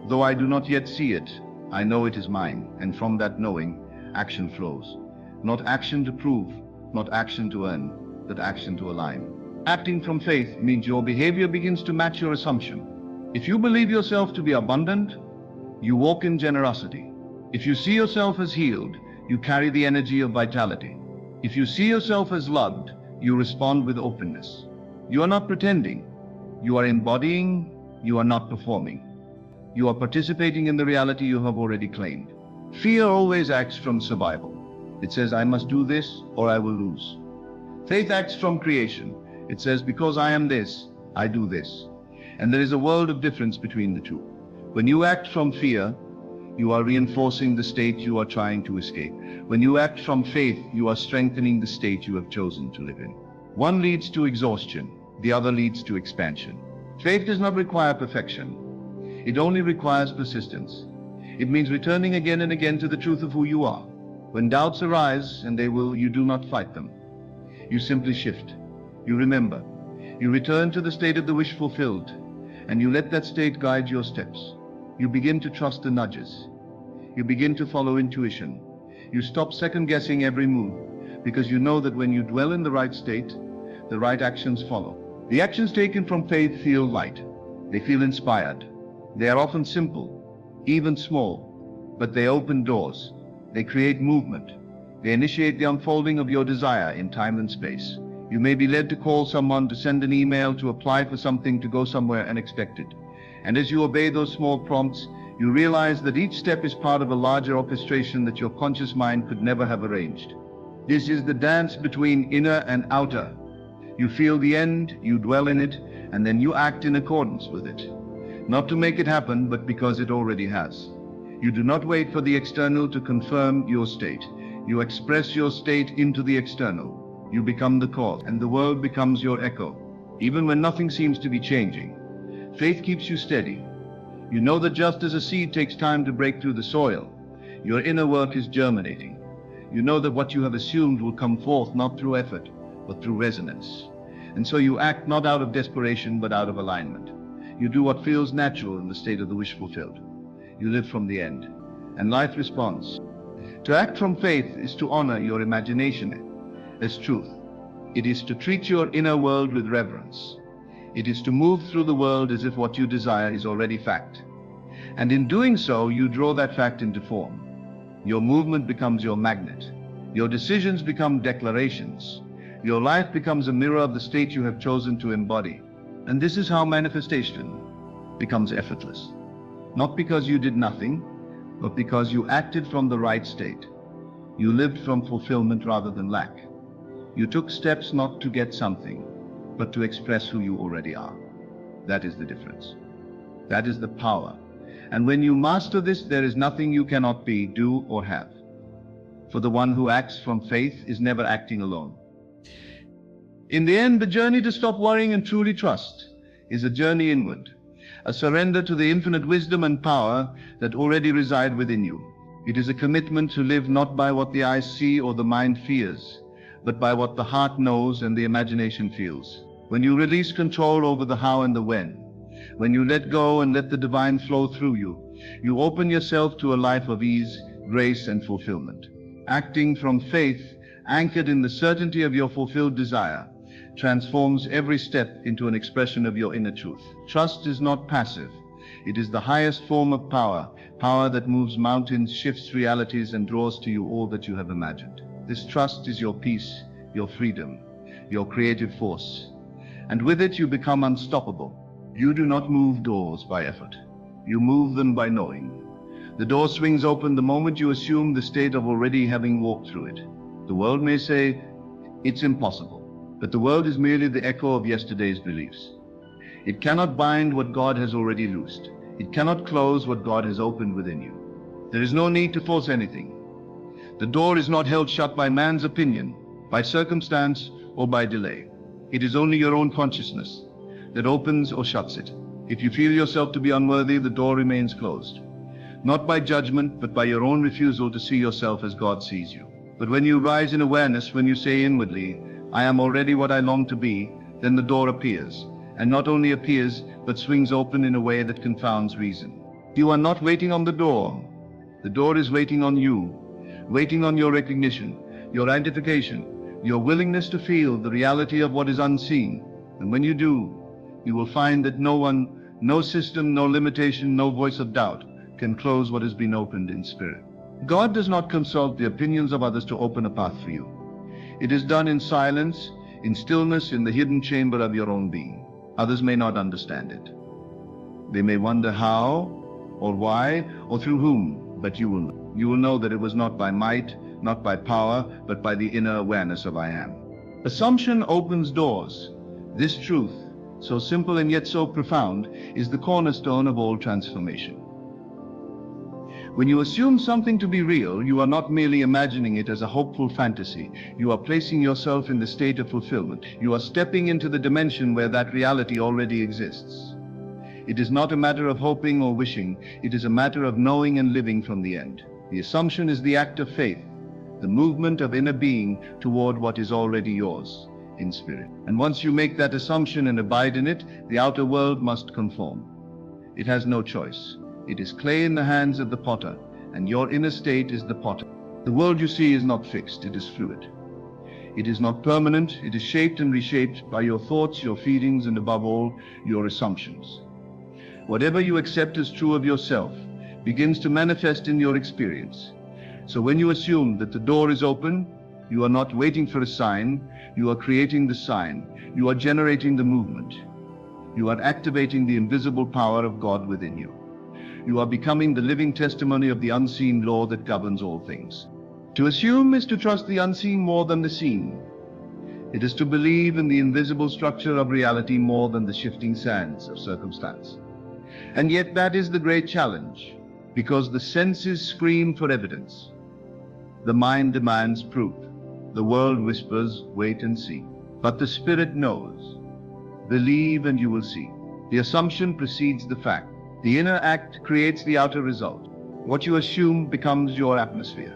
Speaker 1: though I do not yet see it, I know it is mine, and from that knowing, action flows. Not action to prove, not action to earn, but action to align. Acting from faith means your behavior begins to match your assumption. If you believe yourself to be abundant, you walk in generosity. If you see yourself as healed, you carry the energy of vitality. If you see yourself as loved, you respond with openness. You are not pretending. You are embodying. You are not performing. You are participating in the reality you have already claimed. Fear always acts from survival. It says, I must do this or I will lose. Faith acts from creation. It says, because I am this, I do this. And there is a world of difference between the two. When you act from fear, you are reinforcing the state you are trying to escape. When you act from faith, you are strengthening the state you have chosen to live in. One leads to exhaustion, the other leads to expansion. Faith does not require perfection. It only requires persistence. It means returning again and again to the truth of who you are. When doubts arise, and they will, you do not fight them. You simply shift. You remember. You return to the state of the wish fulfilled, and you let that state guide your steps. You begin to trust the nudges. You begin to follow intuition. You stop second-guessing every move, because you know that when you dwell in the right state, the right actions follow. The actions taken from faith feel light. They feel inspired. They are often simple, even small, but they open doors. They create movement. They initiate the unfolding of your desire in time and space. You may be led to call someone, to send an email, to apply for something, to go somewhere unexpected. And as you obey those small prompts, you realize that each step is part of a larger orchestration that your conscious mind could never have arranged. This is the dance between inner and outer. You feel the end, you dwell in it, and then you act in accordance with it. Not to make it happen, but because it already has. You do not wait for the external to confirm your state. You express your state into the external. You become the cause, and the world becomes your echo. Even when nothing seems to be changing, faith keeps you steady. You know that just as a seed takes time to break through the soil, your inner work is germinating. You know that what you have assumed will come forth not through effort, but through resonance. And so you act not out of desperation, but out of alignment. You do what feels natural in the state of the wish fulfilled. You live from the end, and life responds. To act from faith is to honor your imagination as truth. It is to treat your inner world with reverence. It is to move through the world as if what you desire is already fact. And in doing so, you draw that fact into form. Your movement becomes your magnet. Your decisions become declarations. Your life becomes a mirror of the state you have chosen to embody. And this is how manifestation becomes effortless. Not because you did nothing, but because you acted from the right state. You lived from fulfillment rather than lack. You took steps not to get something, but to express who you already are. That is the difference. That is the power. And when you master this, there is nothing you cannot be, do, or have. For the one who acts from faith is never acting alone. In the end, the journey to stop worrying and truly trust is a journey inward, a surrender to the infinite wisdom and power that already reside within you. It is a commitment to live not by what the eyes see or the mind fears, but by what the heart knows and the imagination feels. When you release control over the how and the when, When you let go and let the divine flow through you, you open yourself to a life of ease, grace, and fulfillment. Acting from faith, anchored in the certainty of your fulfilled desire, transforms every step into an expression of your inner truth. Trust is not passive. It is the highest form of power, power that moves mountains, shifts realities, and draws to you all that you have imagined. This trust is your peace, your freedom, your creative force. And with it you become unstoppable. You do not move doors by effort. You move them by knowing. The door swings open the moment you assume the state of already having walked through it. The world may say, it's impossible, but the world is merely the echo of yesterday's beliefs. It cannot bind what God has already loosed. It cannot close what God has opened within you. There is no need to force anything. The door is not held shut by man's opinion, by circumstance, or by delay. It is only your own consciousness that opens or shuts it. If you feel yourself to be unworthy, the door remains closed. Not by judgment, but by your own refusal to see yourself as God sees you. But when you rise in awareness, when you say inwardly, I am already what I long to be, then the door appears. And not only appears, but swings open in a way that confounds reason. You are not waiting on the door. The door is waiting on you, waiting on your recognition, your identification, your willingness to feel the reality of what is unseen. And when you do, you will find that no one, no system, no limitation, no voice of doubt can close what has been opened in spirit. God does not consult the opinions of others to open a path for you. It is done in silence, in stillness, in the hidden chamber of your own being. Others may not understand it. They may wonder how, or why, or through whom, but you will know. You will know that it was not by might, not by power, but by the inner awareness of I am. Assumption opens doors. This truth, so simple and yet so profound, is the cornerstone of all transformation. When you assume something to be real, you are not merely imagining it as a hopeful fantasy. You are placing yourself in the state of fulfillment. You are stepping into the dimension where that reality already exists. It is not a matter of hoping or wishing. It is a matter of knowing and living from the end. The assumption is the act of faith, the movement of inner being toward what is already yours in spirit. And once you make that assumption and abide in it, the outer world must conform. It has no choice. It is clay in the hands of the potter, and your inner state is the potter. The world you see is not fixed, it is fluid. It is not permanent, it is shaped and reshaped by your thoughts, your feelings, and above all, your assumptions. Whatever you accept as true of yourself begins to manifest in your experience. So when you assume that the door is open, you are not waiting for a sign, you are creating the sign, you are generating the movement. You are activating the invisible power of God within you. You are becoming the living testimony of the unseen law that governs all things. To assume is to trust the unseen more than the seen. It is to believe in the invisible structure of reality more than the shifting sands of circumstance. And yet that is the great challenge, because the senses scream for evidence. The mind demands proof. The world whispers, wait and see. But the spirit knows. Believe and you will see. The assumption precedes the fact. The inner act creates the outer result. What you assume becomes your atmosphere.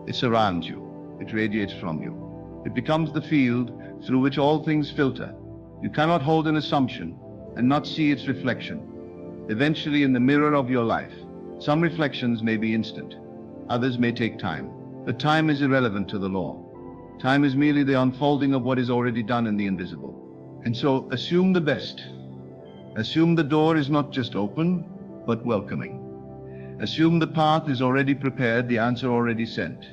Speaker 1: It surrounds you. It radiates from you. It becomes the field through which all things filter. You cannot hold an assumption and not see its reflection. Eventually, in the mirror of your life, some reflections may be instant. Others may take time. But time is irrelevant to the law. Time is merely the unfolding of what is already done in the invisible. And so, assume the best. Assume the door is not just open, but welcoming. Assume the path is already prepared, the answer already sent,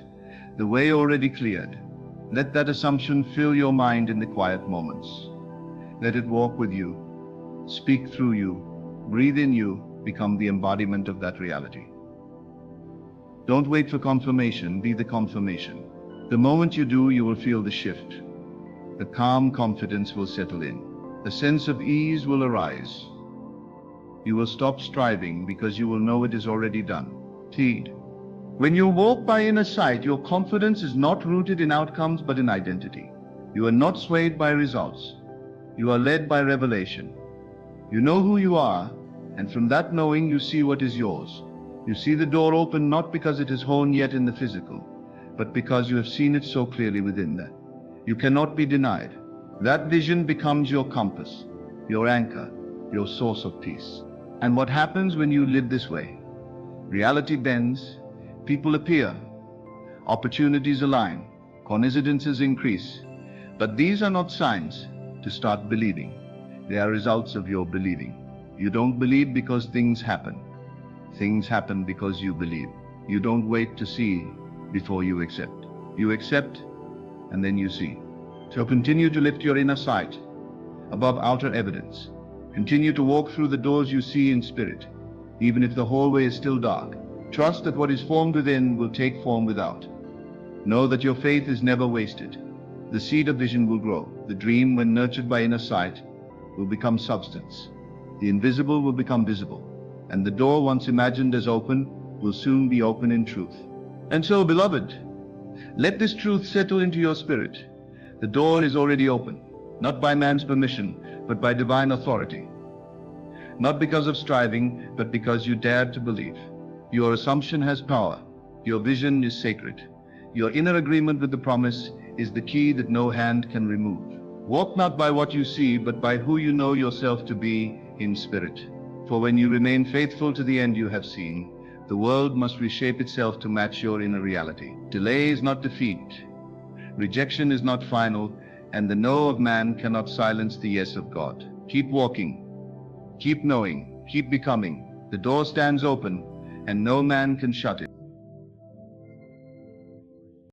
Speaker 1: the way already cleared. Let that assumption fill your mind in the quiet moments. Let it walk with you, speak through you, breathe in you, become the embodiment of that reality. Don't wait for confirmation, be the confirmation. The moment you do, you will feel the shift. The calm confidence will settle in. A sense of ease will arise. You will stop striving because you will know it is already done. Heed. When you walk by inner sight, your confidence is not rooted in outcomes but in identity. You are not swayed by results. You are led by revelation. You know who you are, and from that knowing you see what is yours. You see the door open not because it is honed yet in the physical, but because you have seen it so clearly within that. You cannot be denied. That vision becomes your compass, your anchor, your source of peace. And what happens when you live this way? Reality bends, people appear, opportunities align, coincidences increase. But these are not signs to start believing. They are results of your believing. You don't believe because things happen. Things happen because you believe. You don't wait to see before you accept. You accept and then you see. So continue to lift your inner sight above outer evidence. Continue to walk through the doors you see in spirit, even if the hallway is still dark. Trust that what is formed within will take form without. Know that your faith is never wasted. The seed of vision will grow. The dream, when nurtured by inner sight, will become substance. The invisible will become visible, and the door once imagined as open will soon be open in truth. And so, beloved, let this truth settle into your spirit. The door is already open, not by man's permission, but by divine authority. Not because of striving, but because you dared to believe. Your assumption has power. Your vision is sacred. Your inner agreement with the promise is the key that no hand can remove. Walk not by what you see, but by who you know yourself to be in spirit. For when you remain faithful to the end you have seen, the world must reshape itself to match your inner reality. Delay is not defeat. Rejection is not final, and the no of man cannot silence the yes of God. Keep walking, keep knowing, keep becoming. The door stands open, and no man can shut it.